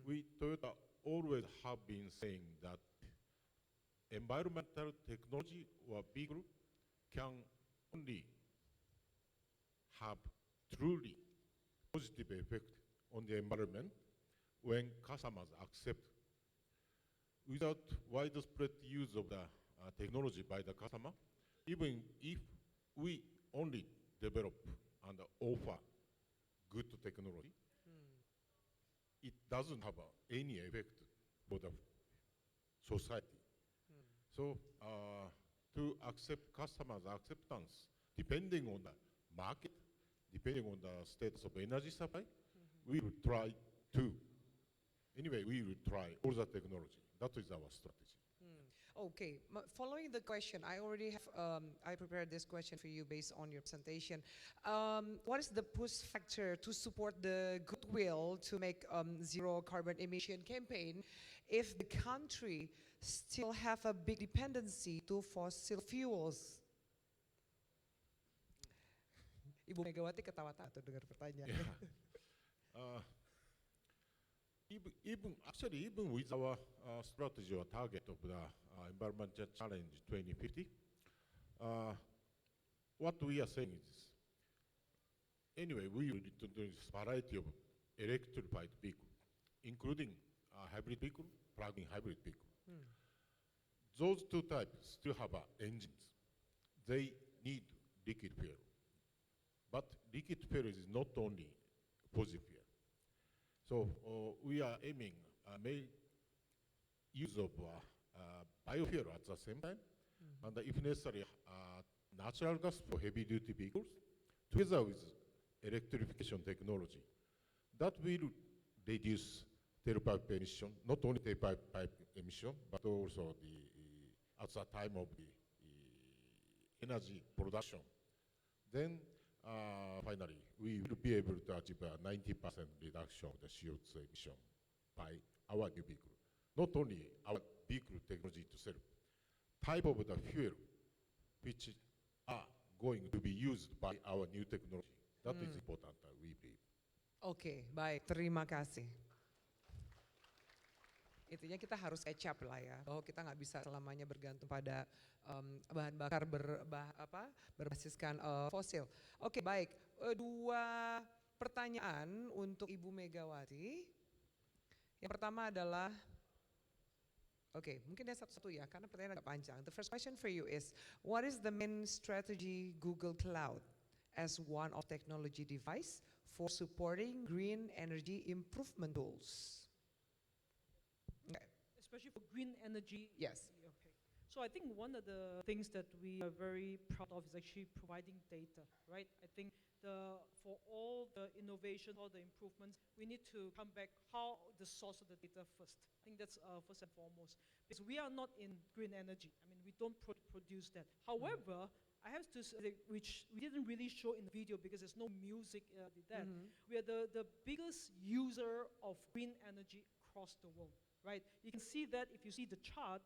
We Toyota always have been saying that environmental technology or vehicle can only have truly positive effect on the environment when customers accept. Without widespread use of the technology by the customer, even if we only develop and offer good technology, it doesn't have any effect for the society. So to accept customers' acceptance, depending on the market, depending on the status of energy supply, we will try to. Anyway, we will try all the technology. That is our strategy.
Okay, following the question, I already have, I prepared this question for you based on your presentation. What is the push factor to support the goodwill to make zero carbon emission campaign if the country still have a big dependency to fossil fuels? Ibu Megawaty ketawa-tawa tuh dengar pertanyaan.
Even with our strategy or target of the environmental challenge 2050, what we are saying is, anyway, we will introduce variety of electrified vehicle, including hybrid vehicle, plug-in hybrid vehicle. Those two types still have engines. They need liquid fuel. But liquid fuel is not only fossil fuel. So we are aiming use of biofuel at the same time, and if necessary, natural gas for heavy-duty vehicles, together with electrification technology. That will reduce tailpipe emission, not only tailpipe emission, but also at the time of the energy production. Then finally, we will be able to achieve a 90% reduction of the CO2 emission by our new vehicle. Not only our vehicle technology itself, type of the fuel which are going to be used by our new technology. That is important, we believe.
Oke, baik. Terima kasih. Intinya kita harus catch up lah ya, bahwa kita nggak bisa selamanya bergantung pada bahan bakar berbasiskan fosil. Oke, baik. Dua pertanyaan untuk Ibu Megawaty. Yang pertama adalah, oke, mungkin ya satu-satu ya, karena pertanyaan agak panjang. The first question for you is, what is the main strategy Google Cloud as one of technology device for supporting green energy improvement tools? Okay.
Especially for green energy.
Yes.
Okay. So I think one of the things that we are very proud of is actually providing data, right? I think for all the innovation, all the improvements, we need to come back how the source of the data first. I think that's first and foremost. Because we are not in green energy. I mean, we don't produce that. However, I have to say, which we didn't really show in the video because there's no music with that. We are the biggest user of green energy across the world, right? You can see that if you see the chart,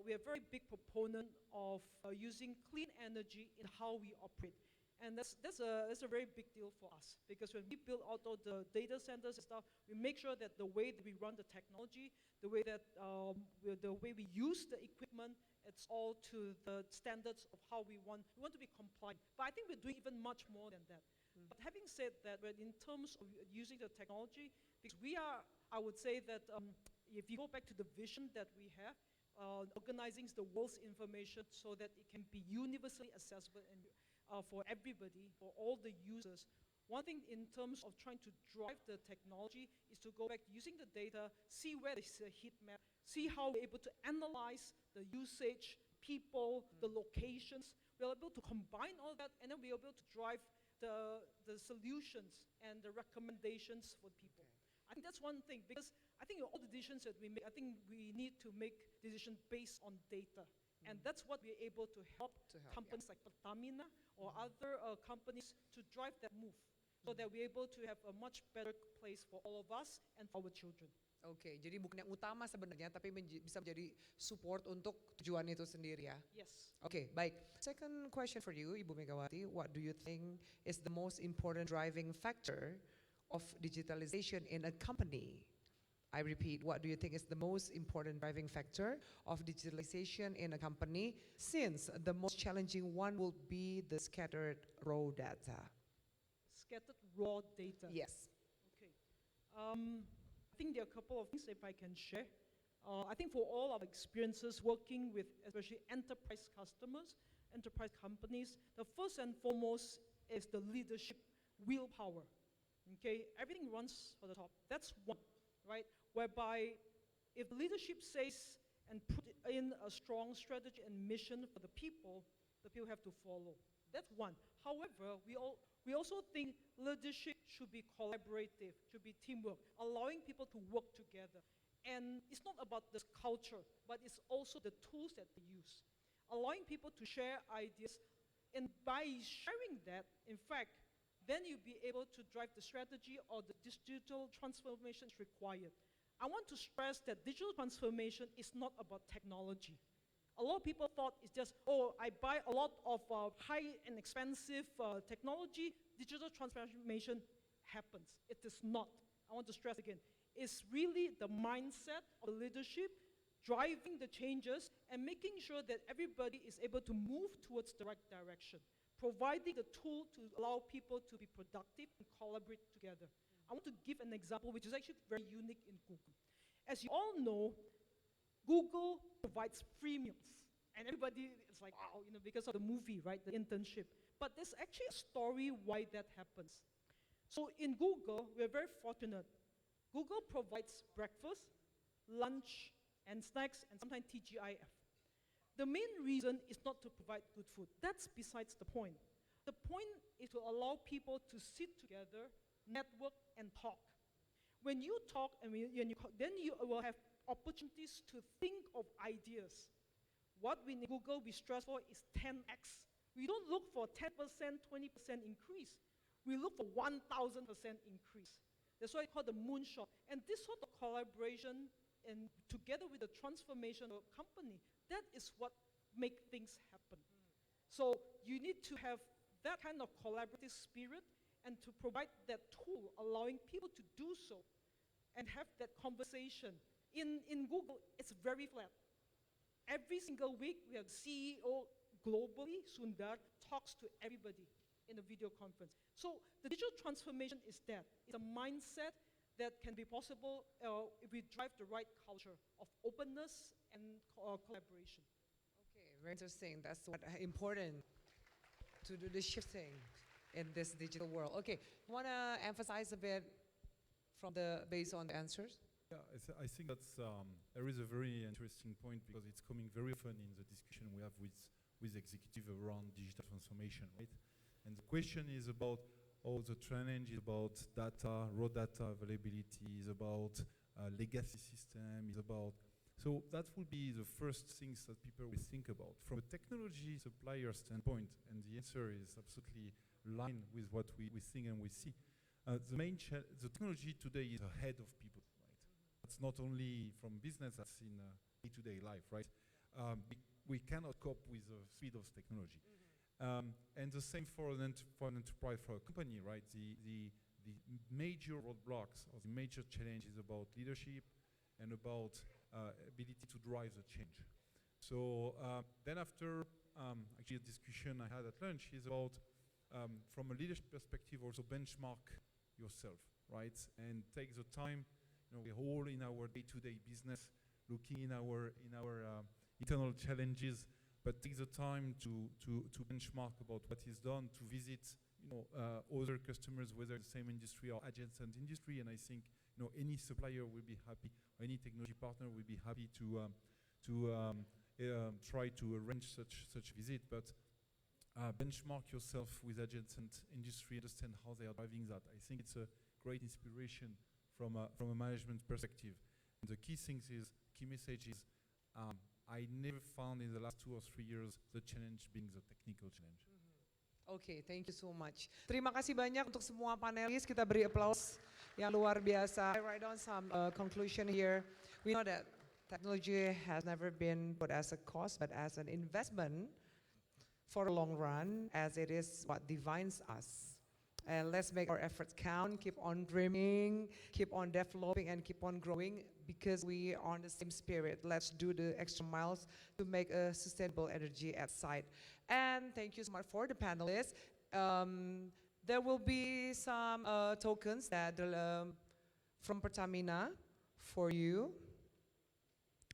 we are a very big proponent of using clean energy in how we operate. And that's a very big deal for us, because when we build out all the data centers and stuff, we make sure that the way that we run the technology, the way that we use the equipment, it's all to the standards of how we want to be compliant. But I think we're doing even much more than that. But having said that, in terms of using the technology, because we are, I would say that if you go back to the vision that we have, organizing the world's information so that it can be universally accessible and for everybody, for all the users. One thing in terms of trying to drive the technology is to go back using the data, see where there's a heat map, see how we're able to analyze the usage, people, the locations. We're able to combine all that, and then we're able to drive the solutions and the recommendations for people. I think that's one thing, because I think all the decisions that we make, I think we need to make decisions based on data. And that's what we're able to help companies like Pertamina or other companies to drive that move, so that we're able to have a much better place for all of us and for our children.
Oke, jadi bukan yang utama sebenarnya, tapi bisa menjadi support untuk tujuan itu sendiri ya.
Yes.
Oke, baik. Second question for you, Ibu Megawaty. What do you think is the most important driving factor of digitalization in a company? I repeat, what do you think is the most important driving factor of digitalization in a company, since the most challenging one will be the scattered raw data?
Scattered raw data?
Yes.
Okay. I think there are a couple of things if I can share. I think for all our experiences working with especially enterprise customers, enterprise companies, the first and foremost is the leadership willpower. Okay, everything runs for the top. That's one, right? Whereby if leadership says and put in a strong strategy and mission for the people have to follow. That's one. However, we also think leadership should be collaborative, should be teamwork, allowing people to work together. And it's not about this culture, but it's also the tools that they use. Allowing people to share ideas, and by sharing that, in fact, then you'll be able to drive the strategy or the digital transformation required. I want to stress that digital transformation is not about technology. A lot of people thought it's just, oh, I buy a lot of high and expensive technology, digital transformation happens. It is not. I want to stress again. It's really the mindset of the leadership driving the changes and making sure that everybody is able to move towards the right direction, providing the tool to allow people to be productive and collaborate together. I want to give an example which is actually very unique in Google. As you all know, Google provides freemiums. And everybody is like, wow, because of the movie, right, the internship. But there's actually a story why that happens. So in Google, we're very fortunate. Google provides breakfast, lunch, and snacks, and sometimes TGIF. The main reason is not to provide good food. That's besides the point. The point is to allow people to sit together, network, and talk. When you talk, and then you will have opportunities to think of ideas. What we in Google we stress for is 10x. We don't look for 10%, 20% increase. We look for 1,000% increase. That's why it's called the moonshot. And this sort of collaboration, and together with the transformation of a company, that is what makes things happen. So you need to have that kind of collaborative spirit and to provide that tool allowing people to do so and have that conversation. In Google, it's very flat. Every single week, we have CEO globally, Sundar, talks to everybody in a video conference. So the digital transformation is that. It's a mindset that can be possible if we drive the right culture of openness and collaboration.
Okay, very interesting. That's what important to do the shifting in this digital world. Okay, you want to emphasize a bit from based on the answers?
Yeah, I think that's there is a very interesting point, because it's coming very often in the discussion we have with executive around digital transformation, right? And the question is about the challenge is about data, raw data availability, is about legacy system, is about, so that will be the first things that people will think about. From a technology supplier standpoint, and the answer is absolutely aligned with what we think and we see. The technology today is ahead of people, right? That's not only from business, that's in day-to-day life, right? We cannot cope with the speed of technology. And the same for an enterprise, for a company, right? The major roadblocks or the major challenge is about leadership and about ability to drive the change. So then after actually a discussion I had at lunch is about from a leadership perspective also benchmark yourself, right? And take the time, we're all in our day-to-day business looking in our internal challenges, but take the time to benchmark about what is done, to visit other customers, whether the same industry or adjacent industry, and I think any supplier will be happy, or any technology partner will be happy to try to arrange such visit. But benchmark yourself with adjacent industry, understand how they are driving that. I think it's a great inspiration from a management perspective. And the key message is, I never found in the last 2 or 3 years the challenge being the technical challenge.
Oke, thank you so much. Terima kasih banyak untuk semua panelis. Kita beri applause yang luar biasa. I write down some conclusion here. We know that technology has never been put as a cost, but as an investment for a long run, as it is what defines us. And let's make our efforts count, keep on dreaming, keep on developing, and keep on growing because we are on the same spirit. Let's do the extra miles to make a sustainable energy at site. And thank you so much for the panelists. There will be some tokens that from Pertamina for you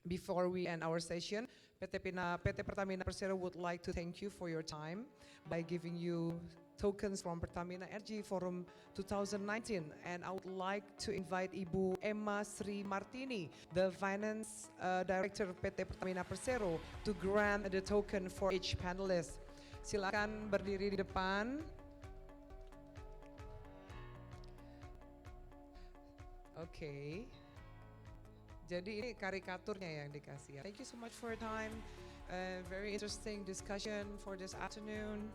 before we end our session. PT Pertamina Persero would like to thank you for your time by giving you tokens from Pertamina Energy Forum 2019, and I would like to invite Ibu Emma Sri Martini, the Finance Director of PT Pertamina Persero, to grant the token for each panelist. Silakan berdiri di depan. Oke. Jadi ini karikaturnya yang dikasih. Thank you so much for your time. Very interesting discussion for this afternoon.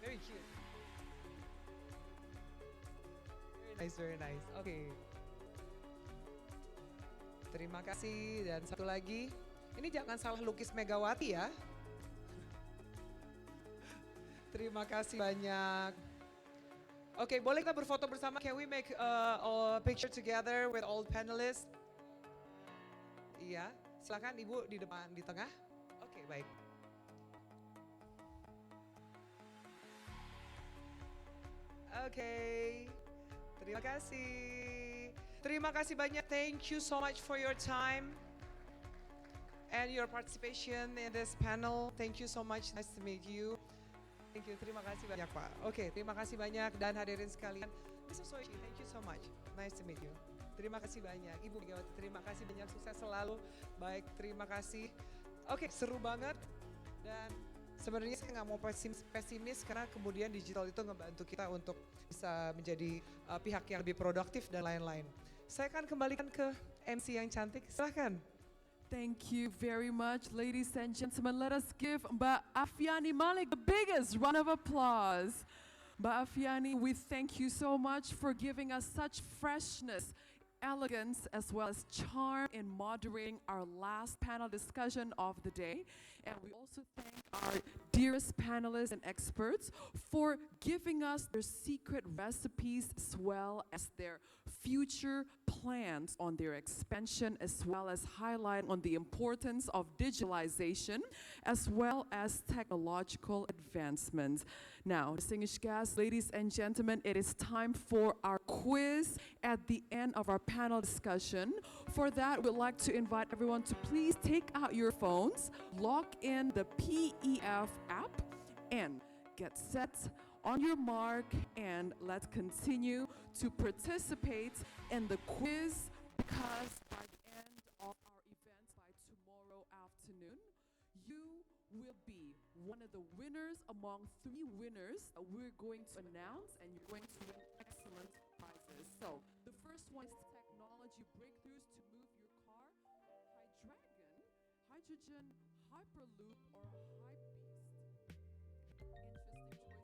Very cute. Very nice. Oke. Terima kasih, dan satu lagi, ini jangan salah lukis Megawaty ya. Terima kasih banyak. Oke, boleh kita berfoto bersama? Can we make a picture together with all panelists? Iya, silakan Ibu di depan, di tengah. Oke, baik. Oke, terima kasih. Terima kasih banyak. Thank you so much for your time and your participation in this panel. Thank you so much. Nice to meet you. Thank you, terima kasih banyak Pak. Oke, terima kasih banyak dan hadirin sekalian. Mr. Soichi, thank you so much. Nice to meet you. Terima kasih banyak. Ibu Megawaty, terima kasih banyak. Sukses selalu. Baik, terima kasih. Oke, seru banget. Dan sebenarnya saya nggak mau pesimis karena kemudian digital itu ngebantu kita untuk bisa menjadi pihak yang lebih produktif dan lain-lain. Saya akan kembalikan ke MC yang cantik. Silahkan.
Thank you very much, ladies and gentlemen. Let us give Mbak Aviani Malik the biggest round of applause. Mbak Aviani, we thank you so much for giving us such freshness, elegance, as well as charm in moderating our last panel discussion of the day. And we also thank our dearest panelists and experts for giving us their secret recipes as well as their future plans on their expansion, as well as highlight on the importance of digitalization, as well as technological advancements. Now, distinguished guests, ladies and gentlemen, it is time for our quiz at the end of our panel discussion. For that, we'd like to invite everyone to please take out your phones, log in the PEF app, and get set on your mark, and let's continue to participate in the quiz, because by the end of our event, by tomorrow afternoon, you will be one of the winners among 3 winners that we're going to announce, and you're going to win excellent prizes. So the first one is technology breakthroughs to move your car, Hydrogen, Hydrogen, Hyperloop, or Hypebeast. Interesting choice.